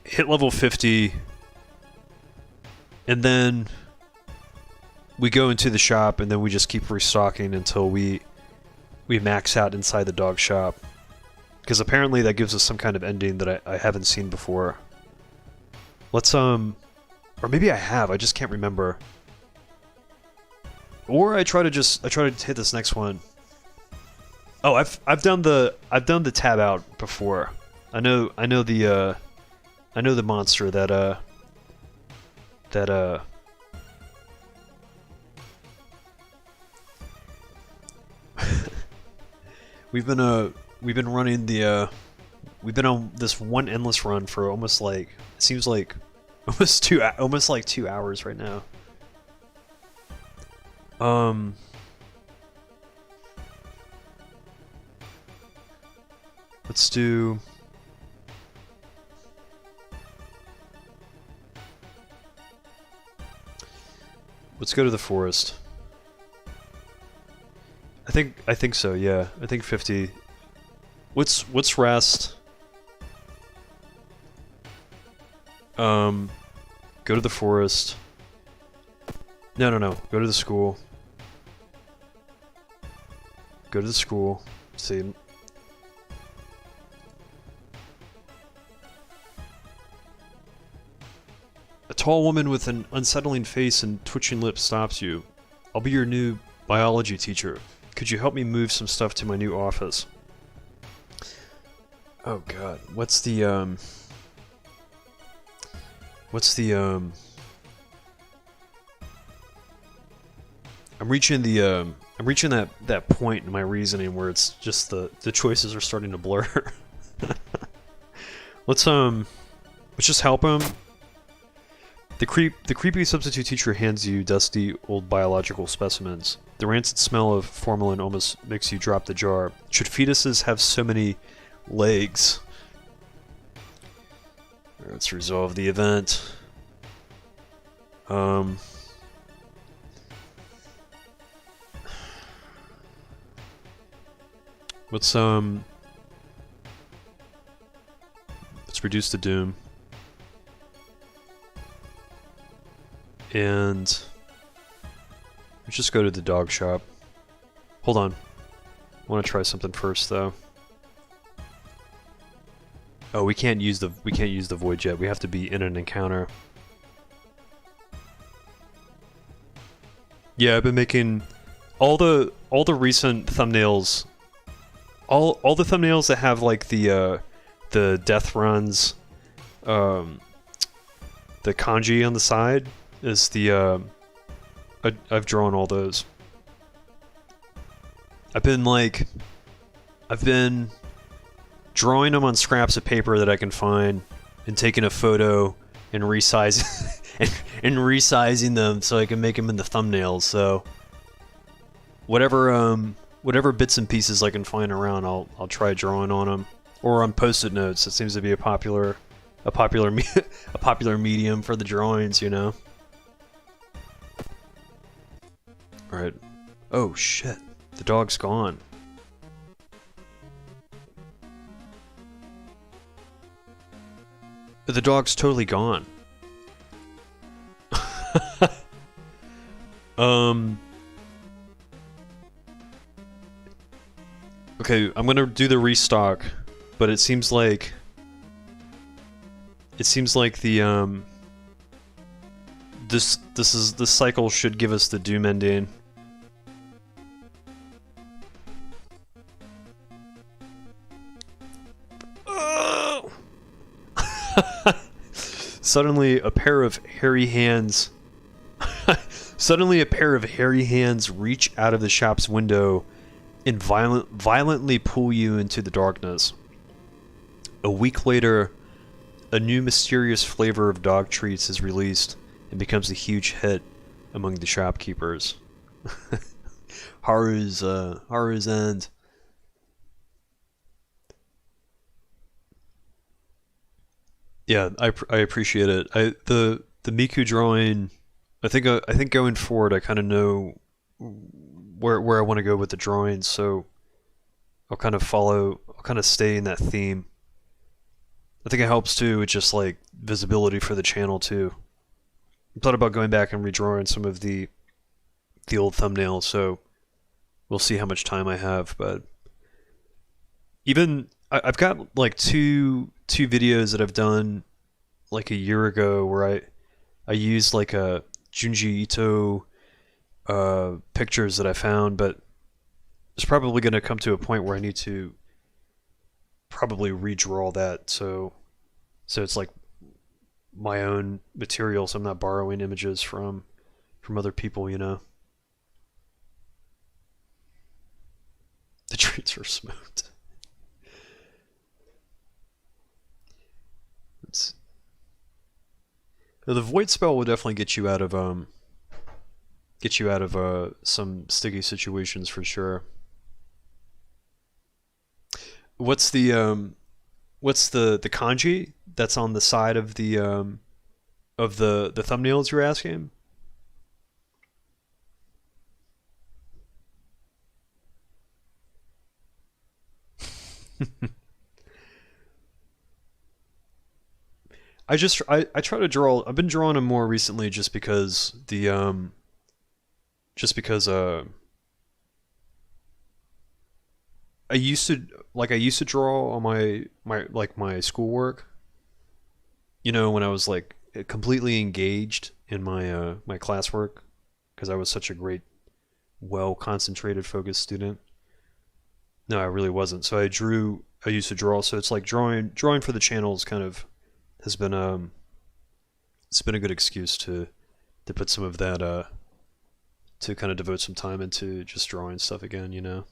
hit level 50, and then we go into the shop and then we just keep restocking until we max out inside the dog shop. Because apparently that gives us some kind of ending that I haven't seen before. Let's or maybe I have, I just can't remember. Or I try to hit this next one. Oh, I've done the tab out before. I know the monster that we've been running the we've been on this one endless run for almost like, it seems like almost 2 hours right now. Let's do. Let's go to the forest. I think so, yeah. I think 50. Let's rest. Go to the forest. No. Go to the school. Go to the school. See. A tall woman with an unsettling face and twitching lips stops you. I'll be your new biology teacher. Could you help me move some stuff to my new office? Oh god, what's the I'm reaching that point in my reasoning where it's just the choices are starting to blur. Let's just help him. The creepy substitute teacher hands you dusty old biological specimens. The rancid smell of formalin almost makes you drop the jar. Should fetuses have so many legs? Let's resolve the event. Let's reduce the doom. And let's just go to the dog shop. Hold on. I want to try something first though. Oh, we can't use the void jet. We have to be in an encounter. Yeah, I've been making all the recent thumbnails. All the thumbnails that have like the the death runs, the kanji on the side is the I've drawn all those. I've been drawing them on scraps of paper that I can find and taking a photo and resizing and resizing them so I can make them into thumbnails. So whatever bits and pieces I can find around, I'll try drawing on them, or on post-it notes. It seems to be a popular medium for the drawings, you know. All right. Oh shit, the dog's gone. The dog's totally gone. Okay, I'm gonna do the restock, but it seems like the this cycle should give us the doom ending. Suddenly a pair of hairy hands reach out of the shop's window and violently pull you into the darkness. A week later, a new mysterious flavor of dog treats is released and becomes a huge hit among the shopkeepers. Haru's end. Yeah, I appreciate it. The Miku drawing, I think going forward, I kind of know where I want to go with the drawings, so I'll kind of stay in that theme. I think it helps too with just like visibility for the channel too. I thought about going back and redrawing some of the old thumbnails, so we'll see how much time I have. But even I've got like two videos that I've done like a year ago where I used like a Junji Ito pictures that I found, but it's probably going to come to a point where I need to probably redraw that, so it's like my own material, so I'm not borrowing images from other people, you know. The treats are smoked. The void spell will definitely get you out of some sticky situations for sure. What's the kanji that's on the side of the thumbnails you're asking? I try to draw. I've been drawing them more recently just because I used to draw on my schoolwork. You know, when I was like completely engaged in my classwork, because I was such a great, well concentrated, focused student. No, I really wasn't. So I used to draw. So it's like drawing for the channels kind of has been it's been a good excuse to put some of that to kind of devote some time into just drawing stuff again, you know.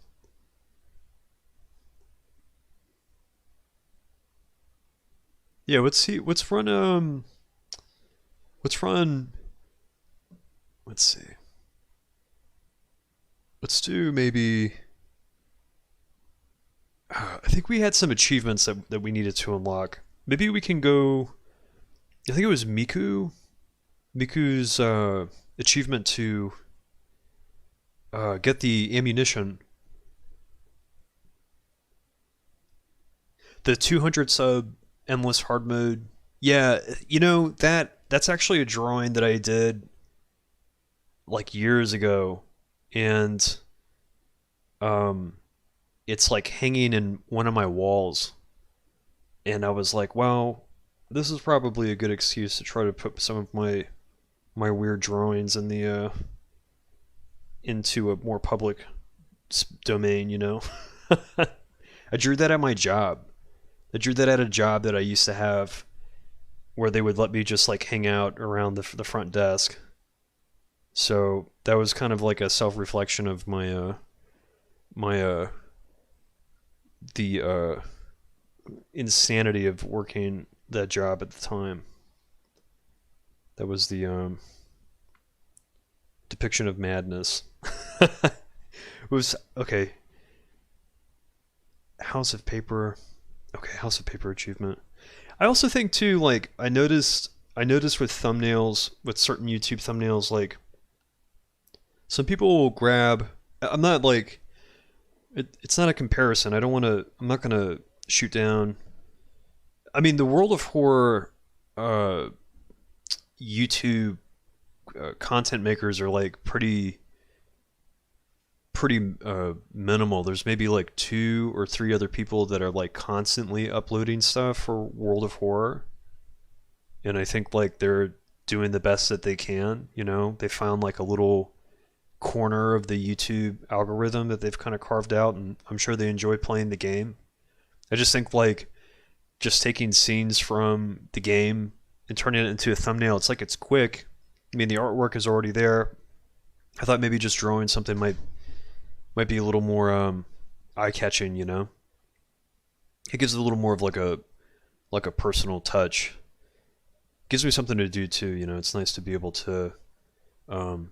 Yeah, let's run let's see. Let's do maybe I think we had some achievements that we needed to unlock. Maybe we can go. I think it was Miku's achievement to get the ammunition. The 200 sub endless hard mode. Yeah, you know that's actually a drawing that I did like years ago, and it's like hanging in one of my walls. And I was like, well, this is probably a good excuse to try to put some of my weird drawings in the into a more public domain, you know. I drew that at my job. that had a job that I used to have where they would let me just like hang out around the front desk. So that was kind of like a self-reflection of my the insanity of working that job at the time. That was the depiction of madness. It was okay. House of Paper. Okay, House of Paper achievement. I also think too, like I noticed with thumbnails, with certain YouTube thumbnails, like some people will grab. I'm not like it's not a comparison. I don't want to. I'm not gonna shoot down. I mean, the World of Horror uh, YouTube content makers are like pretty minimal. There's maybe like two or three other people that are like constantly uploading stuff for World of Horror, and I think like they're doing the best that they can. You know, they found like a little corner of the YouTube algorithm that they've kind of carved out, and I'm sure they enjoy playing the game. I just think like just taking scenes from the game and turning it into a thumbnail, it's like it's quick. I mean, the artwork is already there. I thought maybe just drawing something might be a little more eye-catching, you know. It gives it a little more of like a personal touch. Gives me something to do too, you know. It's nice to be able to um,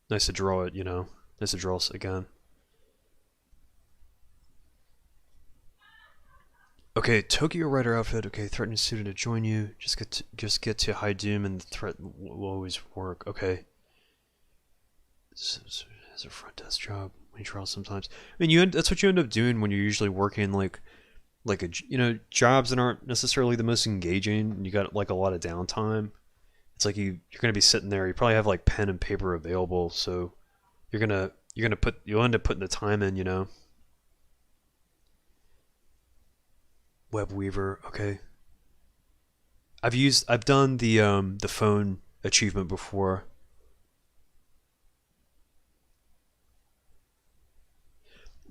nice to draw it, you know. Nice to draw again. Okay, Tokyo Rider outfit. Okay, threatening student to join you. Just get to high doom and the threat will always work. Okay. So has a front desk job. When you trial sometimes. I mean, that's what you end up doing when you're usually working like jobs that aren't necessarily the most engaging. And you got like a lot of downtime. It's like you're gonna be sitting there. You probably have like pen and paper available, so you'll end up putting the time in. You know. Web Weaver. Okay. I've done the phone achievement before.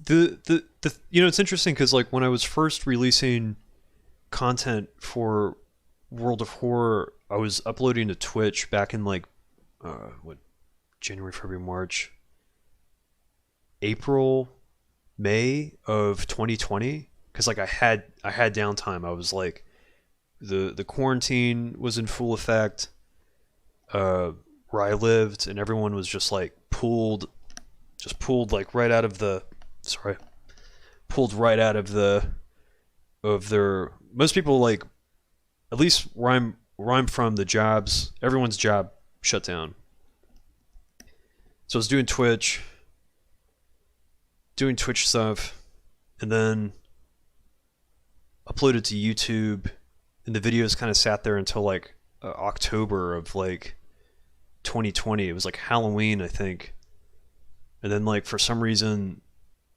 The it's interesting because like when I was first releasing content for World of Horror, I was uploading to Twitch back in like what January, February, March, April, May of 2020 because like I had downtime. I was like the quarantine was in full effect where I lived, and everyone was just pulled like right out of the sorry pulled right out of their most people like at least where I'm from the jobs everyone's job shut down. So I was doing Twitch stuff, and then uploaded to YouTube, and the videos kind of sat there until like October of like 2020. It was like Halloween, I think. And then like for some reason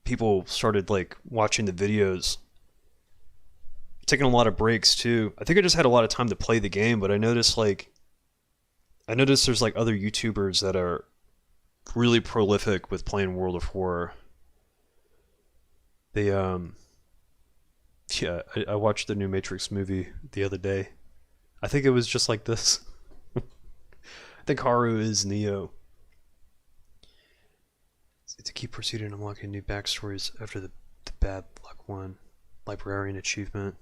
people started like watching the videos. Taking a lot of breaks too. I think I just had a lot of time to play the game, but I noticed there's like other YouTubers that are really prolific with playing World of Horror. They yeah, I watched the new Matrix movie the other day. I think it was just like this. I think Haru is Neo. To keep proceeding, unlocking new backstories after the bad luck one. Librarian achievement.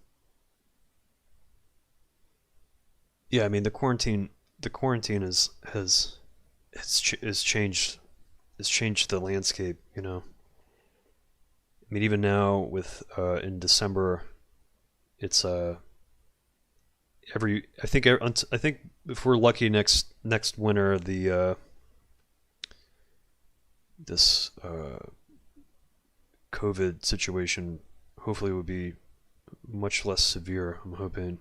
Yeah, I mean the quarantine has changed the landscape, you know. I mean, even now with in December, it's every I think if we're lucky next winter the this COVID situation hopefully would be much less severe. I'm hoping.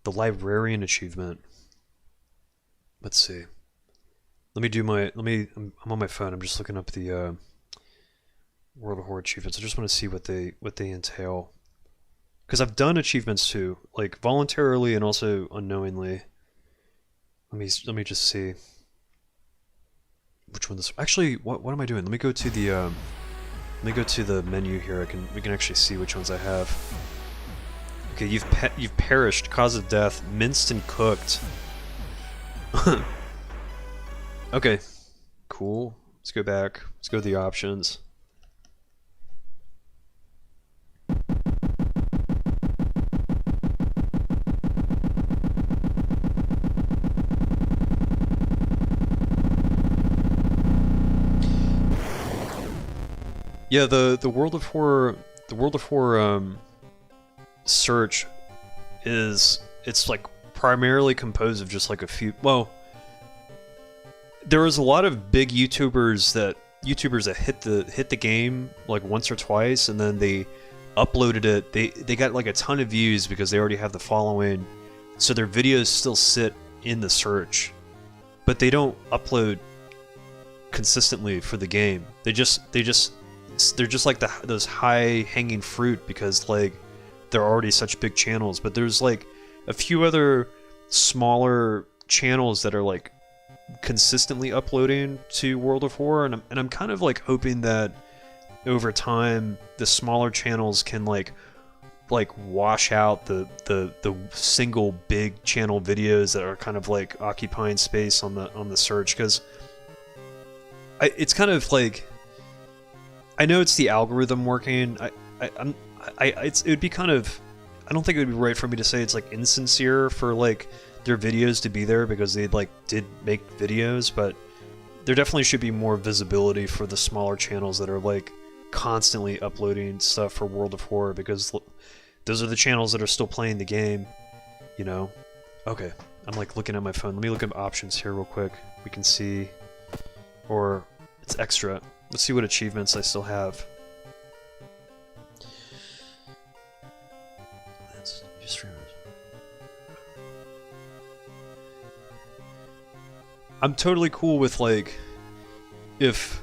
The librarian achievement. Let's see. I'm on my phone. I'm just looking up the World of Horror achievements. I just want to see what they entail. Because I've done achievements too, like voluntarily and also unknowingly. Let me just see which one this. Actually, what am I doing? Let me go to the menu here. We can actually see which ones I have. Okay, you've perished. Cause of death: minced and cooked. Okay, cool. Let's go back. Let's go to the options. Yeah, the World of Horror search it's like primarily composed of just like a few. Well, there was a lot of big YouTubers that hit the game like once or twice, and then they uploaded it. They got like a ton of views because they already have the following, so their videos still sit in the search, but they don't upload consistently for the game. They're just like those high hanging fruit because like they're already such big channels. But there's like a few other smaller channels that are like consistently uploading to World of Horror, and I'm kind of like hoping that over time the smaller channels can like wash out the single big channel videos that are kind of like occupying space on the search, because it's kind of like, I know it's the algorithm working. It would be kind of, I don't think it would be right for me to say it's like insincere for like their videos to be there because they like did make videos, but there definitely should be more visibility for the smaller channels that are like constantly uploading stuff for World of Horror, because those are the channels that are still playing the game, you know? Okay, I'm like looking at my phone. Let me look at options here real quick. We can see, or it's extra. Let's see what achievements I still have. I'm totally cool with like, if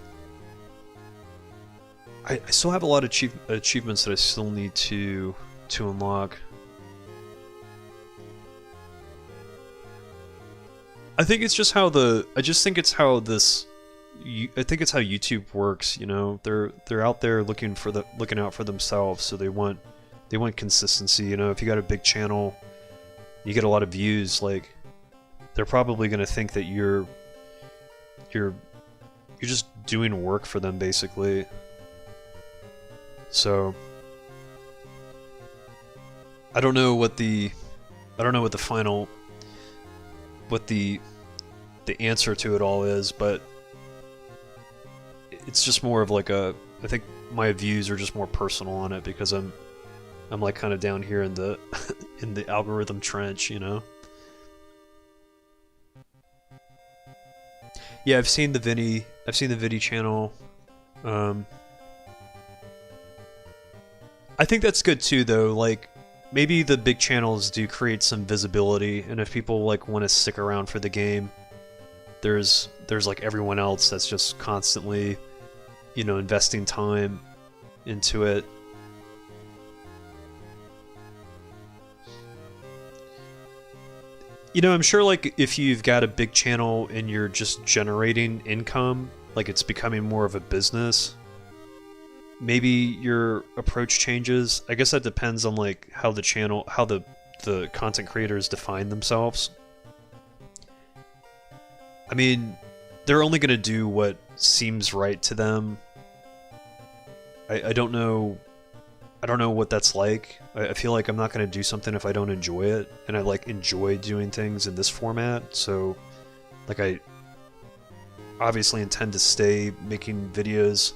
I still have a lot of achievements that I still need to unlock. I think it's just how I think it's how YouTube works, you know. They're out there looking out for themselves, so they want consistency, you know. If you got a big channel, you get a lot of views, like they're probably going to think that you're just doing work for them, basically. So I don't know what the final the answer to it all is, but it's just more of like I think my views are just more personal on it because I'm like kind of down here in the in the algorithm trench, you know. Yeah, I've seen the Vinny channel. I think that's good too, though. Like, maybe the big channels do create some visibility, and if people like want to stick around for the game, there's like everyone else that's just constantly, you know, investing time into it. You know, I'm sure like if you've got a big channel and you're just generating income, like it's becoming more of a business, maybe your approach changes. I guess that depends on like how the content creators define themselves. I mean, they're only going to do what seems right to them. I don't know what that's like. I feel like I'm not going to do something if I don't enjoy it, and I like enjoy doing things in this format, so like I obviously intend to stay making videos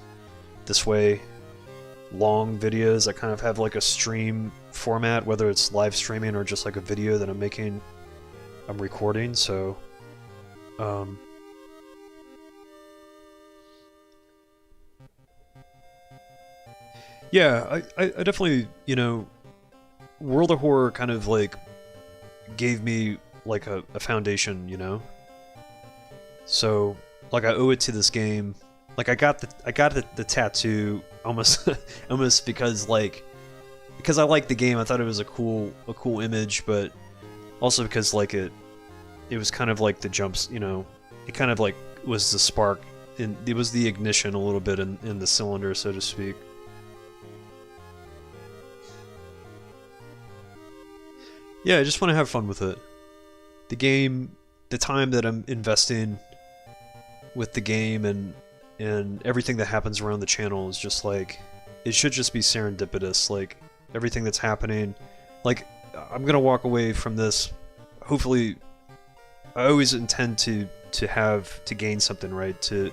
this way, long videos that kind of have like a stream format, whether it's live streaming or just like a video that I'm recording, so yeah, I definitely, you know, World of Horror kind of like gave me like a foundation, you know? So like I owe it to this game. Like I got the tattoo almost almost because I liked the game. I thought it was a cool image, but also because like it was kind of like the jumps, you know, it kind of like was the spark, and it was the ignition a little bit in the cylinder, so to speak. Yeah, I just want to have fun with it. The game, the time that I'm investing with the game and everything that happens around the channel is just like, it should just be serendipitous. Like everything that's happening, like I'm gonna walk away from this. Hopefully, I always intend to gain something, right? To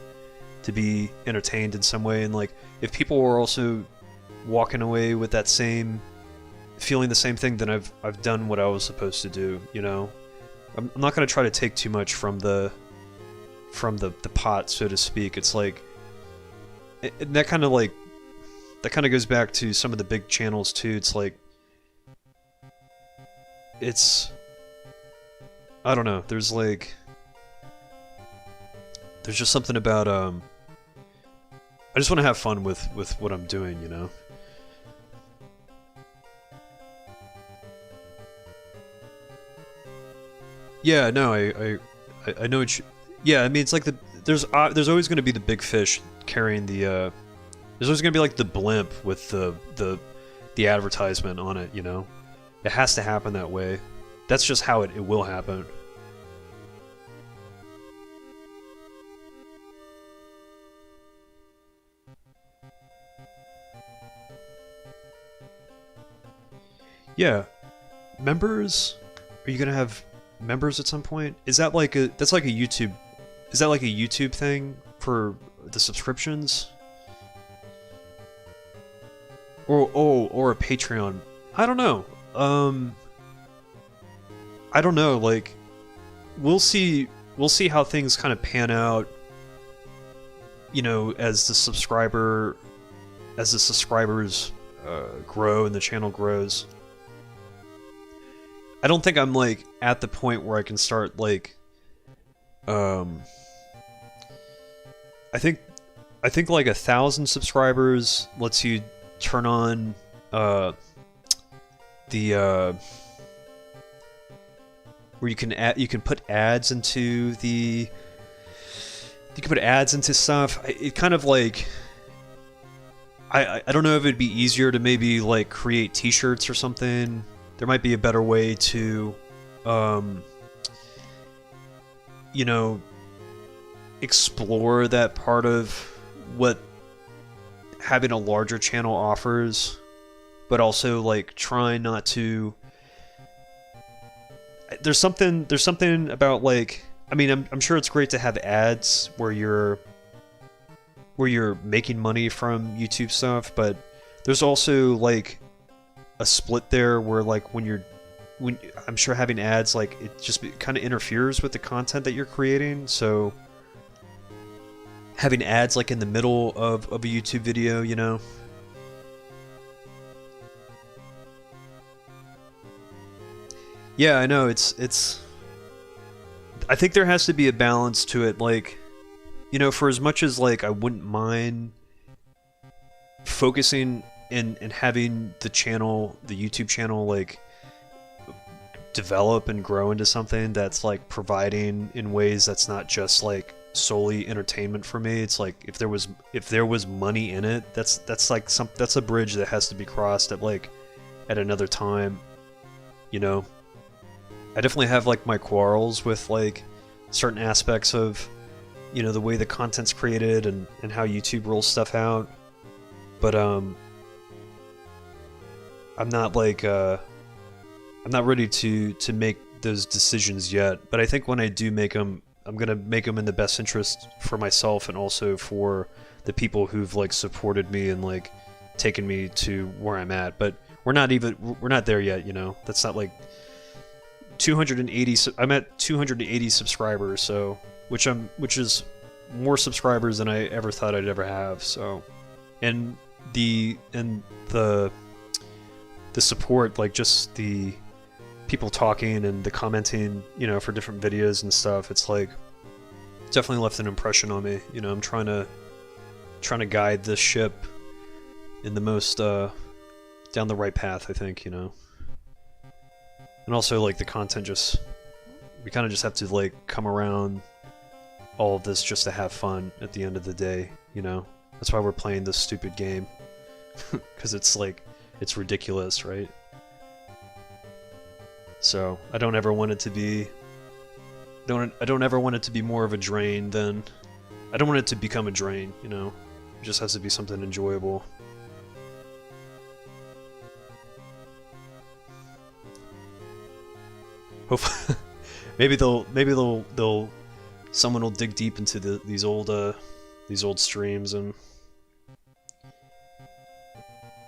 be entertained in some way, and like if people are also walking away with that same feeling the same thing, then I've done what I was supposed to do, you know. I'm not gonna try to take too much from the pot, so to speak. It's like that kind of goes back to some of the big channels too. It's like I don't know. There's just something about I just want to have fun with what I'm doing, you know. Yeah, no, I know what you, yeah, I mean it's like there's always going to be the big fish carrying the there's always going to be like the blimp with the advertisement on it, you know. It has to happen that way. That's just how it will happen. Yeah, members. Are you gonna have members at some point? Is that like a that's like a YouTube? Is that like a YouTube thing for the subscriptions? Or a Patreon? I don't know. I don't know. Like, we'll see. We'll see how things kind of pan out. You know, as the subscribers grow and the channel grows. I don't think I'm like at the point where I can start like I think like 1,000 subscribers lets you turn on the where you can put ads into stuff. It kind of like I don't know if it'd be easier to maybe like create t-shirts or something. There might be a better way to, you know, explore that part of what having a larger channel offers, but also like try not to. There's something about like, I mean, I'm sure it's great to have ads where you're making money from YouTube stuff, but there's also like a split there where like when I'm sure having ads, like it just kind of interferes with the content that you're creating. So having ads like in the middle of a YouTube video, you know. Yeah, I know, it's I think there has to be a balance to it, like, you know, for as much as like I wouldn't mind focusing and having the channel, the YouTube channel, like develop and grow into something that's like providing in ways that's not just like solely entertainment for me. It's like if there was money in it, that's like that's a bridge that has to be crossed at another time, you know. I definitely have like my quarrels with like certain aspects of, you know, the way the content's created and how YouTube rolls stuff out, but I'm not like I'm not ready to make those decisions yet. But I think when I do make them, I'm gonna make them in the best interest for myself and also for the people who've like supported me and like taken me to where I'm at. But we're not there yet, you know. That's not like 280. I'm at 280 subscribers, so which is more subscribers than I ever thought I'd ever have. So, and the support, like just the people talking and the commenting, you know, for different videos and stuff, it's like definitely left an impression on me. You know, I'm trying to guide this ship in the most down the right path, I think, you know. And also like the content, we kind of just have to like come around all of this just to have fun at the end of the day, you know. That's why we're playing this stupid game, because it's like, it's ridiculous, right? So I don't ever want it to be. I don't ever want it to be more of a drain than. I don't want it to become a drain. You know, it just has to be something enjoyable. Hopefully, maybe someone will dig deep into these old streams and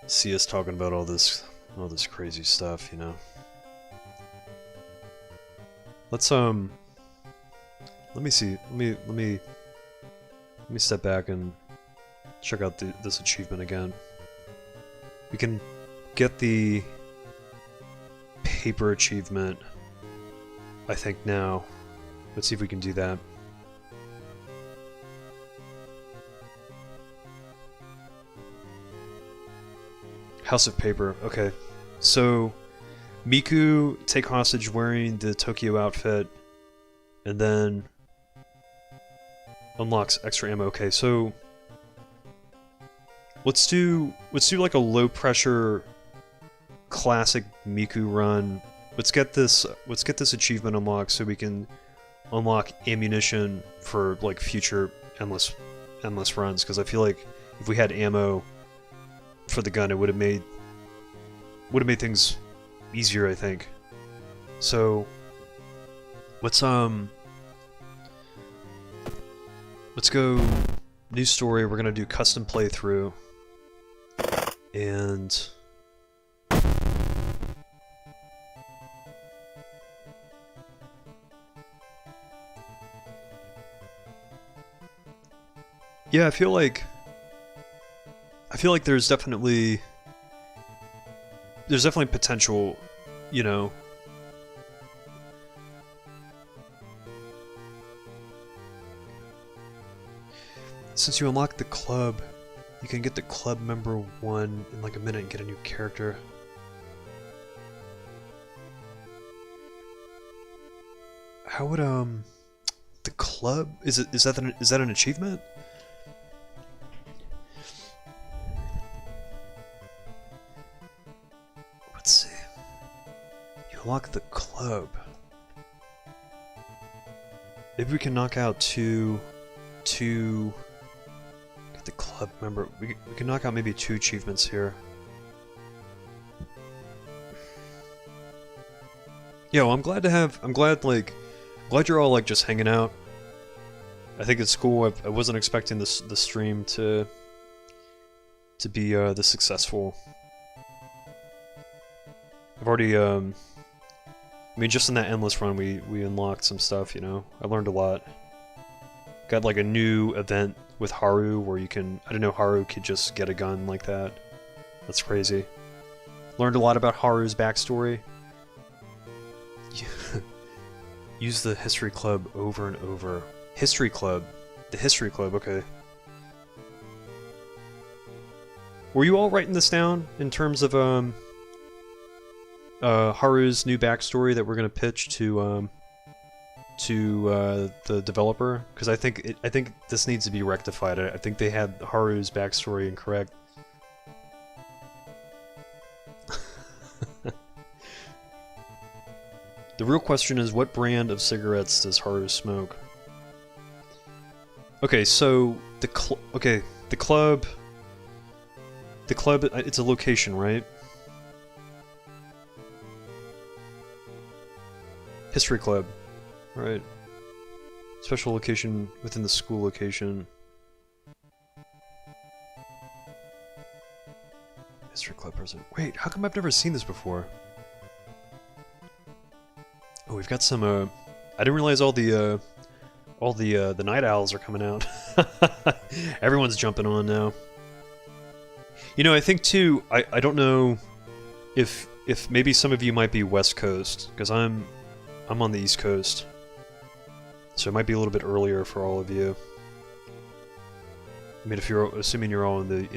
see us talking about all this crazy stuff, you know. Let's let me see. Let me step back and check out this achievement again. We can get the paper achievement, I think, now. Let's see if we can do that. House of Paper. Okay. So, Miku take hostage wearing the Tokyo outfit, and then unlocks extra ammo. Okay, so let's do like a low pressure classic Miku run. Let's get this achievement unlocked so we can unlock ammunition for like future endless runs, because I feel like if we had ammo for the gun, it would have made things easier, I think. So let's go new story. We're gonna do custom playthrough, and yeah, I feel like there's definitely potential, you know. Since you unlock the club, you can get the club member 1 in like a minute and get a new character. How would the club, is that an achievement? Let's see. You unlock the club. Maybe we can knock out two get the club member. We can knock out maybe 2 achievements here. Yo, I'm glad you're all like just hanging out. I think it's cool. I wasn't expecting the stream to be this successful. I've already I mean, just in that endless run we unlocked some stuff, you know. I learned a lot. Got like a new event with Haru where you can, I didn't know Haru could just get a gun like that. That's crazy. Learned a lot about Haru's backstory. Use the history club over and over. History club. The history club, okay. Were you all writing this down in terms of Haru's new backstory that we're gonna pitch to the developer? Because I think this needs to be rectified. I think they had Haru's backstory incorrect. The real question is, what brand of cigarettes does Haru smoke? Okay, so the club, it's a location, right? History club, right? Special location within the school location. History club president. Wait, how come I've never seen this before? Oh, we've got some. I didn't realize all the night owls are coming out. Everyone's jumping on now. You know, I think too. I don't know if maybe some of you might be West Coast, because I'm on the East Coast, so it might be a little bit earlier for all of you. I mean, if you're assuming you're all in the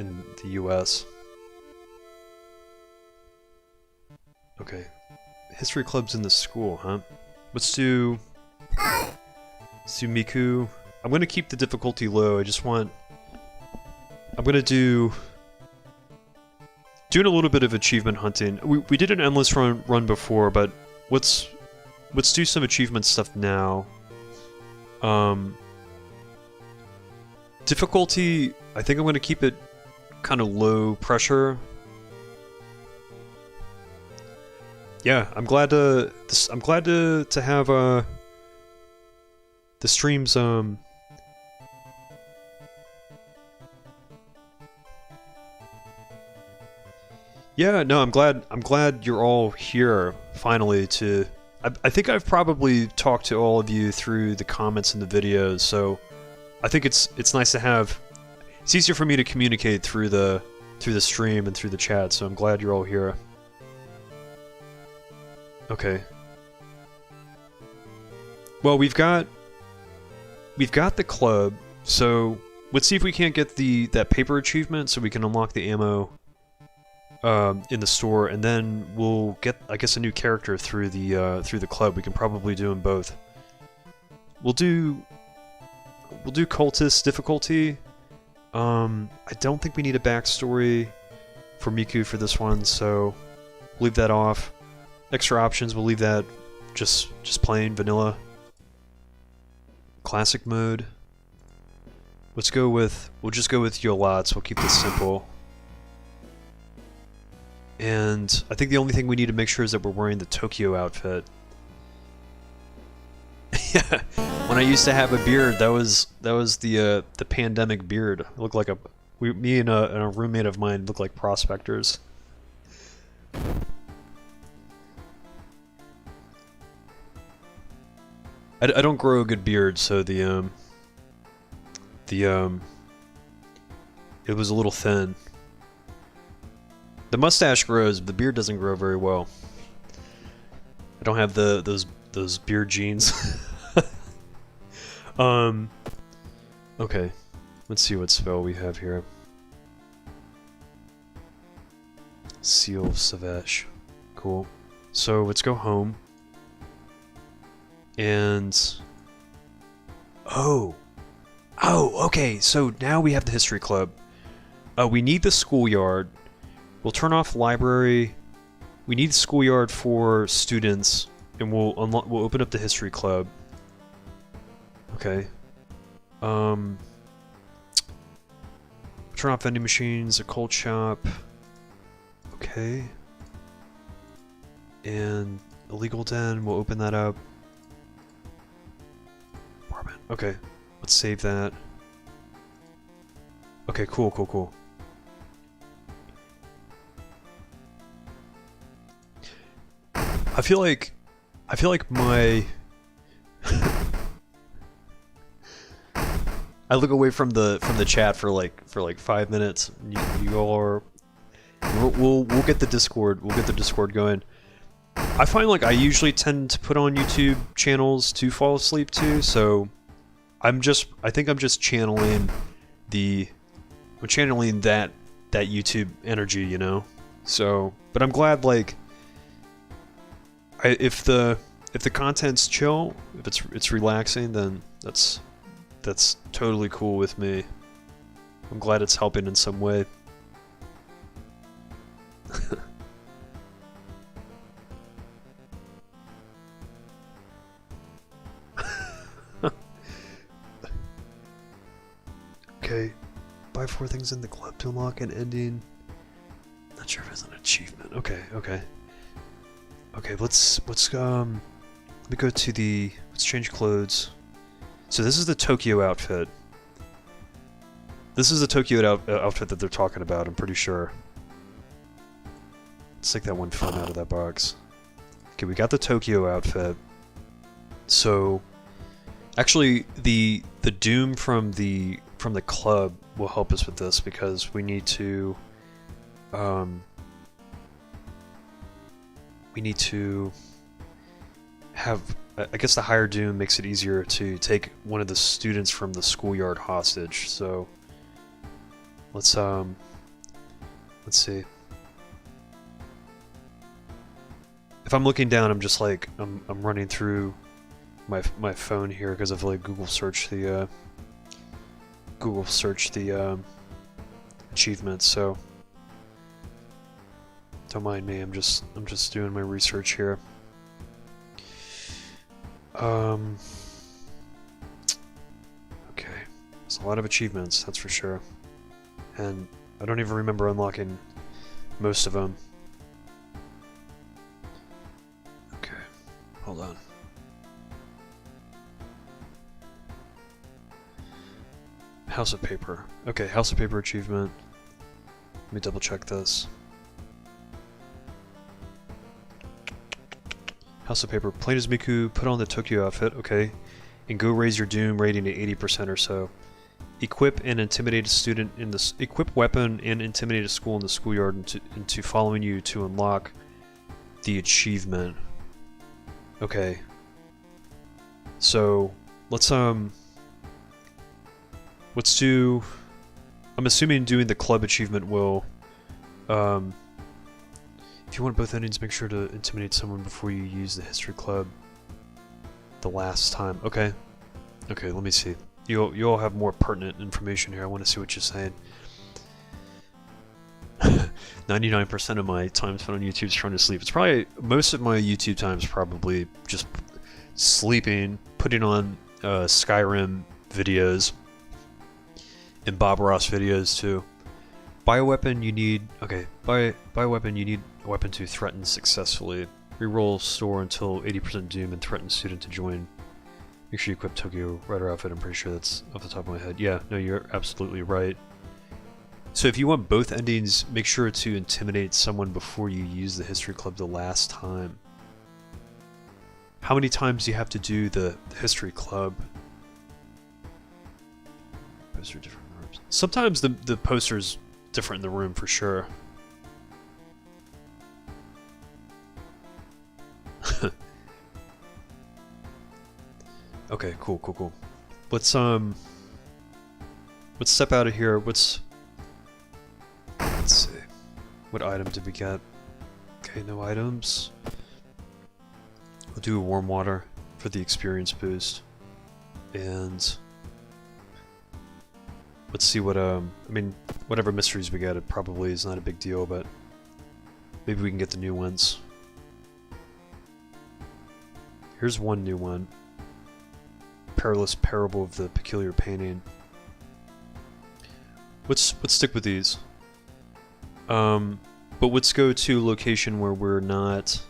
U.S. Okay. History club's in the school, huh? Let's do Miku. I'm gonna keep the difficulty low. I'm gonna doing a little bit of achievement hunting. We did an endless run before, but let's do some achievement stuff now. Difficulty, I think I'm going to keep it kind of low pressure. Yeah, I'm glad to have the streams yeah, no, I'm glad you're all here finally to I think I've probably talked to all of you through the comments in the videos, so I think it's nice to have. It's easier for me to communicate through the stream and through the chat, so I'm glad you're all here. Okay. Well, we've got the club, so let's see if we can't get that paper achievement so we can unlock the ammo in the store, and then we'll get, I guess, a new character through the club. We can probably do them both. We'll do cultist difficulty. I don't think we need a backstory for Miku for this one, so leave that off. Extra options, we'll leave that just plain vanilla. Classic mode. We'll just go with Yolats. We'll keep this simple. And I think the only thing we need to make sure is that we're wearing the Tokyo outfit. Yeah, when I used to have a beard, that was the pandemic beard. It looked like me and a roommate of mine looked like prospectors. I don't grow a good beard, so it was a little thin. The mustache grows, but the beard doesn't grow very well. I don't have those beard genes. Okay. Let's see what spell we have here. Seal of Savesh. Cool. So let's go home. And oh, okay. So now we have the history club. We need the schoolyard. We'll turn off library. We need the schoolyard for students, and we'll open up the history club. Okay. Turn off vending machines, occult shop. Okay. And illegal den, we'll open that up. Apartment. Okay. Let's save that. Okay, cool. I feel like my I look away from the chat for like 5 minutes. You all are. We'll get the Discord. We'll get the Discord going. I find like I usually tend to put on YouTube channels to fall asleep to, so I think I'm just channeling that YouTube energy, you know. So, but I'm glad like if the content's chill, if it's relaxing, then that's totally cool with me. I'm glad it's helping in some way. Okay, buy 4 things in the club to unlock an ending. Not sure if it's an achievement. Okay. Let's let me go to let's change clothes. So this is the Tokyo outfit. This is the Tokyo outfit that they're talking about, I'm pretty sure. Let's take that one phone out of that box. Okay, we got the Tokyo outfit. So actually the Doom from the club will help us with this, because we need to have, I guess the higher Doom makes it easier to take one of the students from the schoolyard hostage. So let's see. If I'm looking down, I'm just like I'm running through my phone here because I've like Google searched the achievements. So don't mind me. I'm just doing my research here. Okay. There's a lot of achievements, that's for sure. And I don't even remember unlocking most of them. Okay. Hold on. House of Paper. Okay, House of Paper achievement. Let me double check this. House of Paper. Plain as Miku, put on the Tokyo outfit, okay. And go raise your Doom rating to 80% or so. Equip and intimidate a student in the equip weapon and intimidate a school in the schoolyard into following you to unlock the achievement. Okay. So let's do. I'm assuming doing the club achievement will. If you want both endings, make sure to intimidate someone before you use the history club the last time. Okay. Okay, let me see. You'll have more pertinent information here. I want to see what you're saying. 99% of my time spent on YouTube is trying to sleep. It's probably most of my YouTube time is probably just sleeping, putting on Skyrim videos and Bob Ross videos too. Bioweapon, you need bioweapon, you need a weapon to threaten successfully. Reroll store until 80% doom and threaten student to join. Make sure you equip Tokyo Rider outfit. I'm pretty sure that's off the top of my head. Yeah, no, you're absolutely right. So if you want both endings, make sure to intimidate someone before you use the history club the last time. How many times do you have to do the history club? Poster different rooms. Sometimes the poster's different in the room for sure. Okay, cool. Let's step out of here. Let's see. What item did we get? Okay, no items. We'll do a warm water for the experience boost. And let's see what I mean, whatever mysteries we get, it probably is not a big deal, but maybe we can get the new ones. Here's one new one. Perilous Parable of the Peculiar Painting. Let's stick with these. But let's go to a location where we're not.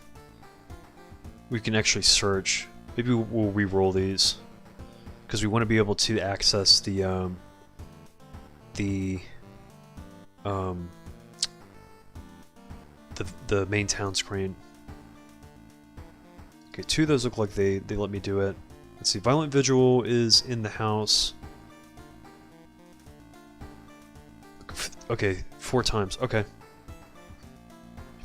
We can actually search. Maybe we'll re-roll these because we want to be able to access the main town screen. Okay, two of those look like they let me do it. Let's see, Violent Vigil is in the house. Okay, 4 times, okay.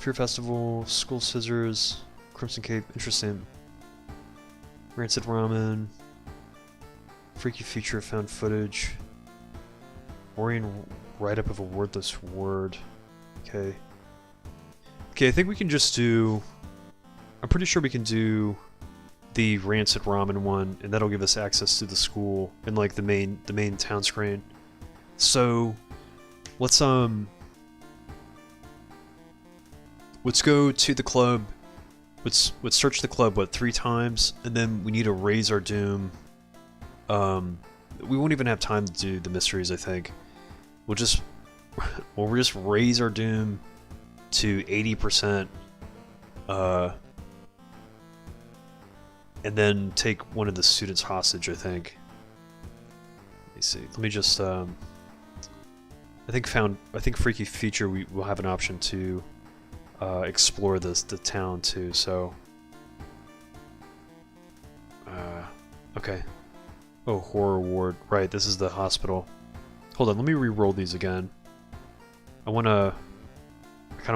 Fear Festival, School Scissors, Crimson Cape, interesting. Rancid Ramen, Freaky Feature, Found Footage, Worrying Write-Up of a Wordless Word, okay. Okay, I think we can just do... I'm pretty sure we can do the Rancid Ramen one, and that'll give us access to the school and like the main town screen. So let's go to the club. Let's search the club 3 times, and then we need to raise our doom. We won't even have time to do the mysteries, I think. We'll just raise our doom to 80%. And then take one of the students hostage, I think. Let me see. Let me just I think Freaky Feature we will have an option to explore the town too, so okay. Oh, horror ward. Right, this is the hospital. Hold on, let me re-roll these again. I kinda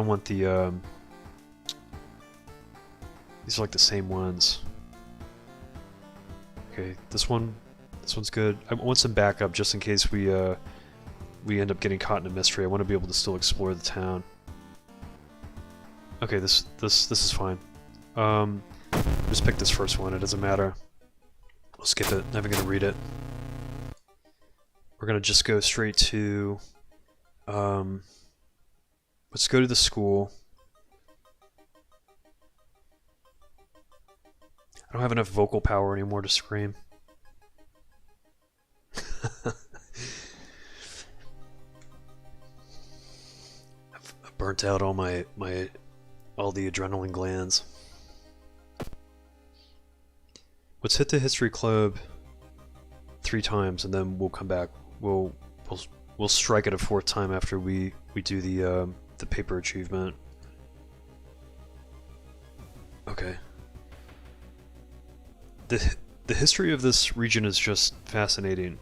want the these are like the same ones. Okay, this one's good. I want some backup just in case we end up getting caught in a mystery. I want to be able to still explore the town. Okay, this is fine. Just pick this first one. It doesn't matter. We'll skip it. Never gonna read it. We're gonna just go straight to. Let's go to the school. I don't have enough vocal power anymore to scream. I've burnt out all all the adrenaline glands. Let's hit the history club 3 times, and then we'll come back. We'll strike it a 4th time after we do the paper achievement. Okay. The history of this region is just fascinating.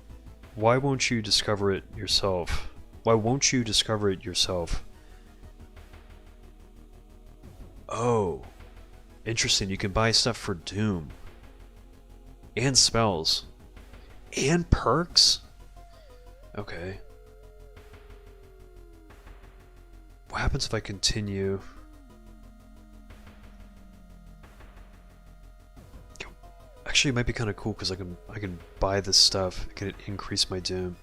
Why won't you discover it yourself? Why won't you discover it yourself? Oh, interesting. You can buy stuff for Doom. And spells. And perks? Okay. What happens if I continue? Actually, it might be kind of cool because I can buy this stuff. I can increase my Doom.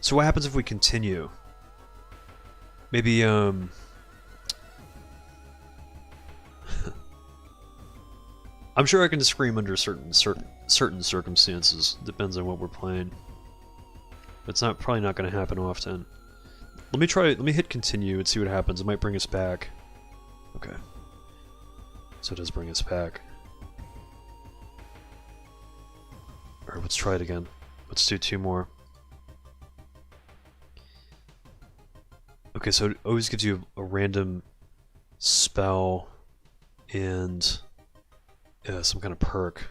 So what happens if we continue? Maybe I'm sure I can scream under certain circumstances. Depends on what we're playing. It's probably not going to happen often. Let me hit continue and see what happens. It might bring us back. Okay. So it does bring us back. Alright, let's try it again. Let's do 2 more. Okay, so it always gives you a random spell and some kind of perk.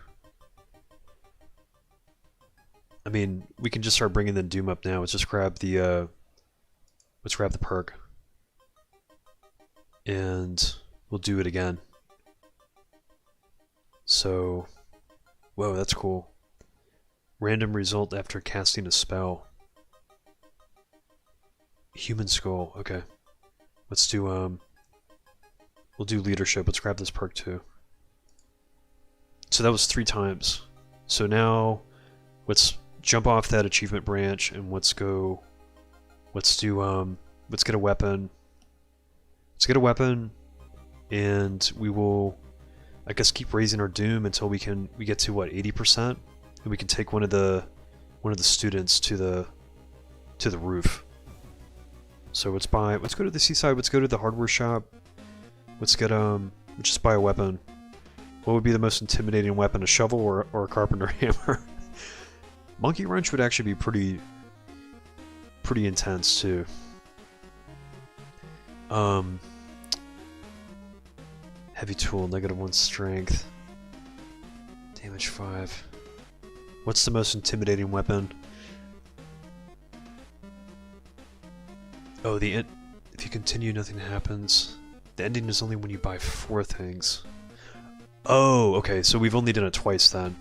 I mean, we can just start bringing the Doom up now. Let's just grab the perk, and we'll do it again. So, whoa, that's cool. Random result after casting a spell. Human skull. Okay, let's do we'll do leadership. Let's grab this perk too. So that was 3 times. So now let's jump off that achievement branch and let's get a weapon. Let's get a weapon, and we will, I guess, keep raising our Doom until we get to what, 80%, and we can take one of the students to the roof. So let's go to the seaside. Let's go to the hardware shop. Let's just buy a weapon. What would be the most intimidating weapon? A shovel or a carpenter hammer? Monkey wrench would actually be pretty intense too. Heavy tool, -1 strength. Damage 5. What's the most intimidating weapon? Oh, if you continue, nothing happens. The ending is only when you buy 4 things. Oh, okay, so we've only done it twice then.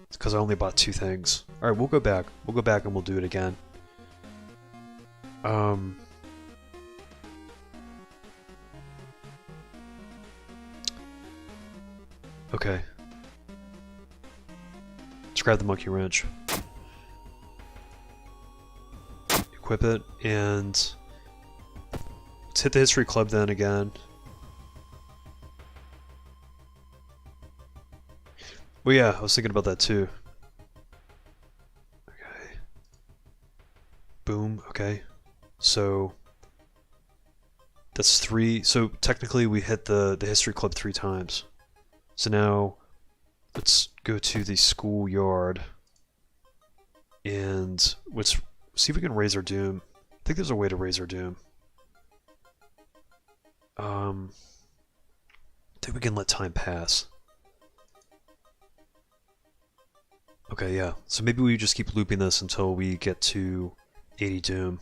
It's because I only bought 2 things. Alright, we'll go back. We'll go back and we'll do it again. Okay. Let's grab the monkey wrench. Equip it, and let's hit the history club then again. Well, yeah, I was thinking about that too. Okay. Boom, okay. So that's 3. So technically we hit the history club 3 times. So now let's go to the schoolyard and let's see if we can raise our Doom. I think there's a way to raise our Doom. I think we can let time pass. Okay, yeah. So maybe we just keep looping this until we get to 80 Doom.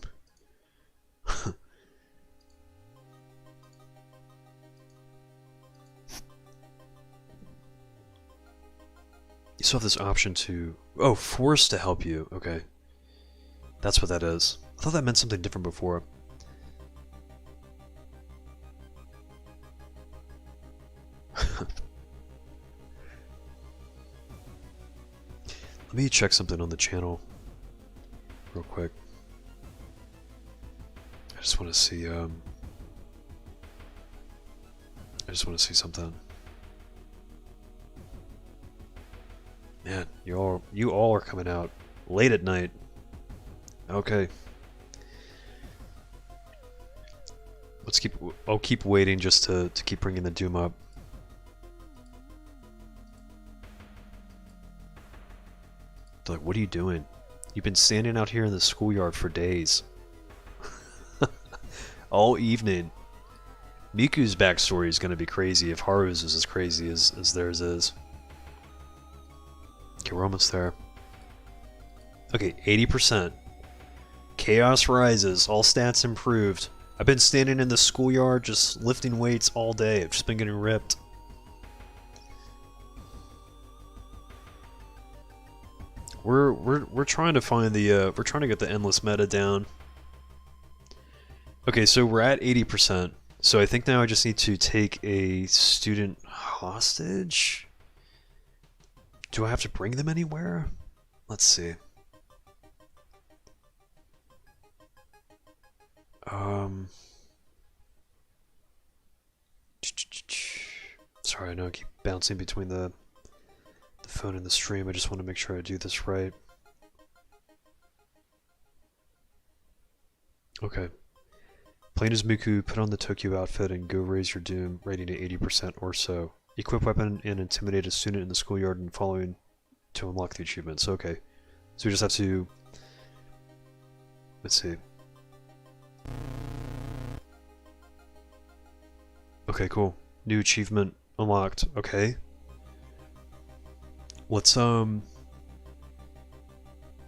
You still have this option to... Oh, force to help you. Okay. That's what that is. I thought that meant something different before. Let me check something on the channel real quick. I just want to see something. Man, you all are coming out late at night. Okay. I'll keep waiting just to keep bringing the doom up. They're like, what are you doing? You've been standing out here in the schoolyard for days. All evening. Miku's backstory is going to be crazy if Haru's is as crazy as theirs is. Okay, we're almost there. Okay, 80%. Chaos rises, all stats improved. I've been standing in the schoolyard just lifting weights all day. I've just been getting ripped. We're trying to find the we're trying to get the endless meta down. Okay, so we're at 80%. So I think now I just need to take a student hostage. Do I have to bring them anywhere? Let's see. Sorry, I know I keep bouncing between the phone and the stream. I just want to make sure I do this right. Okay. Plain as Miku, put on the Tokyo outfit and go raise your doom rating to 80% or so. Equip weapon and intimidate a student in the schoolyard and following to unlock the achievements. Okay. So we just have to... Let's see. Okay, cool. New achievement unlocked. Okay. Let's, A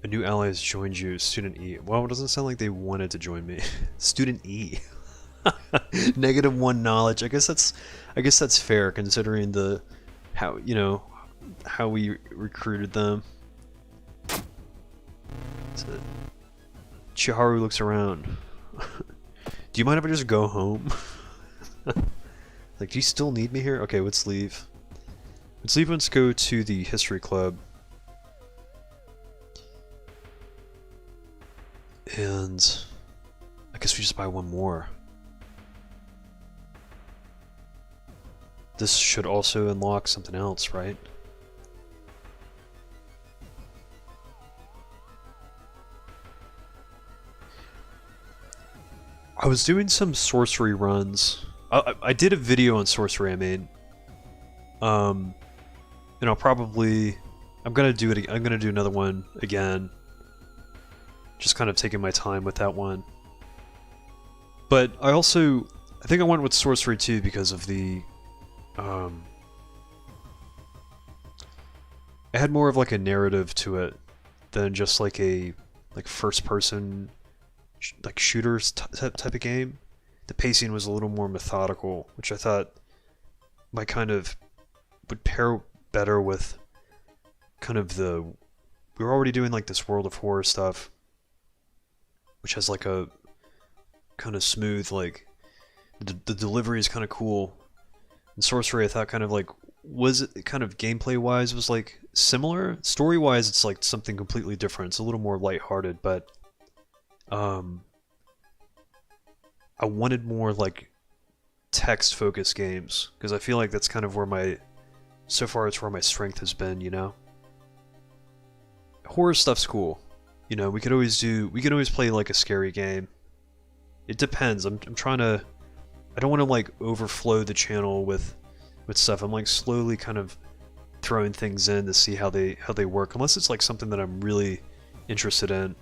new ally has joined you, Student E. Well, it doesn't sound like they wanted to join me. Student E. -1 knowledge. I guess that's fair considering how we recruited them. So, Chiharu looks around. Do you mind if I just go home? Like, do you still need me here? Okay, let's leave. Let's go to the history club. And I guess we just buy one more. This should also unlock something else, right? I was doing some sorcery runs. I did a video on sorcery I made. And I'm gonna do it. I'm gonna do another one again. Just kind of taking my time with that one. But I think I went with sorcery too because of the it had more of like a narrative to it than just like a first person shooters type of game. The pacing was a little more methodical, which I thought might kind of would pair better with kind of we were already doing like this World of Horror stuff, which has like a kind of smooth, like the delivery is kind of cool. And sorcery, I thought kind of like was it kind of gameplay wise was like similar. Story wise, it's like something completely different. It's a little more lighthearted, but I wanted more like text focused games because I feel like that's kind of where so far it's where my strength has been, you know. Horror stuff's cool. You know, we could always play like a scary game. It depends. I'm trying to, I don't want to like overflow the channel with stuff. I'm like slowly kind of throwing things in to see how they work, unless it's like something that I'm really interested in.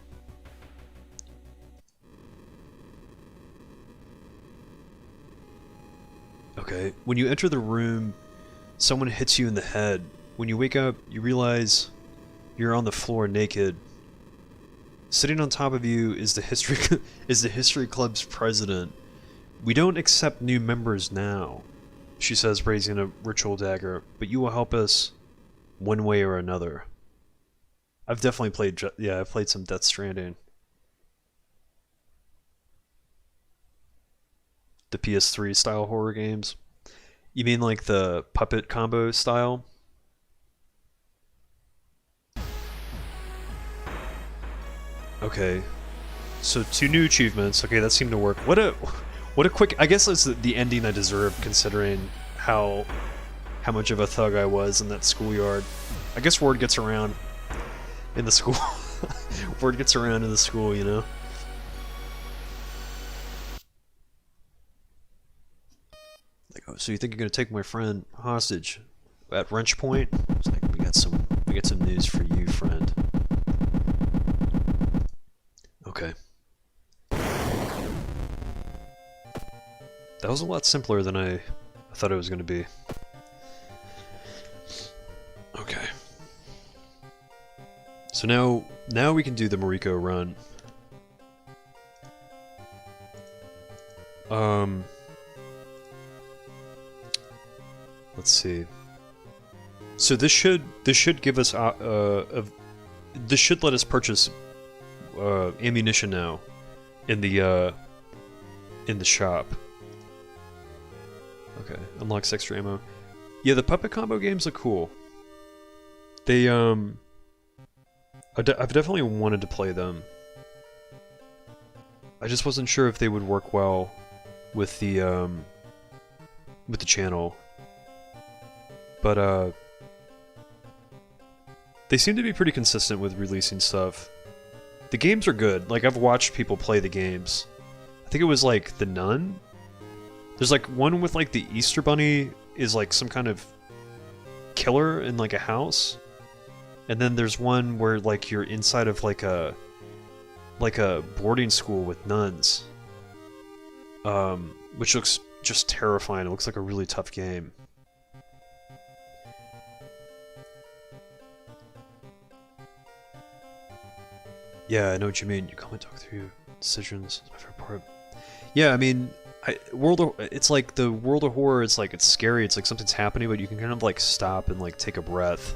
Okay, when you enter the room, someone hits you in the head. When you wake up, you realize you're on the floor naked. Sitting on top of you is the history club's president. We don't accept new members now, she says, raising a ritual dagger, but you will help us one way or another. I've definitely played, yeah, I've played some Death Stranding. The PS3 style horror games. You mean like the puppet combo style? Okay, so 2 new achievements. Okay, that seemed to work. What a quick. I guess that's the ending I deserved, considering how much of a thug I was in that schoolyard. I guess word gets around in the school. Word gets around in the school, you know? Like, oh, so you think you're gonna take my friend hostage at wrench point? It's like, we got some news for you, friend. Okay. That was a lot simpler than I thought it was gonna be. Okay. So now we can do the Mariko run. Let's see. So this should give us this should let us purchase ammunition now in the shop. Okay, unlocks extra ammo. Yeah, the puppet combo games look cool. They I've definitely wanted to play them. I just wasn't sure if they would work well with the channel. But they seem to be pretty consistent with releasing stuff. The games are good. Like, I've watched people play the games. I think it was like The Nun. There's like one with like the Easter Bunny is like some kind of killer in like a house. And then there's one where like you're inside of like a boarding school with nuns. Which looks just terrifying. It looks like a really tough game. Yeah, I know what you mean. You come and talk through decisions. That's my favorite part. Yeah, I mean, it's like the World of Horror. It's like, it's scary. It's like something's happening, but you can kind of like stop and like take a breath,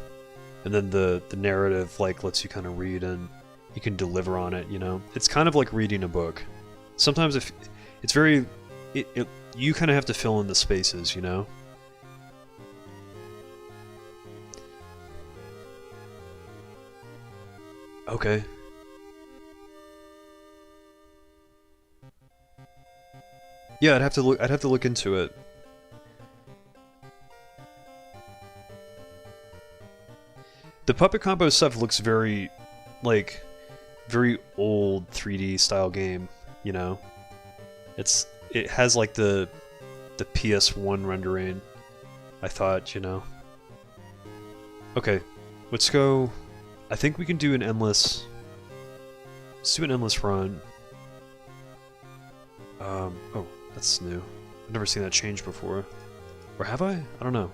and then the narrative like lets you kind of read and you can deliver on it. You know, it's kind of like reading a book. Sometimes if it's very, you kind of have to fill in the spaces. You know. Okay. Yeah, I'd have to look into it. The puppet combo stuff looks very, like, very old 3D style game, you know? It has like the PS1 rendering, I thought, you know? Okay, let's go. I think we can do an endless. Let's do an endless run. Oh, that's new. I've never seen that change before. Or have I? I don't know.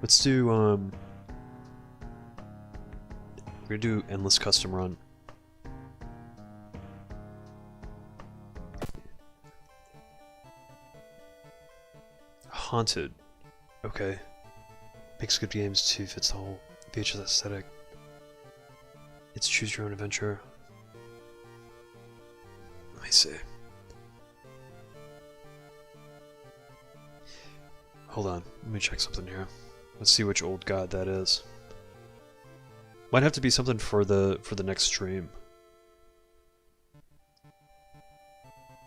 Let's do, we're gonna do endless custom run. Haunted. Okay. Makes good games too, fits the whole VHS aesthetic. It's choose your own adventure. Let me see. Hold on, let me check something here. Let's see which old god that is. Might have to be something for the next stream.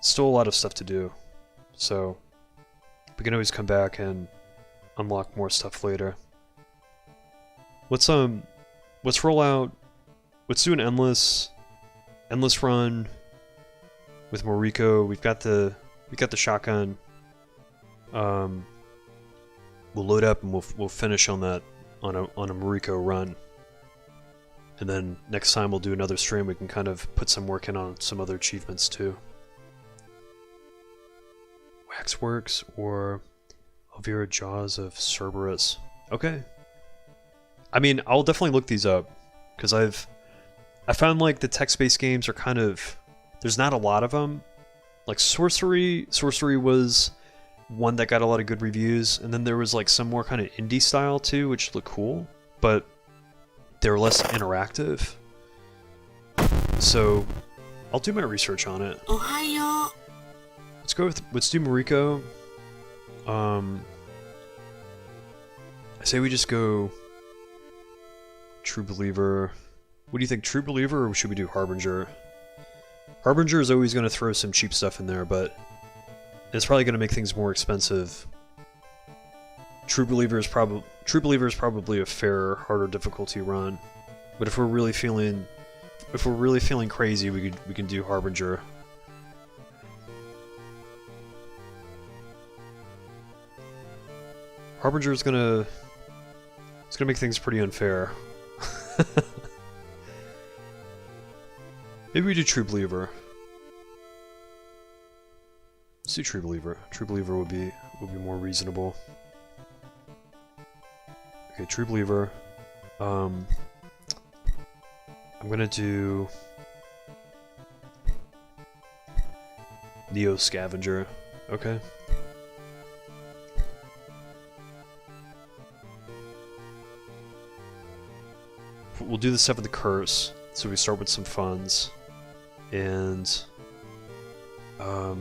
Still a lot of stuff to do, so we can always come back and unlock more stuff later. Let's roll out. Let's do an endless run with Mariko. We got the shotgun. We'll load up and we'll finish on that on a Mariko run. And then next time we'll do another stream. We can kind of put some work in on some other achievements too. Waxworks or Elvira Jaws of Cerberus. Okay. I mean, I'll definitely look these up because I found like the text-based games are kind of, there's not a lot of them. Like Sorcery was one that got a lot of good reviews, and then there was like some more kind of indie style too, which looked cool, but they were less interactive. So I'll do my research on it. Ohayo. Let's do Mariko. I say we just go True Believer. What do you think, True Believer, or should we do Harbinger? Harbinger is always going to throw some cheap stuff in there, but it's probably going to make things more expensive True Believer is probably a fairer, harder difficulty run. But if we're really feeling crazy, we can do Harbinger. Harbinger is gonna make things pretty unfair. Maybe we do True Believer. Let's do True Believer. True Believer would be more reasonable. Okay, True Believer. I'm gonna do Neo Scavenger. Okay. We'll do the Seventh Curse, so we start with some funds, and I'll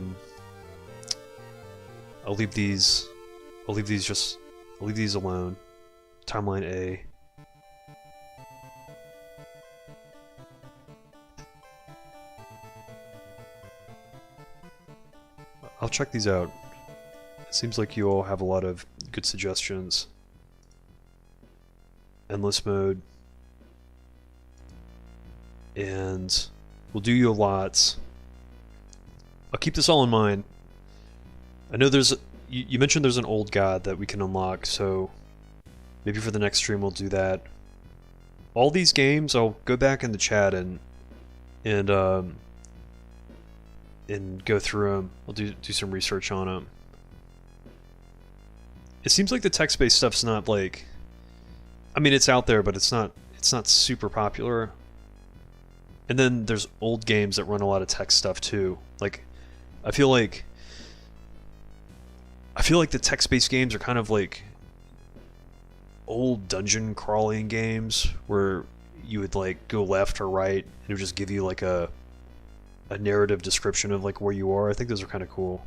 leave these alone. Timeline A. I'll check these out. It seems like you all have a lot of good suggestions. Endless mode. And we'll do your lots. I'll keep this all in mind. I know you mentioned there's an old god that we can unlock, so maybe for the next stream we'll do that. All these games, I'll go back in the chat and go through them. I'll do some research on them. It seems like the text-based stuff's not like, I mean, it's out there, but it's not super popular. And then there's old games that run a lot of text stuff too. Like, I feel like the text-based games are kind of like old dungeon crawling games where you would like go left or right and it would just give you like a narrative description of like where you are. I think those are kind of cool.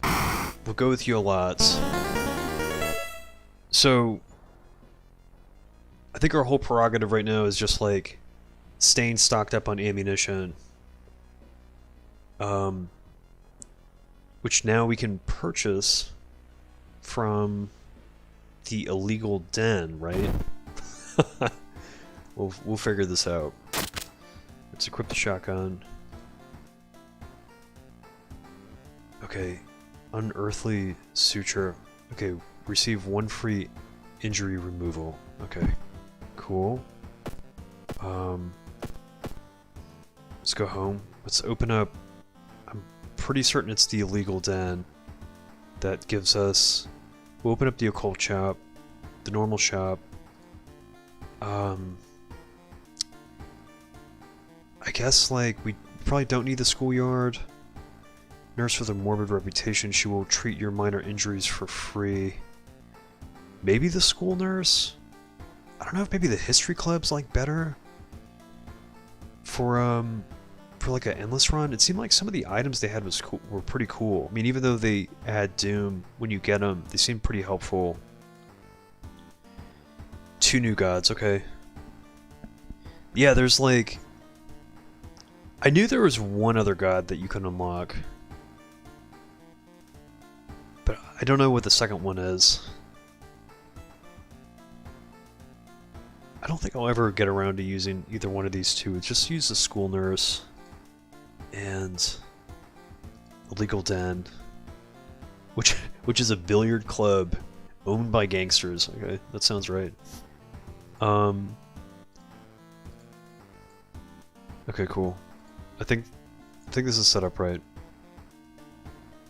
We'll go with you a lot. So I think our whole prerogative right now is just like staying stocked up on ammunition. Which now we can purchase from the illegal den, right? We'll figure this out. Let's equip the shotgun. Okay, unearthly suture. Okay, receive 1 free injury removal. Okay, cool. Let's go home. Let's open up. I'm pretty certain it's the illegal den that gives us. We'll open up the occult shop, the normal shop. I guess, like, we probably don't need the schoolyard. Nurse with a morbid reputation, she will treat your minor injuries for free. Maybe the school nurse? I don't know if maybe the history club's, like, better for like an endless run. It seemed like some of the items they had were pretty cool. I mean, even though they add doom when you get them, they seem pretty helpful. 2 new gods, okay. Yeah, there's like... I knew there was one other god that you can unlock. But I don't know what the second one is. I don't think I'll ever get around to using either one of these two. Just use the school nurse and illegal den, which is a billiard club owned by gangsters. Okay, that sounds right. Okay, cool. I think this is set up right.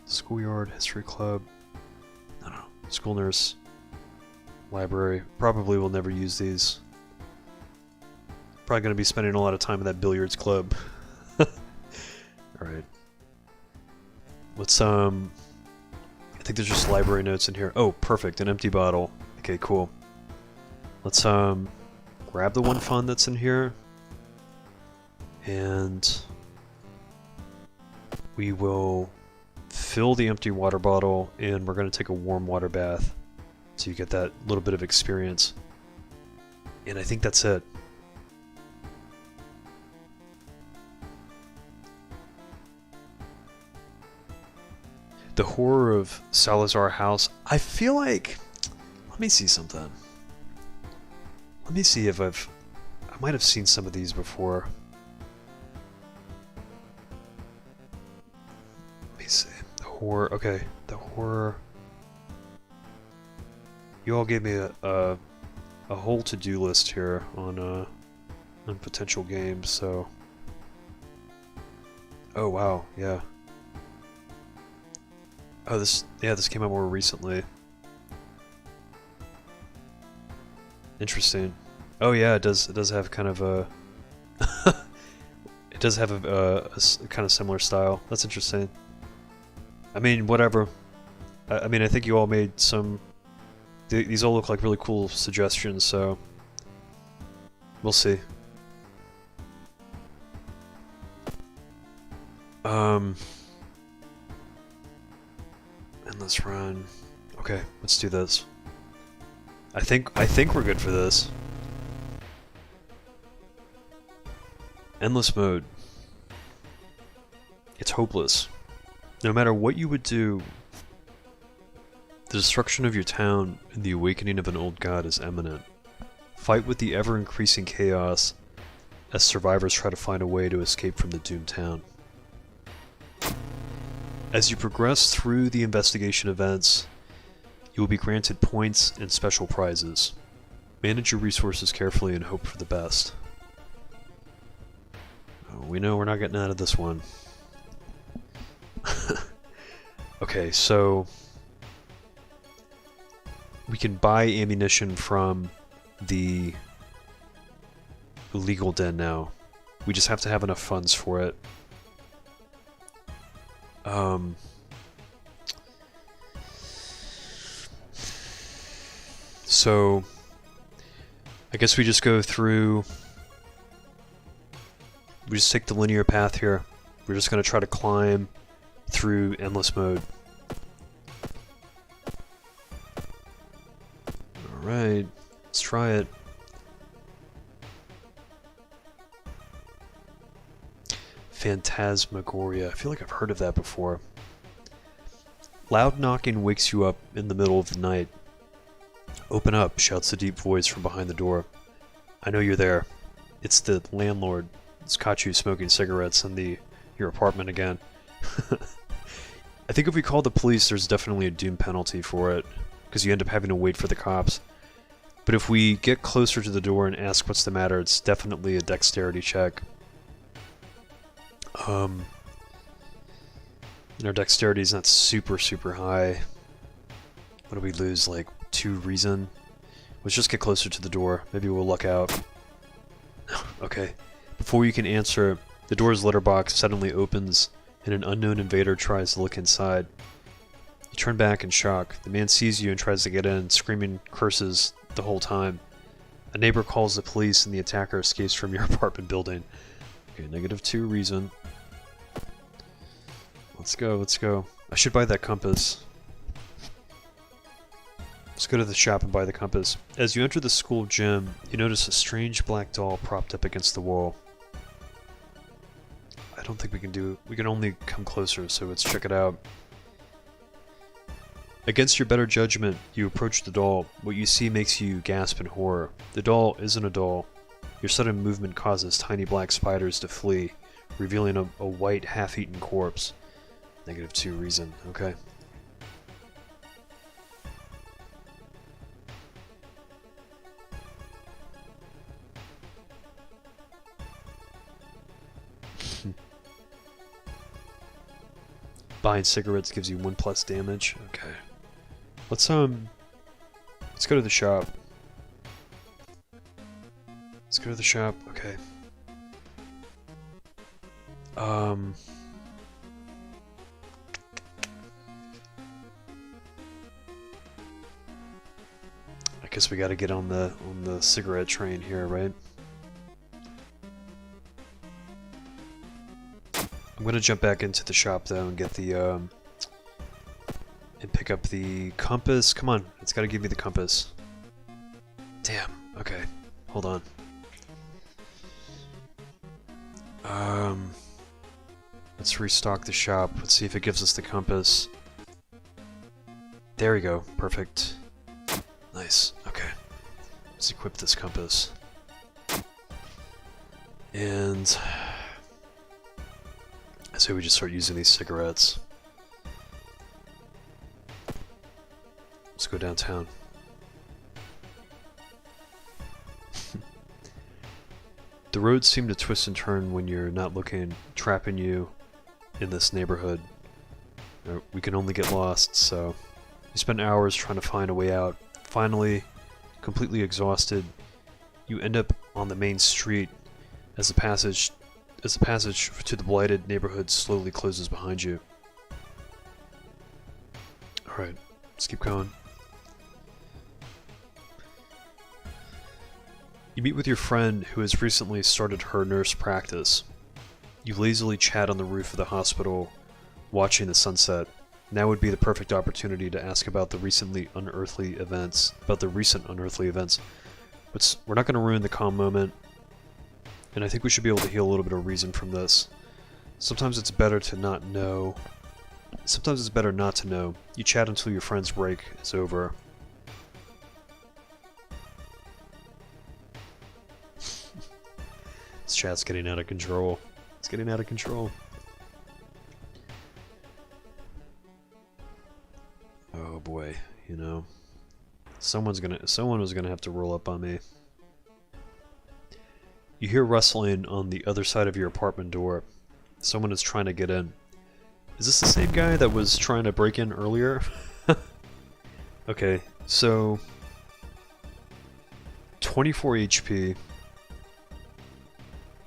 Schoolyard, history club. No, school nurse, library. Probably will never use these. Probably going to be spending a lot of time in that billiards club. Alright. Let's, I think there's just library notes in here. Oh, perfect, an empty bottle. Okay, cool. Let's, grab the 1 fund that's in here. And we will fill the empty water bottle, and we're going to take a warm water bath. So you get that little bit of experience. And I think that's it. The Horror of Salazar House. I feel like... Let me see something. Let me see if I might have seen some of these before. Let me see. The Horror... Okay. The Horror... You all gave me a whole to-do list here on potential games, so... Oh, wow. Yeah. Oh, this came out more recently. Interesting. Oh yeah, it does have kind of a it does have a kind of similar style. That's interesting. I mean, whatever. I mean, I think you all made some... These all look like really cool suggestions, so... We'll see. Endless run. Okay, let's do this. I think we're good for this. Endless mode. It's hopeless. No matter what you would do, the destruction of your town and the awakening of an old god is imminent. Fight with the ever-increasing chaos as survivors try to find a way to escape from the doomed town. As you progress through the investigation events, you will be granted points and special prizes. Manage your resources carefully and hope for the best. Oh, we know we're not getting out of this one. Okay, so... we can buy ammunition from the illegal den now. We just have to have enough funds for it. So I guess we just go through... We just take the linear path here. We're just going to try to climb through endless mode. Alright, let's try it. Phantasmagoria. I feel like I've heard of that before. Loud knocking wakes you up in the middle of the night. Open up, shouts the deep voice from behind the door. I know you're there. It's the landlord. It's caught you smoking cigarettes in your apartment again. I think if we call the police, there's definitely a doom penalty for it, because you end up having to wait for the cops. But if we get closer to the door and ask what's the matter, it's definitely a dexterity check. And our dexterity is not super high. What do we lose, like 2 reason? Let's just get closer to the door. Maybe we'll luck out. Okay. Before you can answer, the door's letterbox suddenly opens and an unknown invader tries to look inside. You turn back in shock. The man sees you and tries to get in, screaming curses the whole time. A neighbor calls the police and the attacker escapes from your apartment building. Okay, -2 reason. Let's go, let's go. I should buy that compass. Let's go to the shop and buy the compass. As you enter the school gym, you notice a strange black doll propped up against the wall. I don't think we can do it. We can only come closer, so let's check it out. Against your better judgment, you approach the doll. What you see makes you gasp in horror. The doll isn't a doll. Your sudden movement causes tiny black spiders to flee, revealing a white, half-eaten corpse. -2 reason, okay. Buying cigarettes gives you 1+ damage. Okay. Let's go to the shop. Let's go to the shop. Okay. I guess we got to get on the cigarette train here, right? I'm gonna jump back into the shop though and get the and pick up the compass. Come on, it's got to give me the compass. Damn. Okay, hold on. Let's restock the shop. Let's see if it gives us the compass. There we go. Perfect. Nice. Okay. Let's equip this compass. And I say we just start using these cigarettes. Let's go downtown. The roads seem to twist and turn when you're not looking, trapping you in this neighborhood. We can only get lost, so you spend hours trying to find a way out. Finally, completely exhausted, you end up on the main street as the passage to the blighted neighborhood slowly closes behind you. Alright, let's keep going. You meet with your friend who has recently started her nurse practice. You lazily chat on the roof of the hospital, watching the sunset. Now would be the perfect opportunity to ask about the recent unearthly events. But we're not going to ruin the calm moment, and I think we should be able to heal a little bit of reason from this. Sometimes it's better to not know. Sometimes it's better not to know. You chat until your friend's break is over. This chat's getting out of control. It's getting out of control. Oh boy, you know. Someone was gonna have to roll up on me. You hear rustling on the other side of your apartment door. Someone is trying to get in. Is this the same guy that was trying to break in earlier? Okay, so 24 HP.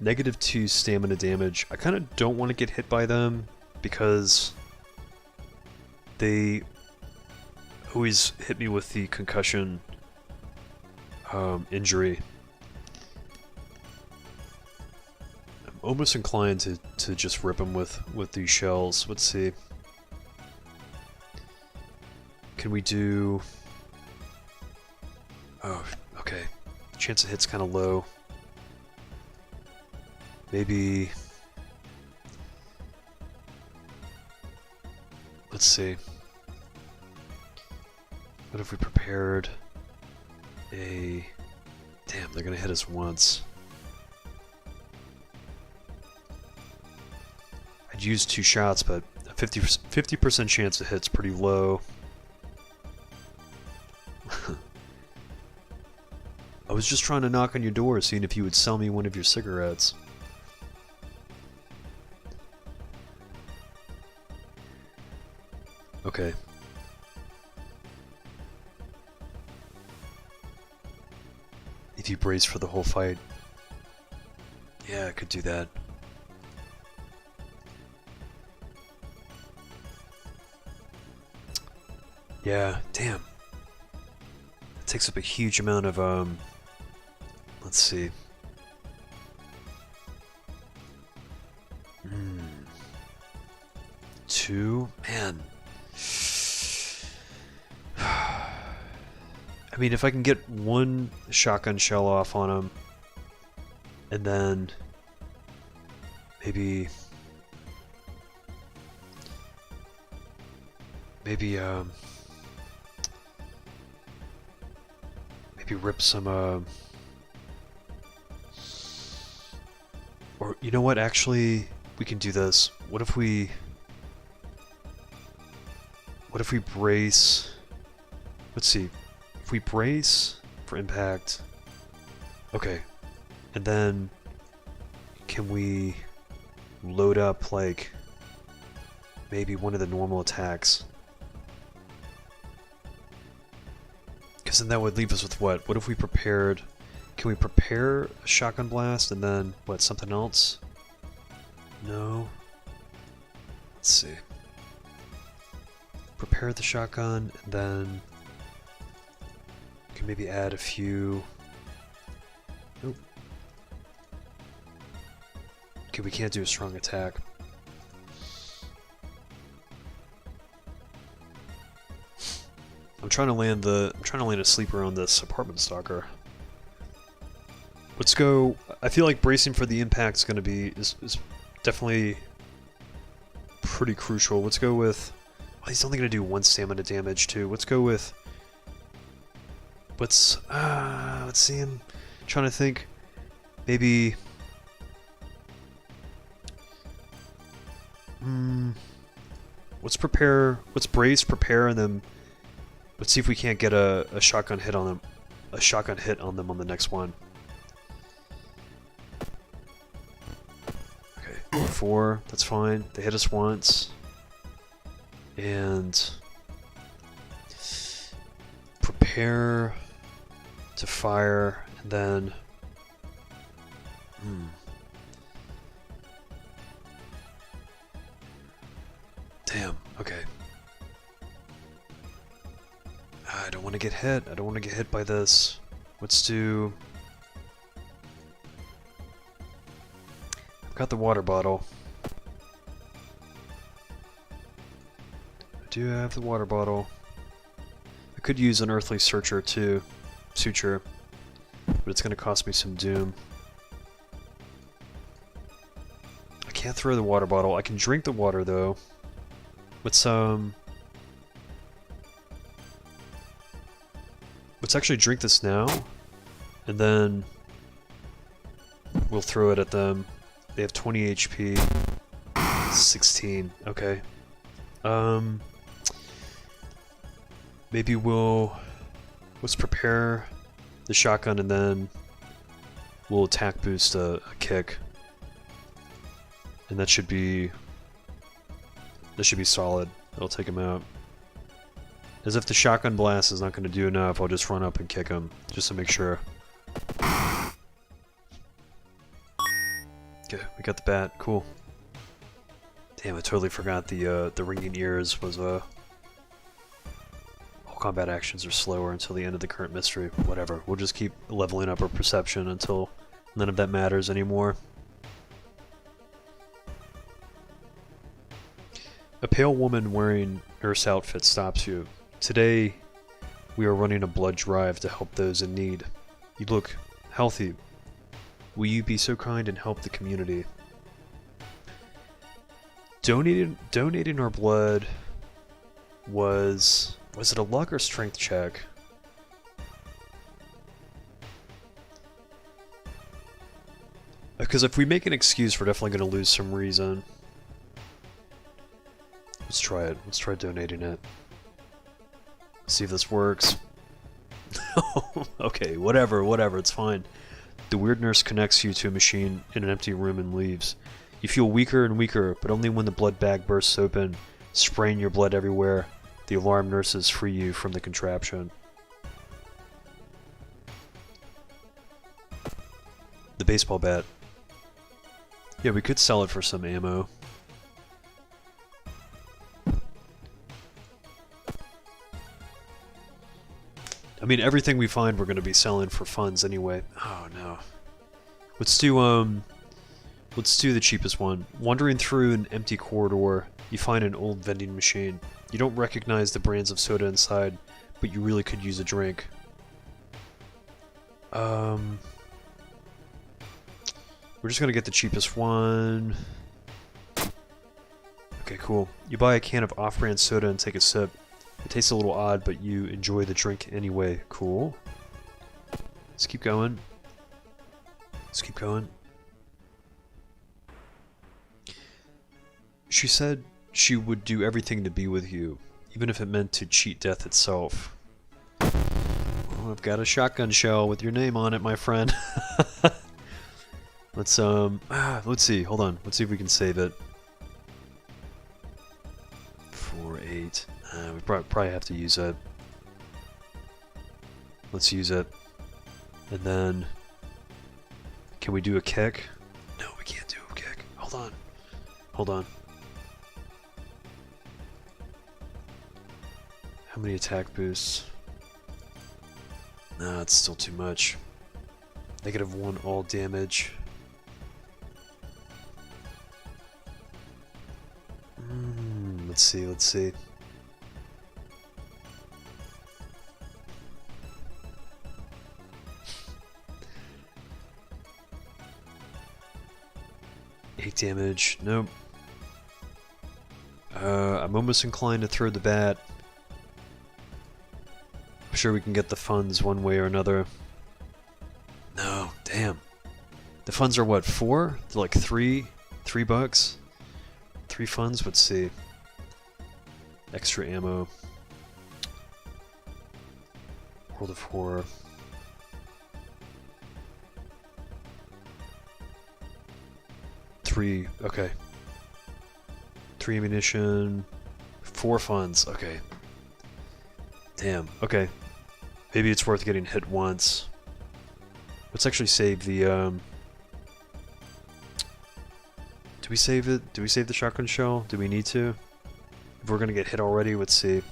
-2 stamina damage. I kind of don't want to get hit by them because they always hit me with the concussion injury. I'm almost inclined to just rip them with these shells. Let's see. Can we do... Oh, okay. Chance of hit's kind of low. Maybe... Let's see. What if we prepared a... Damn, they're gonna hit us once. I'd use 2 shots, but a 50% chance to hit's pretty low. I was just trying to knock on your door, seeing if you would sell me one of your cigarettes. Okay. If you brace for the whole fight. Yeah, I could do that. Yeah, damn. It takes up a huge amount of, let's see. 2? Man. I mean, if I can get 1 shotgun shell off on him, and then maybe rip some, or you know what, actually, we can do this. What if we brace, let's see, if we brace for impact, okay, and then can we load up, like, maybe one of the normal attacks? Because then that would leave us with what? What if we prepared... Can we prepare a shotgun blast and then, what, something else? No. Let's see. Prepare the shotgun and then... Can maybe add a few... Nope. Okay, we can't do a strong attack. I'm trying to land a sleeper on this apartment stalker. Let's go. I feel like bracing for the impact is going to be is definitely pretty crucial. Let's go with Well, he's only gonna do 1 stamina damage too. Let's go with... let's see him. Trying to think. Maybe... let's brace, prepare, and then let's see if we can't get a shotgun hit on them. A shotgun hit on them on the next one. Okay, 4, that's fine. They hit us once. And prepare to fire, and then damn, okay. I don't want to get hit. I don't want to get hit by this. Let's do... I've got the water bottle. I do have the water bottle. I could use an earthly suture too. Suture. But it's going to cost me some doom. I can't throw the water bottle. I can drink the water though. Let's actually drink this now, and then we'll throw it at them. They have 20 HP. 16. Okay. Maybe let's prepare the shotgun, and then we'll attack boost a kick, and that should be solid. That'll take him out. As if the shotgun blast is not going to do enough, I'll just run up and kick him, just to make sure. Okay, we got the bat. Cool. Damn, I totally forgot the ringing ears was all combat actions are slower until the end of the current mystery. Whatever. We'll just keep leveling up our perception until none of that matters anymore. A pale woman wearing nurse outfit stops you. Today, we are running a blood drive to help those in need. You look healthy. Will you be so kind and help the community? Donating our blood was it a luck or strength check? Because if we make an excuse, we're definitely going to lose some reason. Let's try it. Let's try donating it. See if this works. Okay, whatever, it's fine. The weird nurse connects you to a machine in an empty room and leaves. You feel weaker and weaker, but only when the blood bag bursts open, spraying your blood everywhere. The alarmed nurses free you from the contraption. The baseball bat. Yeah, we could sell it for some ammo. I mean, everything we find we're going to be selling for funds anyway. Oh no. Let's do the cheapest one. Wandering through an empty corridor, you find an old vending machine. You don't recognize the brands of soda inside, but you really could use a drink. We're just going to get the cheapest one. Okay, cool. You buy a can of off-brand soda and take a sip. It tastes a little odd, but you enjoy the drink anyway. Cool. Let's keep going. Let's keep going. She said she would do everything to be with you, even if it meant to cheat death itself. Well, I've got a shotgun shell with your name on it, my friend. Let's see. Hold on. Let's see if we can save it. 4-8. We probably have to use it. Let's use it. And then... Can we do a kick? No, we can't do a kick. Hold on. Hold on. How many attack boosts? Nah, it's still too much. -1 all damage. Let's see. Eight damage. Nope. I'm almost inclined to throw the bat. I'm sure we can get the funds one way or another. No, damn. The funds are what, 4? They're like $3 bucks? 3 funds? Let's see. Extra ammo. World of Horror. Okay. 3 ammunition, 4 funds, okay. Damn, okay. Maybe it's worth getting hit once. Let's actually save the, do we save it? Do we save the shotgun shell? Do we need to? If we're gonna get hit already, let's see.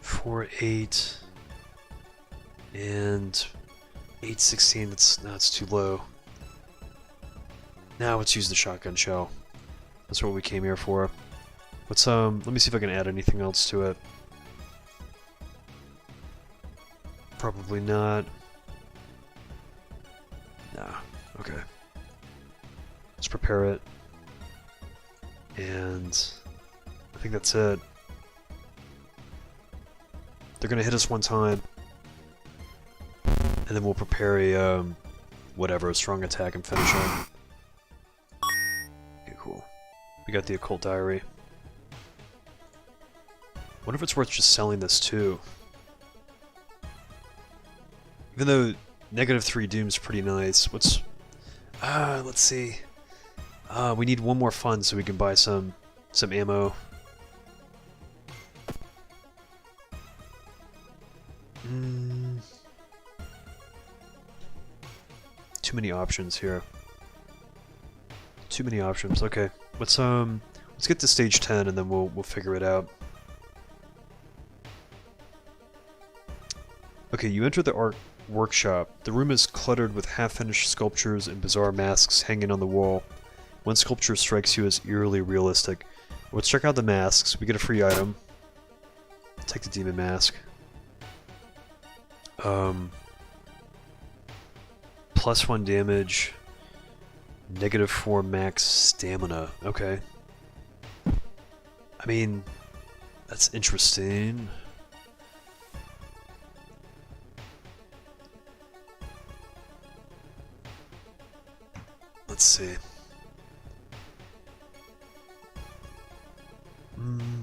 4, 8, and 816, that's too low. Now let's use the shotgun shell. That's what we came here for. Let's let me see if I can add anything else to it. Probably not. Nah, okay. Let's prepare it. And I think that's it. They're gonna hit us one time. And then we'll prepare a whatever, a strong attack and finish them. Okay, cool. We got the occult diary. Wonder if it's worth just selling this too. Even though -3 Doom's pretty nice. Let's see. We need one more fund so we can buy some ammo. Too many options here. Too many options. Okay. Let's get to stage 10 and then we'll figure it out. Okay, you enter the art workshop. The room is cluttered with half-finished sculptures and bizarre masks hanging on the wall. One sculpture strikes you as eerily realistic. Let's check out the masks. We get a free item. Take the demon mask. +1 damage. -4 max stamina. Okay. I mean, that's interesting. Let's see.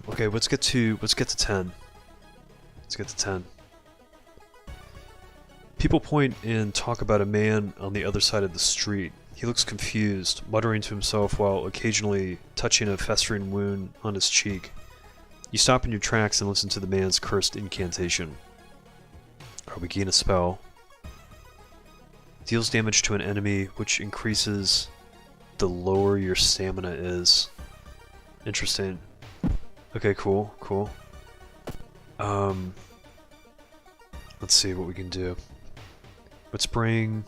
Okay, let's get to 10. Let's get to 10. People point and talk about a man on the other side of the street. He looks confused, muttering to himself while occasionally touching a festering wound on his cheek. You stop in your tracks and listen to the man's cursed incantation. We gain a spell. Deals damage to an enemy, which increases the lower your stamina is. Interesting. Okay, cool, cool. Let's see what we can do. Let's bring...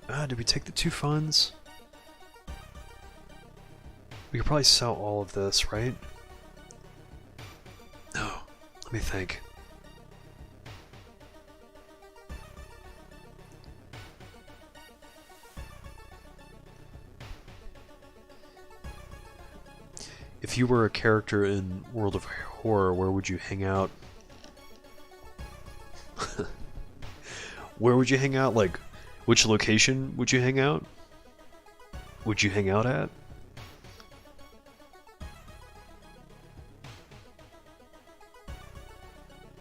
did we take the 2 funds? We could probably sell all of this, right? No. Let me think. If you were a character in World of Horror, where would you hang out? Where would you hang out? Like, which location would you hang out? Would you hang out at?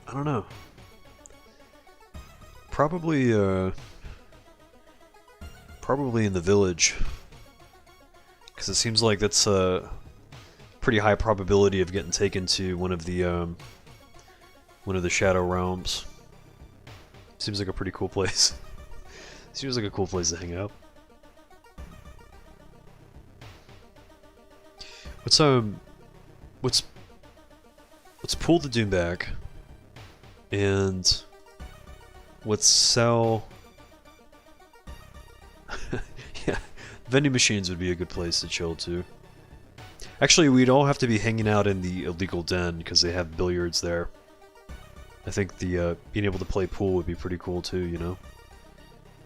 I don't know. Probably in the village. Because it seems like that's a pretty high probability of getting taken to one of the Shadow Realms. Seems like a pretty cool place. Seems like a cool place to hang out. Let's pull the Doom back, and let's sell. Yeah, vending machines would be a good place to chill too. Actually, we'd all have to be hanging out in the illegal den because they have billiards there. I think the being able to play pool would be pretty cool too, you know.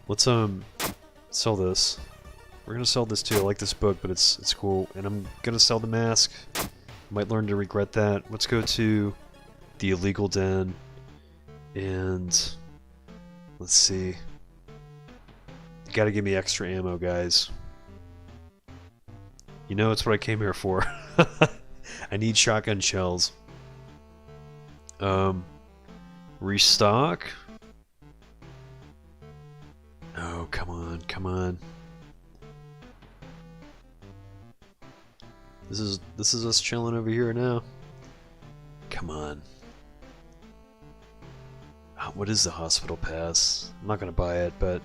Let's sell this. We're gonna sell this too. I like this book, but it's cool. And I'm gonna sell the mask. Might learn to regret that. Let's go to the illegal den. And let's see. You gotta give me extra ammo, guys. You know it's what I came here for. I need shotgun shells. Restock? Oh, come on, come on. This is us chilling over here now. Come on. What is the hospital pass? I'm not gonna buy it, but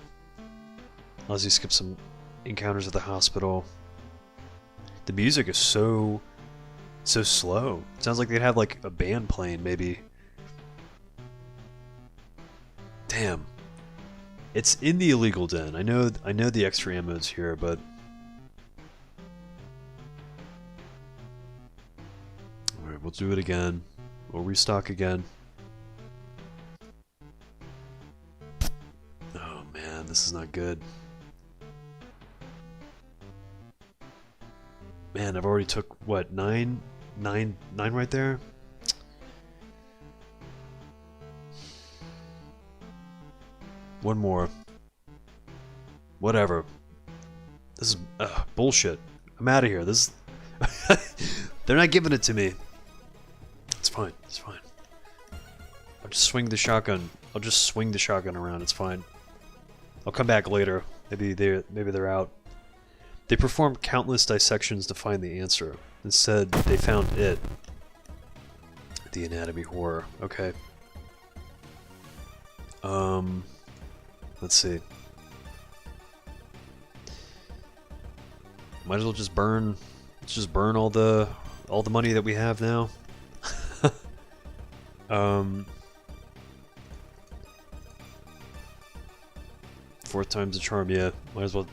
unless you skip some encounters at the hospital. The music is so slow. It sounds like they'd have like a band playing, maybe. Damn. It's in the illegal den. I know the extra ammo's here, but alright, we'll do it again. We'll restock again. Oh man, this is not good. Man, I've already took what, nine right there? One more. Whatever. This is bullshit. I'm out of here. This they're not giving it to me. It's fine. It's fine. I'll just swing the shotgun. I'll just swing the shotgun around. It's fine. I'll come back later. Maybe they're out. They performed countless dissections to find the answer. Instead, they found it. The anatomy horror. Okay. Let's see. Might as well just burn. Let's just burn all the money that we have now. Fourth time's a charm. Yeah. Might as well.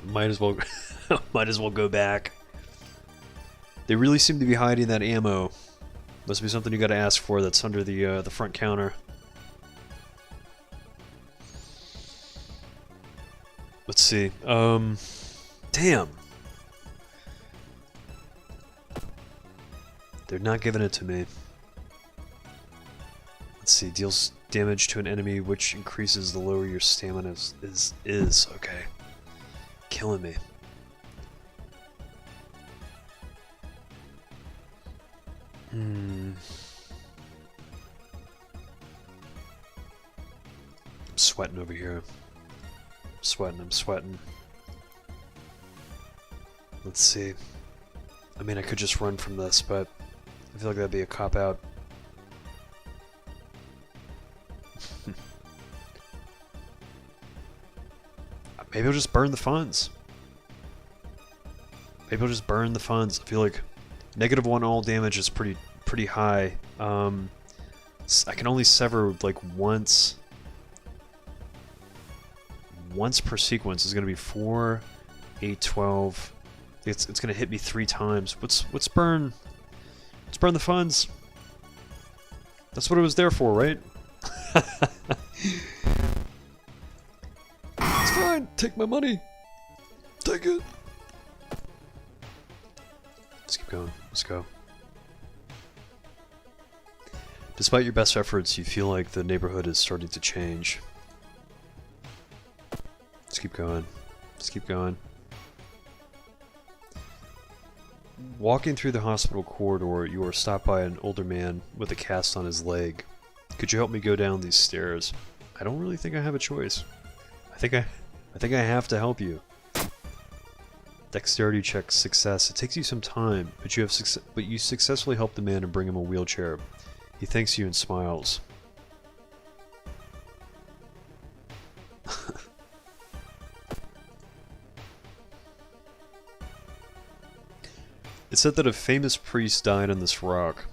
Might as well go back. They really seem to be hiding that ammo. Must be something you gotta ask for that's under the front counter. Let's see. Damn. They're not giving it to me. Let's see. Deals damage to an enemy, which increases the lower your stamina is. Okay. Killing me. I'm sweating over here. I'm sweating. Let's see. I mean, I could just run from this, but I feel like that'd be a cop-out. Maybe I'll just burn the funds. I feel like -1 all damage is pretty high. I can only sever like once per sequence. Is going to be 4, 8, 12. It's going to hit me 3 times. Let's burn the funds. That's what it was there for, right? It's fine. Take my money. Take it. Let's keep going. Let's go. Despite your best efforts, you feel like the neighborhood is starting to change. Let's keep going. Let's keep going. Walking through the hospital corridor, you are stopped by an older man with a cast on his leg. Could you help me go down these stairs? I don't really think I have a choice. I think I have to help you. Dexterity check success. It takes you some time, but you successfully help the man and bring him a wheelchair. He thanks you and smiles. It's said that a famous priest died on this rock.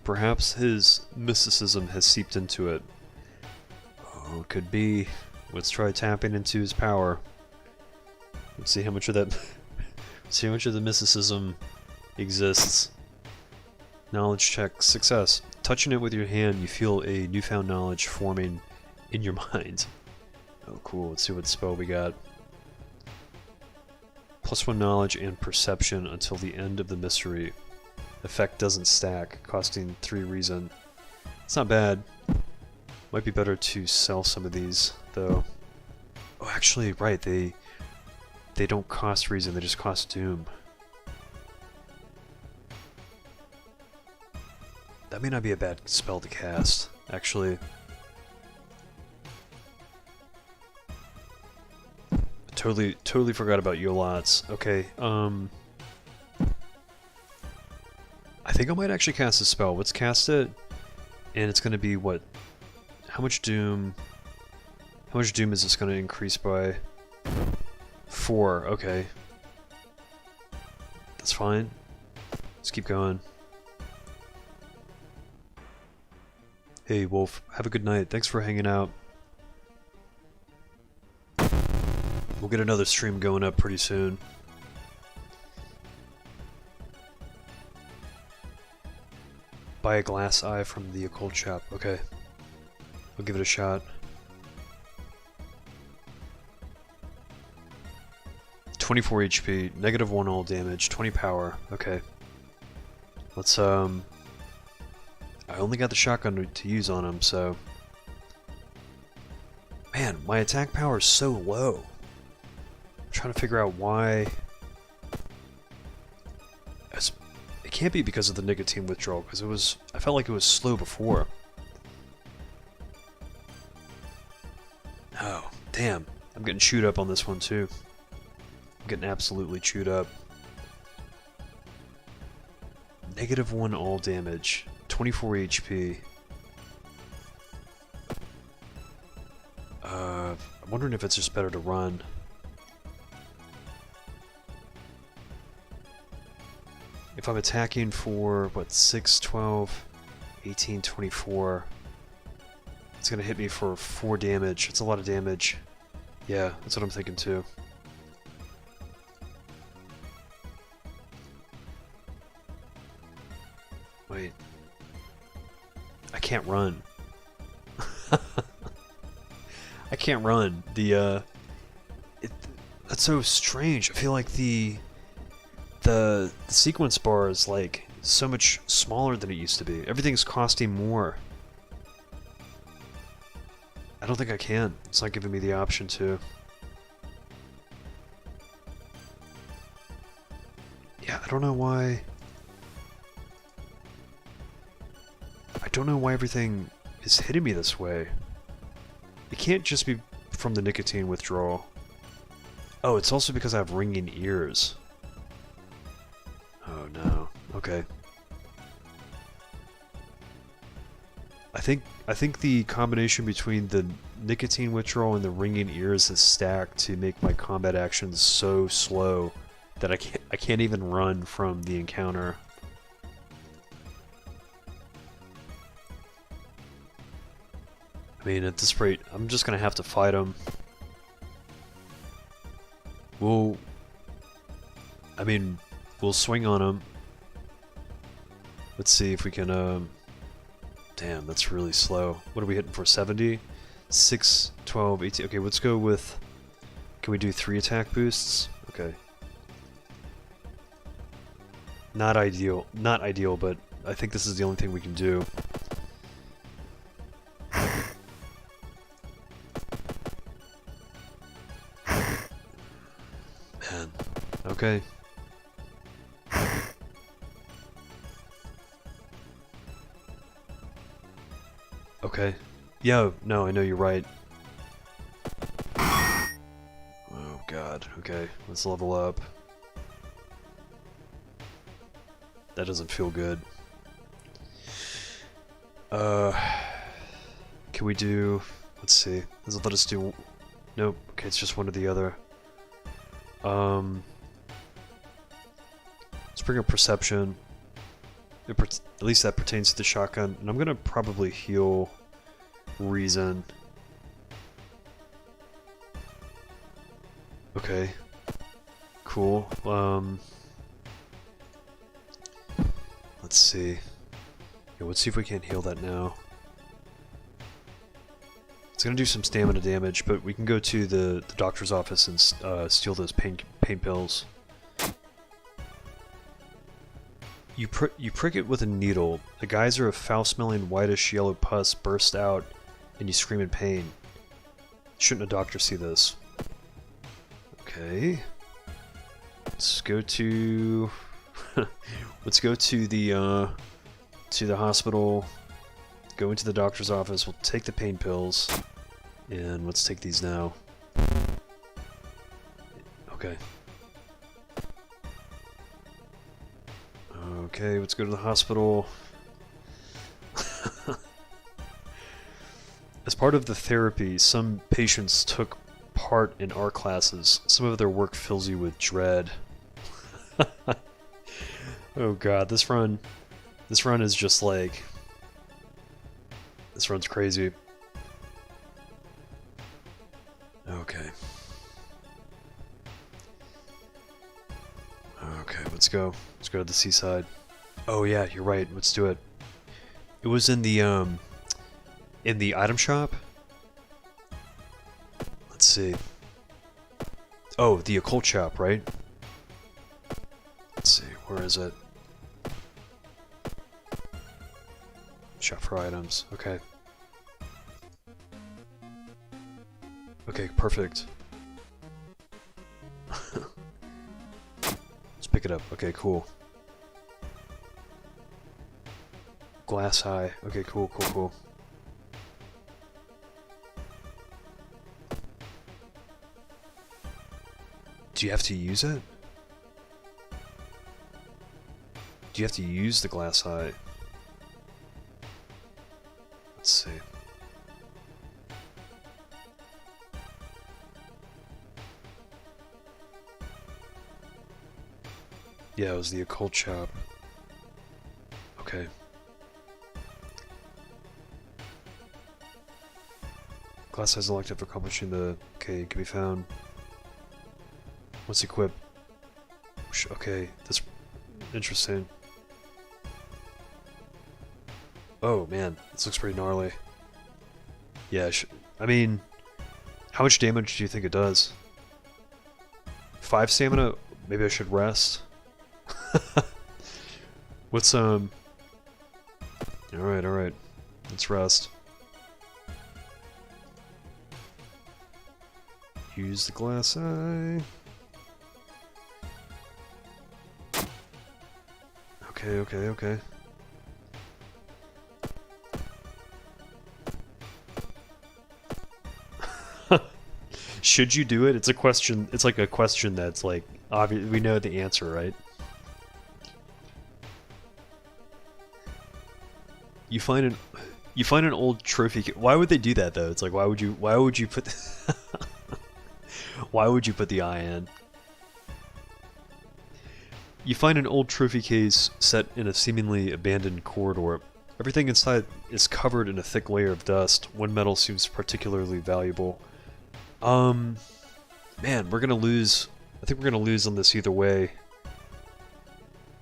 Perhaps his mysticism has seeped into it. Oh, it could be. Let's try tapping into his power. Let's see how much of that... see how much of the mysticism exists. Knowledge check success. Touching it with your hand, you feel a newfound knowledge forming in your mind. Oh, cool. Let's see what spell we got. +1 knowledge and perception until the end of the mystery. Effect doesn't stack, costing 3 reason. It's not bad. Might be better to sell some of these, though. Oh, actually, right, they don't cost reason, they just cost doom. That may not be a bad spell to cast, actually. Totally forgot about Yolats. Okay, I think I might actually cast a spell. Let's cast it, and it's gonna be what? How much doom is this gonna increase by? 4, okay. That's fine. Let's keep going. Hey Wolf, have a good night. Thanks for hanging out. We'll get another stream going up pretty soon. Buy a glass eye from the occult shop. Okay. I'll give it a shot. 24 HP, -1 all damage, 20 power. Okay. Let's, I only got the shotgun to use on him, so... Man, my attack power is so low. I'm trying to figure out why... It can't be because of the nicotine withdrawal, because I felt like it was slow before. Oh, damn. I'm getting chewed up on this one too. I'm getting absolutely chewed up. -1 all damage. 24 HP. I'm wondering if it's just better to run. If I'm attacking for, what, 6, 12, 18, 24, it's gonna hit me for 4 damage. It's a lot of damage. Yeah, that's what I'm thinking too. Wait. I can't run. I can't run. That's so strange. I feel like the sequence bar is like so much smaller than it used to be. Everything's costing more. I don't think I can. It's not giving me the option to. Yeah, I don't know why. I don't know why everything is hitting me this way. It can't just be from the nicotine withdrawal. Oh, it's also because I have ringing ears. Oh no. Okay. I think the combination between the nicotine withdrawal and the ringing ears is stacked to make my combat actions so slow that I can't even run from the encounter. I mean, at this rate, I'm just gonna have to fight him. We'll swing on him. Let's see if we can, damn, that's really slow. What are we hitting for, 70? 6, 12, 18, okay, let's go with... Can we do 3 attack boosts? Okay. Not ideal, but I think this is the only thing we can do. Man, okay. Okay. Yo, no, I know you're right. Oh god, okay, let's level up. That doesn't feel good. Can we do... Let's see. Does it let us do... Nope, okay, it's just one or the other. Let's bring up perception. At least that pertains to the shotgun. And I'm gonna probably heal reason. Okay. Cool. Let's see. Yeah, let's see if we can't heal that now. It's gonna do some stamina damage, but we can go to the doctor's office and steal those pain pills. You prick it with a needle. A geyser of foul-smelling whitish yellow pus bursts out, and you scream in pain. Shouldn't a doctor see this? Okay. Let's go to... Let's go to the hospital, go into the doctor's office, we'll take the pain pills, and let's take these now. Okay. Okay, let's go to the hospital. As part of the therapy, some patients took part in art classes. Some of their work fills you with dread. Oh god, this run is just like... This run's crazy. Okay. Okay, let's go. Let's go to the seaside. Oh yeah, you're right, let's do it. It was in the item shop? Let's see. Oh, the occult shop, right? Let's see, where is it? Shop for items, okay. Okay, perfect. Let's pick it up, okay, cool. Glass eye, okay, cool. Do you have to use it? Do you have to use the glass eye? Let's see. Yeah, it was the occult shop. Okay. Glass eye's elective for accomplishing the... Okay, it can be found. Once equipped. Okay, that's interesting. Oh man, this looks pretty gnarly. Yeah, I mean, how much damage do you think it does? 5 stamina? Maybe I should rest. What's Alright. Let's rest. Use the glass eye. Okay. Should you do it? It's a question. It's like a question that's like obvious. We know the answer, right? You find an old trophy. Why would they do that though? It's like why would you put why would you put the eye in? You find an old trophy case set in a seemingly abandoned corridor. Everything inside is covered in a thick layer of dust. One metal seems particularly valuable. Man, we're gonna lose. I think we're gonna lose on this either way.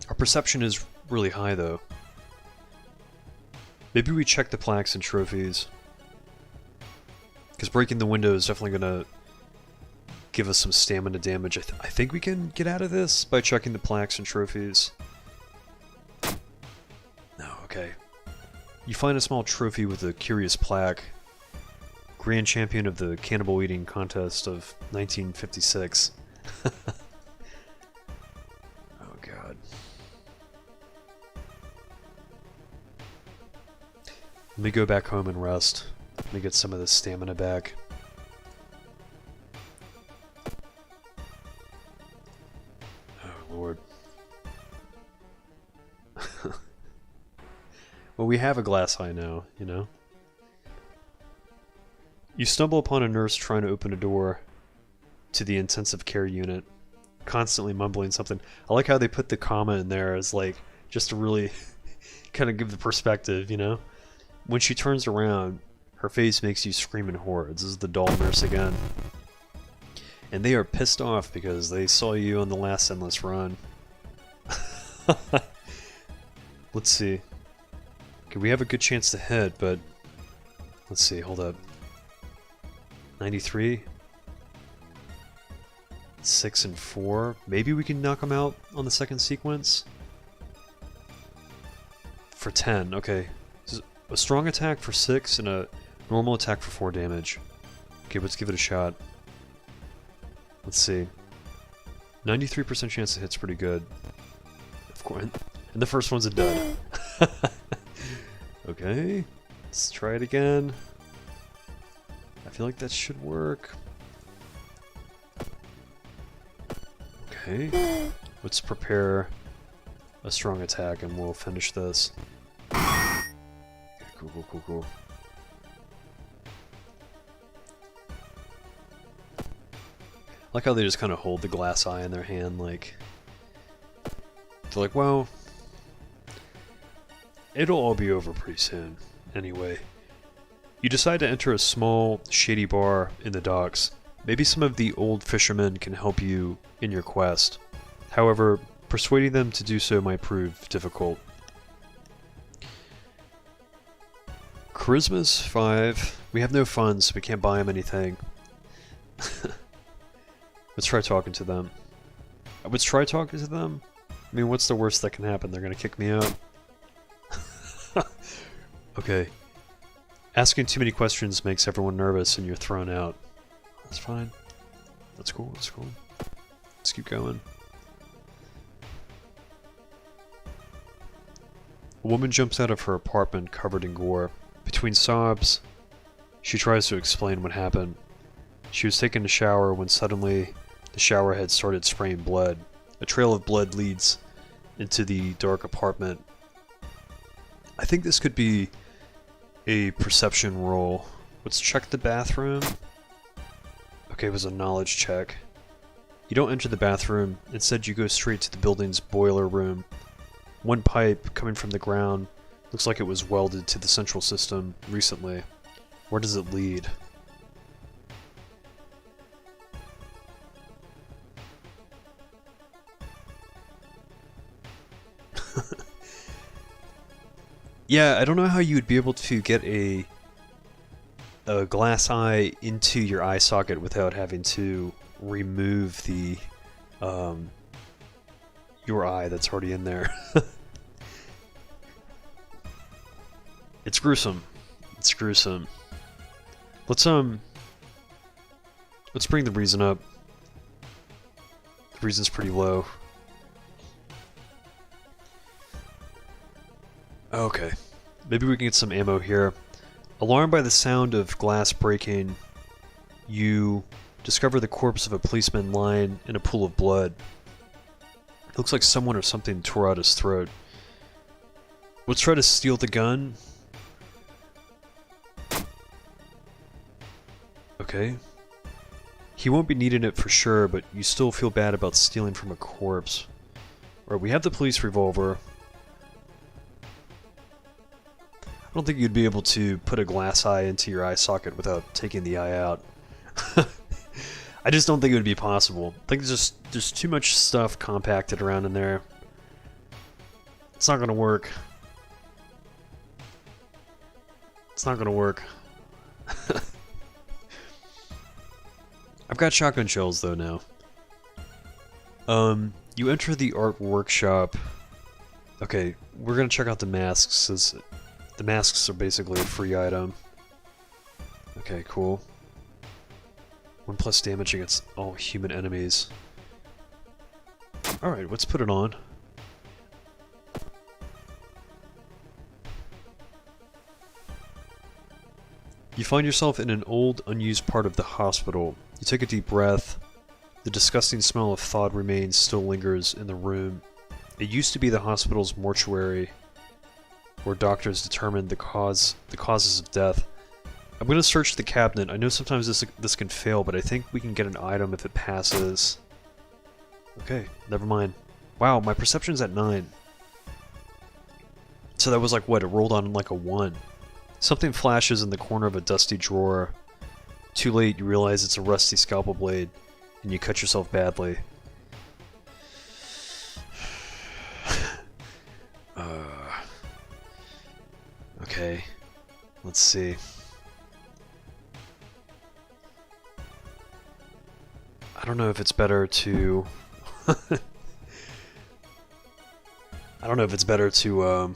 Our perception is really high though. Maybe we check the plaques and trophies. Because breaking the window is definitely gonna give us some stamina damage. I think we can get out of this by checking the plaques and trophies. No, okay. You find a small trophy with a curious plaque. Grand Champion of the Cannibal Eating Contest of 1956. Oh god. Let me go back home and rest. Let me get some of the stamina back. Oh lord. Well, we have a glass eye now, you know? You stumble upon a nurse trying to open a door to the intensive care unit, constantly mumbling something. I like how they put the comma in there as like, just to really kind of give the perspective, you know? When she turns around, her face makes you scream in horror. This is the doll nurse again. And they are pissed off because they saw you on the last endless run. Let's see. Okay, we have a good chance to hit, but... Let's see, hold up. 93? 6 and 4? Maybe we can knock them out on the second sequence? for 10. Okay. A strong attack for 6 and a normal attack for 4 damage. Okay, let's give it a shot. Let's see. 93% chance to hit's pretty good. Of course. And the first one's a dud. Okay. Let's try it again. I feel like that should work. Okay. Let's prepare a strong attack and we'll finish this. Okay, cool. I like how they just kind of hold the glass eye in their hand, like... They're like, well... It'll all be over pretty soon. Anyway. You decide to enter a small, shady bar in the docks. Maybe some of the old fishermen can help you in your quest. However, persuading them to do so might prove difficult. Charisma's 5. We have no funds, so we can't buy him anything. Let's try talking to them. Let's try talking to them? I mean, what's the worst that can happen? They're gonna kick me out? Okay. Asking too many questions makes everyone nervous and you're thrown out. That's fine. That's cool, that's cool. Let's keep going. A woman jumps out of her apartment covered in gore. Between sobs, she tries to explain what happened. She was taking a shower when suddenly the shower head started spraying blood. A trail of blood leads into the dark apartment. I think this could be a perception roll. Let's check the bathroom. Okay, it was a knowledge check. You don't enter the bathroom. Instead, you go straight to the building's boiler room. One pipe coming from the ground looks like it was welded to the central system recently. Where does it lead? Yeah, I don't know how you would be able to get a glass eye into your eye socket without having to remove the your eye that's already in there. It's gruesome. It's gruesome. Let's bring the reason up. The reason's pretty low. Okay. Maybe we can get some ammo here. Alarmed by the sound of glass breaking, you discover the corpse of a policeman lying in a pool of blood. It looks like someone or something tore out his throat. Let's try to steal the gun. Okay. He won't be needing it for sure, but you still feel bad about stealing from a corpse. Alright, we have the police revolver. I don't think you'd be able to put a glass eye into your eye socket without taking the eye out. I just don't think it would be possible. I think there's too much stuff compacted around in there. It's not gonna work. It's not gonna work. I've got shotgun shells though now. You enter the art workshop. Okay, we're gonna check out the masks, since the masks are basically a free item. Okay, cool. 1+ damage against all human enemies. Alright, let's put it on. You find yourself in an old, unused part of the hospital. You take a deep breath. The disgusting smell of thawed remains still lingers in the room. It used to be the hospital's mortuary, where doctors determined the causes of death. I'm gonna search the cabinet. I know sometimes this can fail, but I think we can get an item if it passes. Okay, never mind. Wow, my perception's at 9. So that was like, what, it rolled on like a 1. Something flashes in the corner of a dusty drawer. Too late, you realize it's a rusty scalpel blade, and you cut yourself badly. Okay, let's see. I don't know if it's better to... I don't know if it's better to,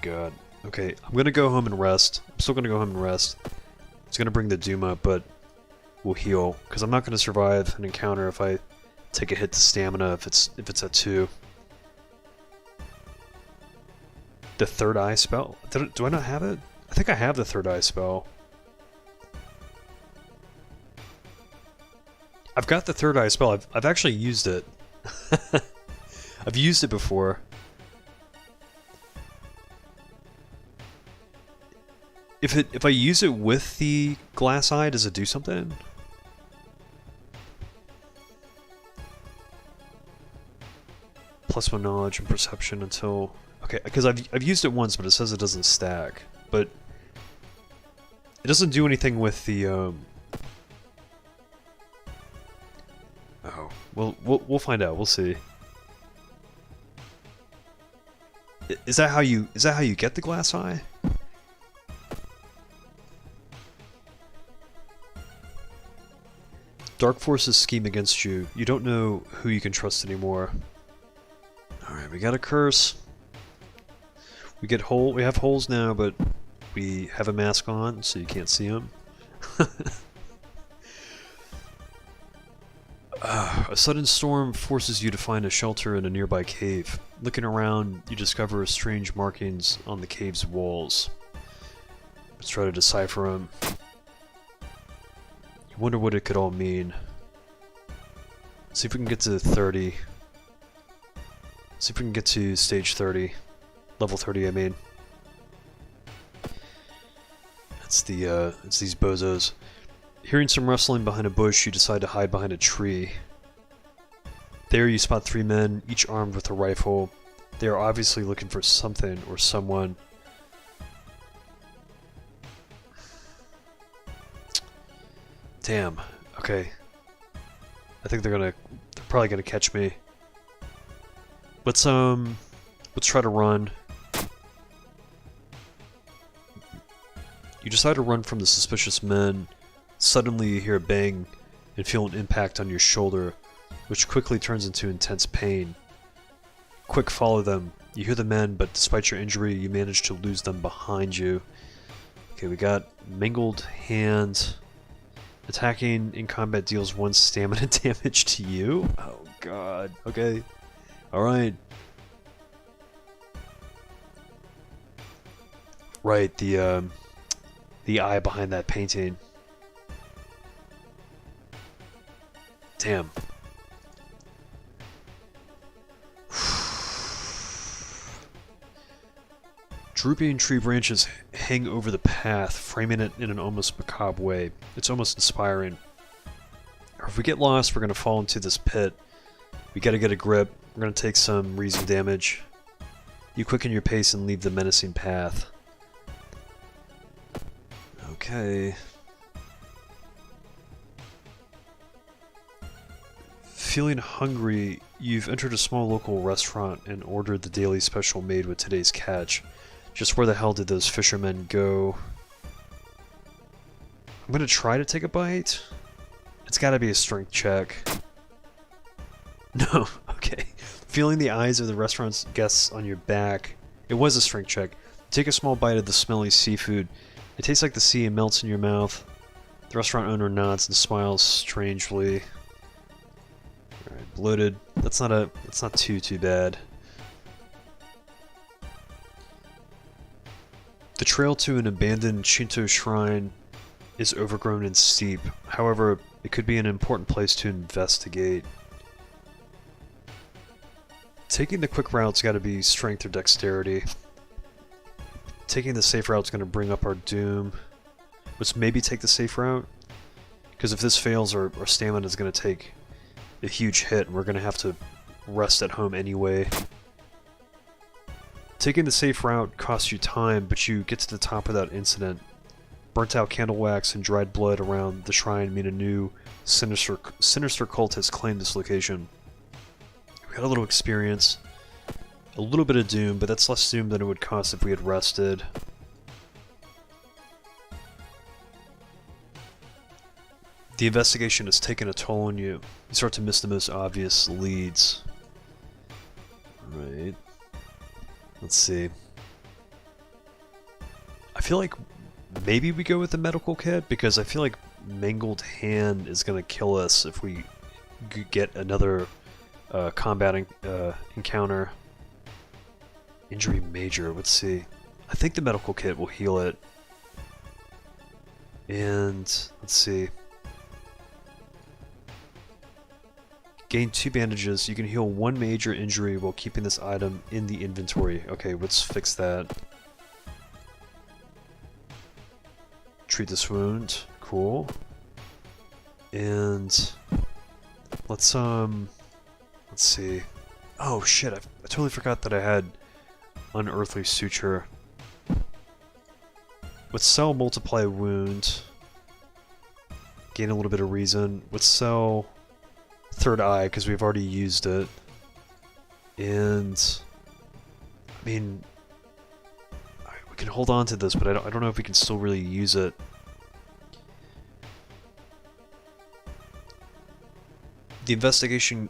god. Okay, I'm gonna go home and rest. I'm still gonna go home and rest. It's gonna bring the doom up, but we'll heal. Because I'm not gonna survive an encounter if I take a hit to stamina if it's at 2. The third eye spell? Do I not have it? I think I have the third eye spell. I've got the third eye spell. I've actually used it. I've used it before. If I use it with the glass eye, does it do something? +1 knowledge and perception until... Okay, because I've used it once, but it says it doesn't stack. But it doesn't do anything with the Oh, well, we'll find out. We'll see. Is that how you get the glass eye? Dark forces scheme against you. You don't know who you can trust anymore. Alright, we got a curse. We have holes now, but we have a mask on, so you can't see them. A sudden storm forces you to find a shelter in a nearby cave. Looking around, you discover strange markings on the cave's walls. Let's try to decipher them. You wonder what it could all mean. See if we can get to 30. See if we can get to stage 30. Level 30, I mean. It's these bozos. Hearing some rustling behind a bush, you decide to hide behind a tree. There you spot 3 men, each armed with a rifle. They are obviously looking for something or someone. Damn. Okay. I think they're probably gonna catch me. Let's try to run. You decide to run from the suspicious men. Suddenly you hear a bang and feel an impact on your shoulder, which quickly turns into intense pain. Quick, follow them. You hear the men, but despite your injury, you manage to lose them behind you. Okay, we got mangled hand. Attacking in combat deals 1 stamina damage to you? Oh god. Okay. Alright. Right, the eye behind that painting. Damn. Drooping tree branches hang over the path, framing it in an almost macabre way. It's almost inspiring. If we get lost, we're gonna fall into this pit. We gotta get a grip. We're gonna take some reason damage. You quicken your pace and leave the menacing path. Okay. Feeling hungry, you've entered a small local restaurant and ordered the daily special made with today's catch. Just where the hell did those fishermen go? I'm gonna try to take a bite. It's gotta be a strength check. No, okay. Feeling the eyes of the restaurant's guests on your back. It was a strength check. Take a small bite of the smelly seafood. It tastes like the sea and melts in your mouth. The restaurant owner nods and smiles strangely. Alright, bloated. That's not too bad. The trail to an abandoned Shinto shrine is overgrown and steep. However, it could be an important place to investigate. Taking the quick route's gotta be strength or dexterity. Taking the safe route's gonna bring up our doom. Let's maybe take the safe route. Because if this fails, our stamina is gonna take a huge hit and we're gonna have to rest at home anyway. Taking the safe route costs you time, but you get to the top without incident. Burnt out candle wax and dried blood around the shrine mean a new sinister cult has claimed this location. We got a little experience. A little bit of doom, but that's less doom than it would cost if we had rested. The investigation has taken a toll on you. You start to miss the most obvious leads. Right. Let's see. feel like maybe we go with the medical kit, because I feel like mangled hand is gonna kill us if we get another combat encounter. Injury major, let's see. I think the medical kit will heal it. And let's see. Gain 2 bandages. You can heal 1 major injury while keeping this item in the inventory. Okay, let's fix that. Treat this wound. Cool. And let's see. Oh shit, I totally forgot that I had Unearthly Suture. Let's sell Multiply Wound. Gain a little bit of reason. Let's sell Third Eye, because we've already used it. And I mean, we can hold on to this, but I don't know if we can still really use it. The investigation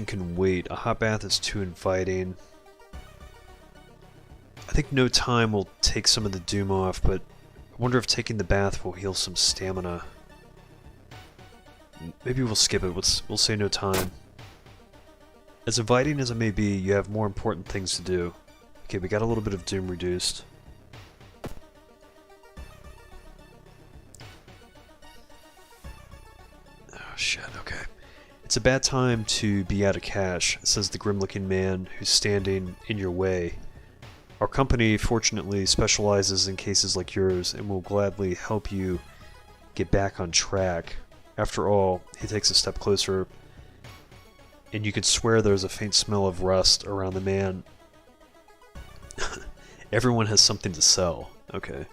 can wait. A hot bath is too inviting. I think no time will take some of the doom off, but I wonder if taking the bath will heal some stamina. Maybe we'll skip it. We'll say no time. As inviting as it may be, you have more important things to do. Okay, we got a little bit of doom reduced. Oh shit, okay. It's a bad time to be out of cash, says the grim-looking man who's standing in your way. Our company, fortunately, specializes in cases like yours and will gladly help you get back on track. After all, he takes a step closer, and you could swear there's a faint smell of rust around the man. Everyone has something to sell. Okay.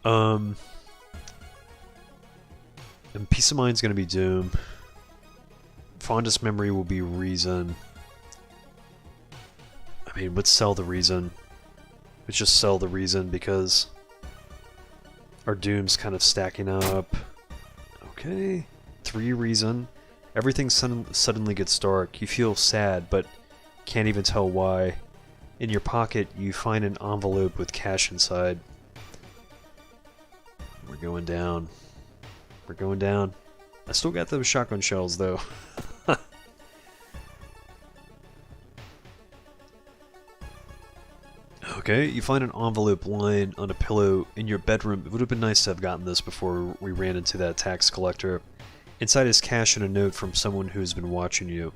And peace of mind's gonna be doom. Fondest memory will be reason. I mean, let's sell the reason. Let's just sell the reason because our doom's kind of stacking up. Okay. 3 reason. Everything suddenly gets dark. You feel sad, but can't even tell why. In your pocket, you find an envelope with cash inside. We're going down. We're going down. I still got those shotgun shells, though. Okay, you find an envelope lying on a pillow in your bedroom. It would have been nice to have gotten this before we ran into that tax collector. Inside is cash and a note from someone who has been watching you.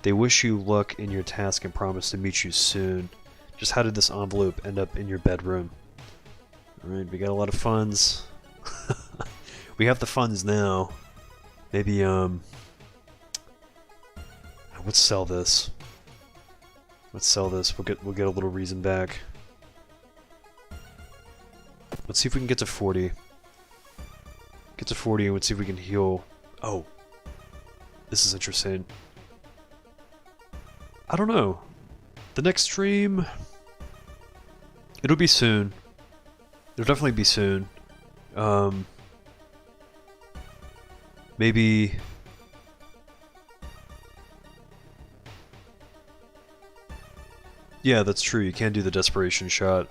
They wish you luck in your task and promise to meet you soon. Just how did this envelope end up in your bedroom? Alright, we got a lot of funds. We have the funds now. Maybe, let's sell this. Let's sell this. We'll get a little reason back. Let's see if we can get to 40. Get to 40 and let's see if we can heal. Oh. This is interesting. I don't know. The next stream... It'll be soon. It'll definitely be soon. Maybe... Yeah, that's true. You can do the desperation shot.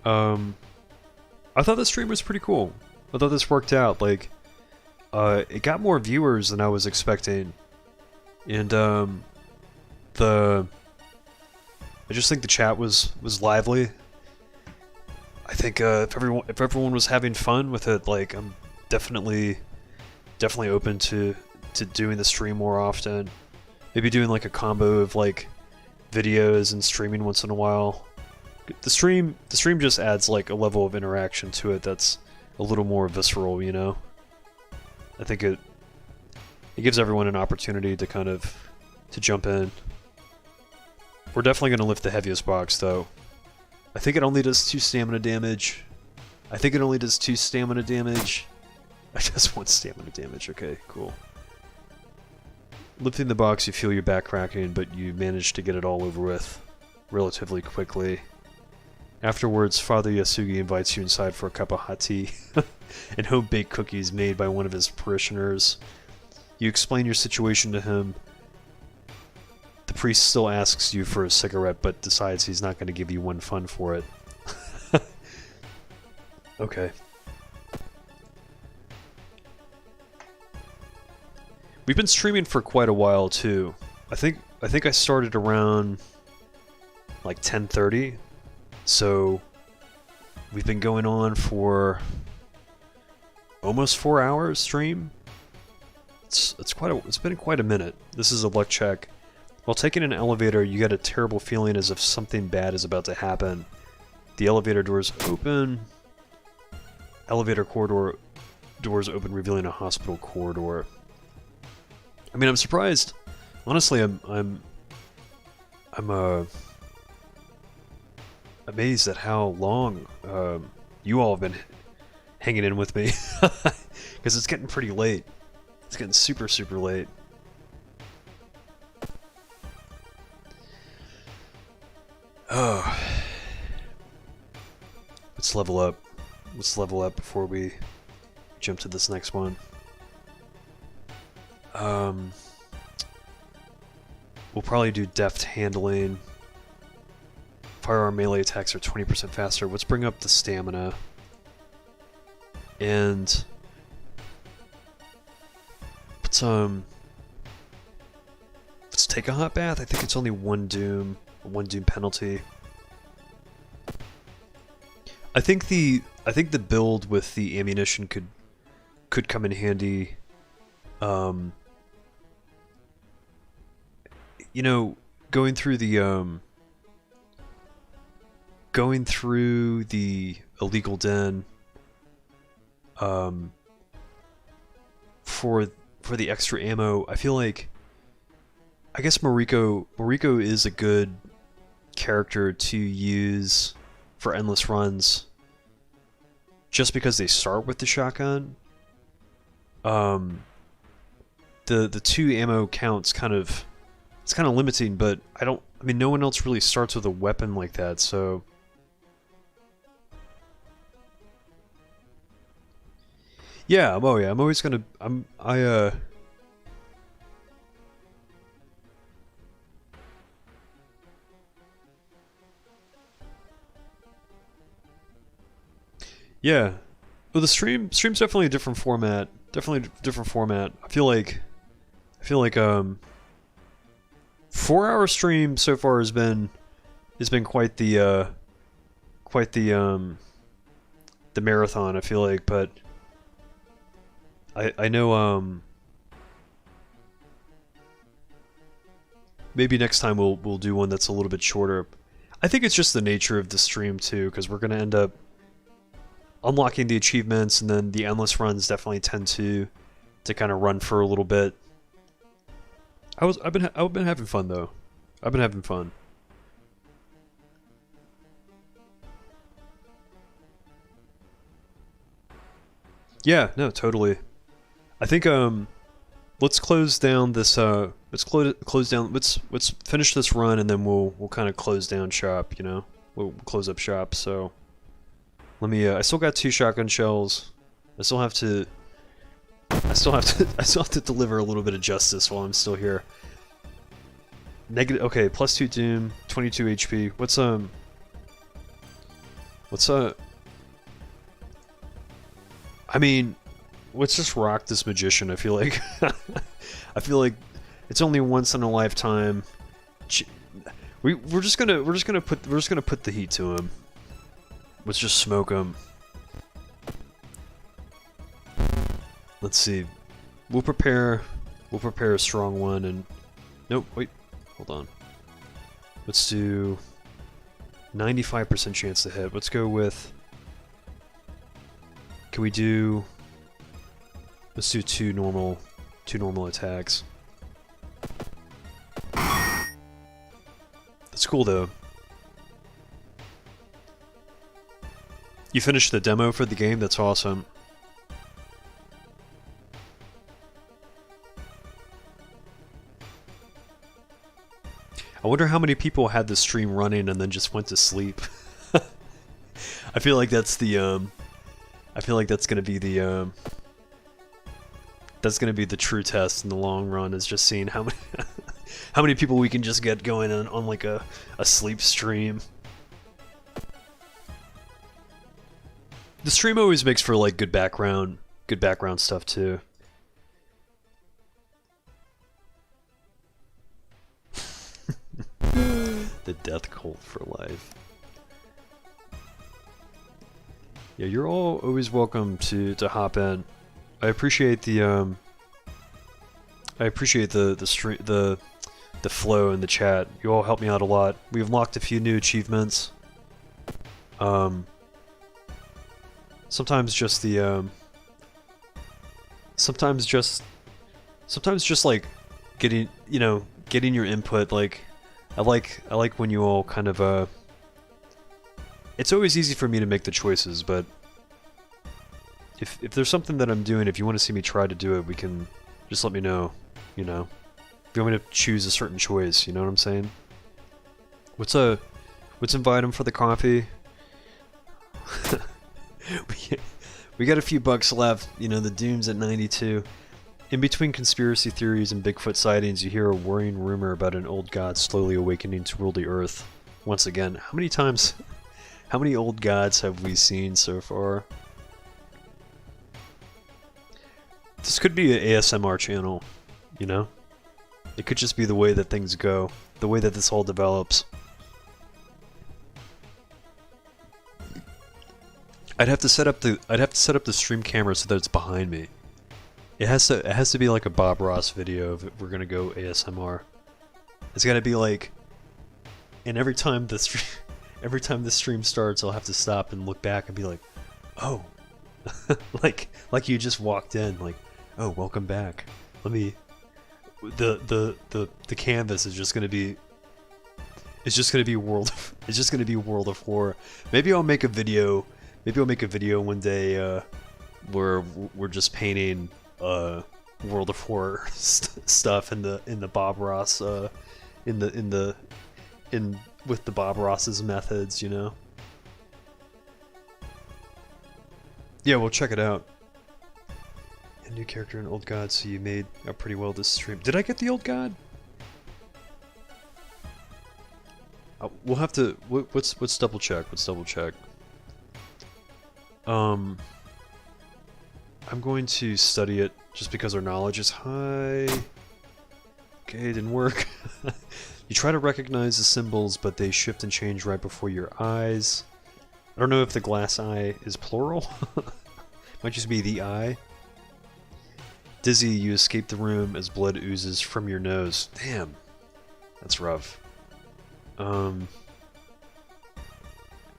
I thought the stream was pretty cool. I thought this worked out. Like, it got more viewers than I was expecting, and I just think the chat was lively. I think if everyone was having fun with it, like I'm definitely open to doing the stream more often. Maybe doing like a combo of like videos and streaming once in a while. The stream just adds like a level of interaction to it that's a little more visceral, you know? I think it gives everyone an opportunity to kind of jump in. We're definitely going to lift the heaviest box though. I think it only does 2 stamina damage. I just want stamina damage. Okay, cool. Lifting the box, you feel your back cracking, but you manage to get it all over with relatively quickly. Afterwards, Father Yasugi invites you inside for a cup of hot tea and home-baked cookies made by one of his parishioners. You explain your situation to him. The priest still asks you for a cigarette, but decides he's not going to give you one fun for it. Okay. We've been streaming for quite a while too. I think I started around like 10:30, so we've been going on for almost 4 hours stream. It's been quite a minute. This is a luck check. While taking an elevator, you get a terrible feeling as if something bad is about to happen. The elevator doors open. Elevator corridor doors open, revealing a hospital corridor. I mean, I'm surprised. Honestly, I'm amazed at how long you all have been hanging in with me, because it's getting pretty late. It's getting super, super late. Oh. Let's level up. Let's level up before we jump to this next one. We'll probably do deft handling. Firearm melee attacks are 20% faster. Let's bring up the stamina. And let's take a hot bath. I think it's only one doom penalty. I think the build with the ammunition could come in handy. You know, going through the illegal den for the extra ammo, I feel like, I guess Mariko is a good character to use for endless runs just because they start with the shotgun. The 2 ammo counts it's kind of limiting, but I mean, no one else really starts with a weapon like that, so yeah, I'm always gonna yeah. Well, the stream's definitely a different format. Definitely a different format. I feel like 4-hour stream so far has been quite the marathon, I feel like, but I know maybe next time we'll do one that's a little bit shorter. I think it's just the nature of the stream too, because we're gonna end up unlocking the achievements, and then the endless runs definitely tend to kind of run for a little bit. I've been having fun though. I've been having fun. Yeah, no, totally. I think let's close down this let's finish this run, and then we'll kind of close down shop, you know. We'll close up shop. So let me I still got 2 shotgun shells. I still have to deliver a little bit of justice while I'm still here. Negative, okay, +2 doom, 22 HP. What's I mean, let's just rock this magician. I feel like I feel like it's only once in a lifetime. We're just gonna put the heat to him. Let's just smoke him. Let's see. We'll prepare a strong one, and nope, wait. Hold on. Let's do 95% chance to hit. Let's go with, can we do, let's do two normal attacks. That's cool though. You finished the demo for the game? That's awesome. I wonder how many people had the stream running and then just went to sleep. I feel like that's the I feel like that's gonna be the true test in the long run, is just seeing how many How many people we can just get going on like a sleep stream. The stream always makes for like good background stuff too. The death cult for life. Yeah, you're all always welcome to hop in. I appreciate the the flow in the chat. You all help me out a lot. We've unlocked a few new achievements. Sometimes just the sometimes just like getting your input. Like I like when you all kind of it's always easy for me to make the choices, but if there's something that I'm doing, if you want to see me try to do it, we can just let me know, you know. If you want me to choose a certain choice, you know what I'm saying? Let's invite him for the coffee. we got a few bucks left, you know, the doom's at 92. In between conspiracy theories and Bigfoot sightings, you hear a worrying rumor about an old god slowly awakening to rule the earth. Once again, how many old gods have we seen so far? This could be an ASMR channel, you know? It could just be the way that things go, the way that this all develops. I'd have to set up the stream camera so that it's behind me. It has to be like a Bob Ross video if we're gonna go ASMR. It's gotta be like, and every time the stream starts, I'll have to stop and look back and be like, oh, like you just walked in, like, oh, welcome back. Let me. The canvas is just gonna be. It's just gonna be World of Horror. Maybe I'll make a video. Maybe I'll make a video one day where we're just painting World of Horror stuff in the Bob Ross with the Bob Ross's methods, you know. Yeah, we'll check it out. A new character and old god, so you made out pretty well this stream. Did I get the old god? We'll have to. Let's double check. Let's double check. I'm going to study it just because our knowledge is high. Okay, it didn't work. You try to recognize the symbols, but they shift and change right before your eyes. I don't know if the glass eye is plural. Might just be the eye. Dizzy, you escape the room as blood oozes from your nose. Damn. That's rough.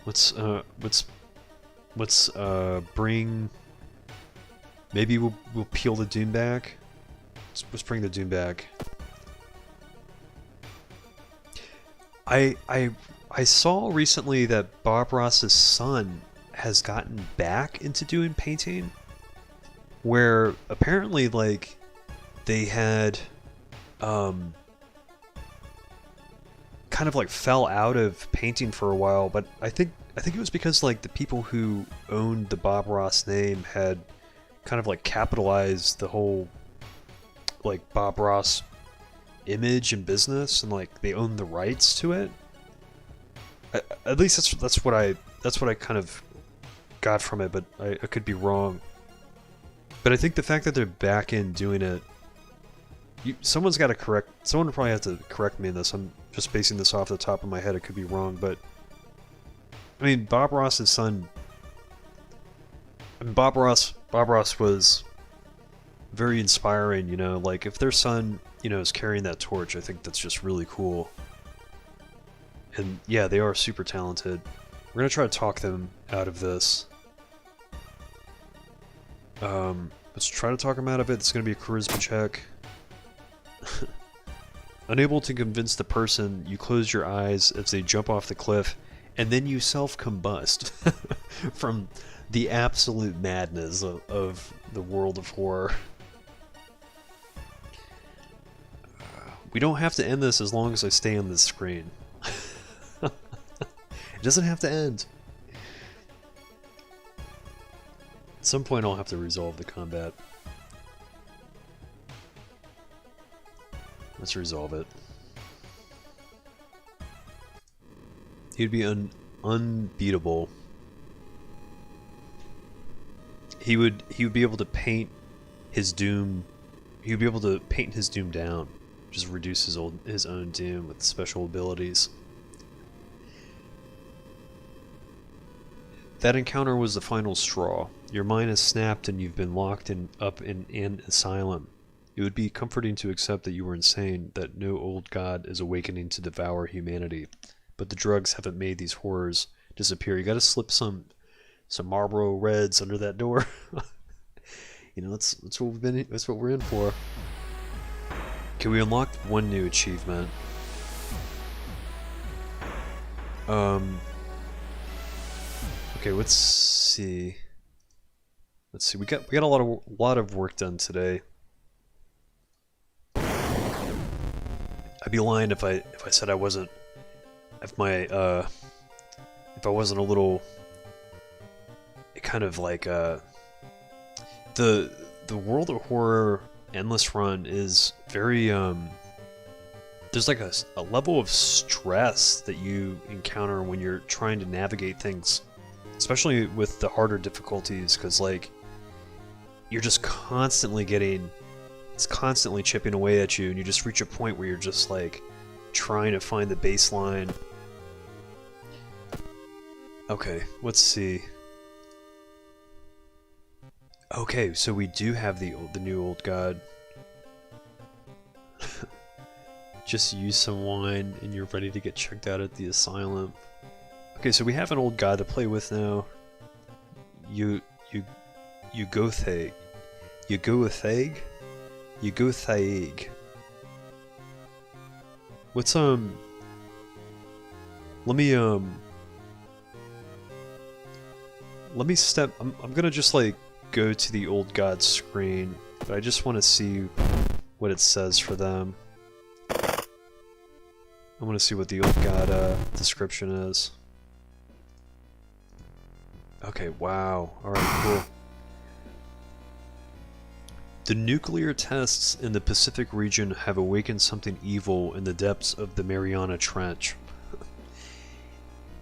Let's bring... Maybe we'll peel the dune back. Let's bring the dune back. I saw recently that Bob Ross's son has gotten back into doing painting, where apparently like they had kind of like fell out of painting for a while, but I think it was because like the people who owned the Bob Ross name had kind of like capitalized the whole like Bob Ross image and business, and like they own the rights to it. At least that's what I kind of got from it, but I could be wrong. But I think the fact that they're back in doing it, someone would probably have to correct me in this. I'm just basing this off the top of my head. It could be wrong, but I mean, Bob Ross's son. I mean, Bob Ross was very inspiring, you know. Like if their son, you know, is carrying that torch, I think that's just really cool. And yeah, they are super talented. We're gonna try to talk them out of this. Let's try to talk them out of it. It's gonna be a charisma check. Unable to convince the person, you close your eyes as they jump off the cliff, and then you self-combust from the absolute madness of the world of horror. We don't have to end this as long as I stay on this screen. It doesn't have to end. At some point I'll have to resolve the combat. Let's resolve it. He'd be unbeatable. He would be able to paint his doom. He would be able to paint his doom down, just reduce his own doom with special abilities. That encounter was the final straw. Your mind has snapped and you've been locked up in an asylum. It would be comforting to accept that you were insane, that no old god is awakening to devour humanity. But the drugs haven't made these horrors disappear. You gotta slip some Marlboro Reds under that door. You know, that's what we're in for. Okay, we unlocked one new achievement. Okay, let's see. We got a lot of work done today. I'd be lying if I said I wasn't, if I wasn't a little kind of like the World of Horror Endless Run is very there's like a level of stress that you encounter when you're trying to navigate things, especially with the harder difficulties, because like you're just constantly it's constantly chipping away at you, and you just reach a point where you're just like trying to find the baseline. Okay, let's see. Okay, so we do have the new old god. Just use some wine and you're ready to get checked out at the asylum. Okay, so we have an old god to play with now. You go Thag. You go Thag? You go Thaig. Let's let me step. I'm gonna just like go to the old god screen, but I just want to see what it says for them. I want to see what the old god description is. Okay, wow. Alright, cool. The nuclear tests in the Pacific region have awakened something evil in the depths of the Mariana Trench.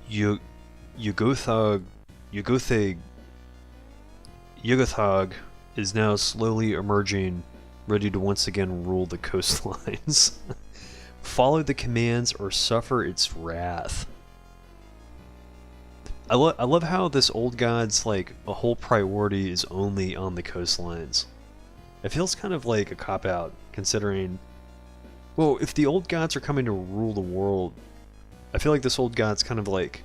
Yugothag is now slowly emerging, ready to once again rule the coastlines. Follow the commands or suffer its wrath. I love how this old god's like a whole priority is only on the coastlines. It feels kind of like a cop-out, considering, well, if the old gods are coming to rule the world, I feel like this old god's kind of like,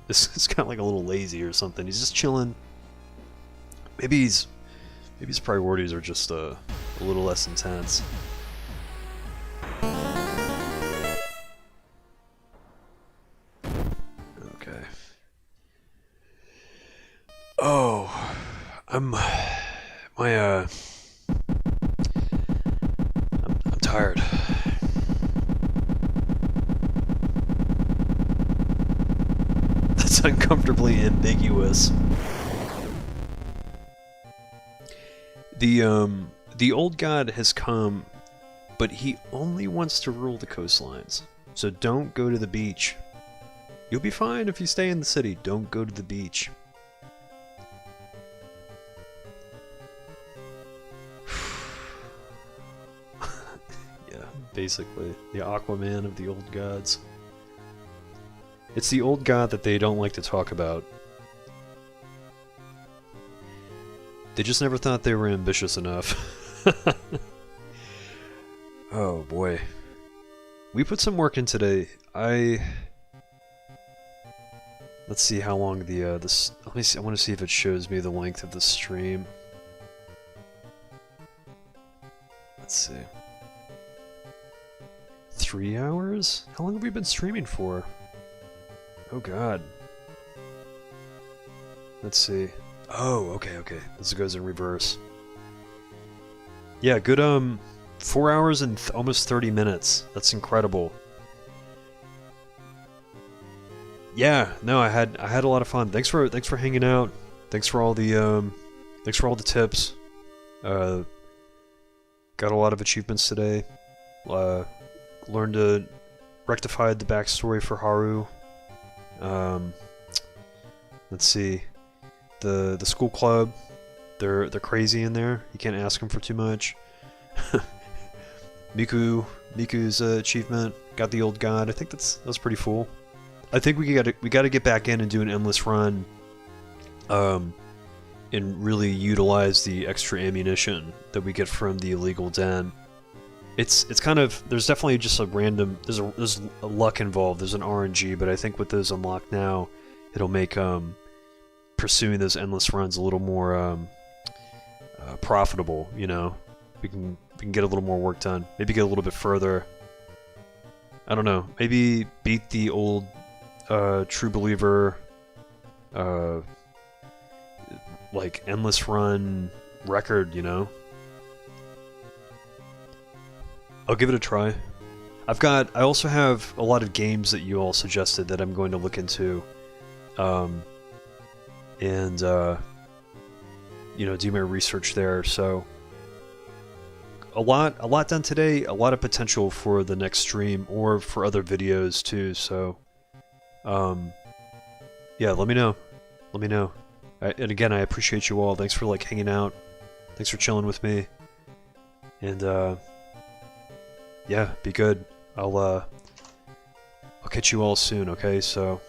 this is kind of like a little lazy or something. He's just chilling. Maybe his priorities are just a little less intense. Okay. Oh, I'm tired. That's uncomfortably ambiguous. The old god has come, but he only wants to rule the coastlines. So don't go to the beach. You'll be fine if you stay in the city. Don't go to the beach. Yeah, basically. The Aquaman of the old gods. It's the old god that they don't like to talk about. They just never thought they were ambitious enough. Oh boy. We put some work in today. Let's see how long this. Let me see. I want to see if it shows me the length of the stream. Let's see. 3 hours? How long have we been streaming for? Oh god. Let's see. Oh, okay. This goes in reverse. Yeah, good 4 hours and almost 30 minutes. That's incredible. Yeah, no, I had a lot of fun. Thanks for hanging out. Thanks for all the tips. Got a lot of achievements today. Learned to rectify the backstory for Haru. Let's see, the school club. They're crazy in there. You can't ask them for too much. Miku's achievement, got the old god. I think that's pretty full. I think we gotta get back in and do an endless run, and really utilize the extra ammunition that we get from the illegal den. It's kind of, there's definitely just a random, there's a luck involved. There's an RNG, but I think with those unlocked now, it'll make pursuing those endless runs a little more profitable. You know, we can get a little more work done. Maybe get a little bit further. I don't know. Maybe beat the old True Believer like endless run record. You know, I'll give it a try. I also have a lot of games that you all suggested that I'm going to look into, and you know, do my research there. So a lot done today. A lot of potential for the next stream or for other videos too. So yeah, let me know. Let me know. And again, I appreciate you all. Thanks for like hanging out. Thanks for chilling with me. And yeah, be good. I'll catch you all soon, okay? So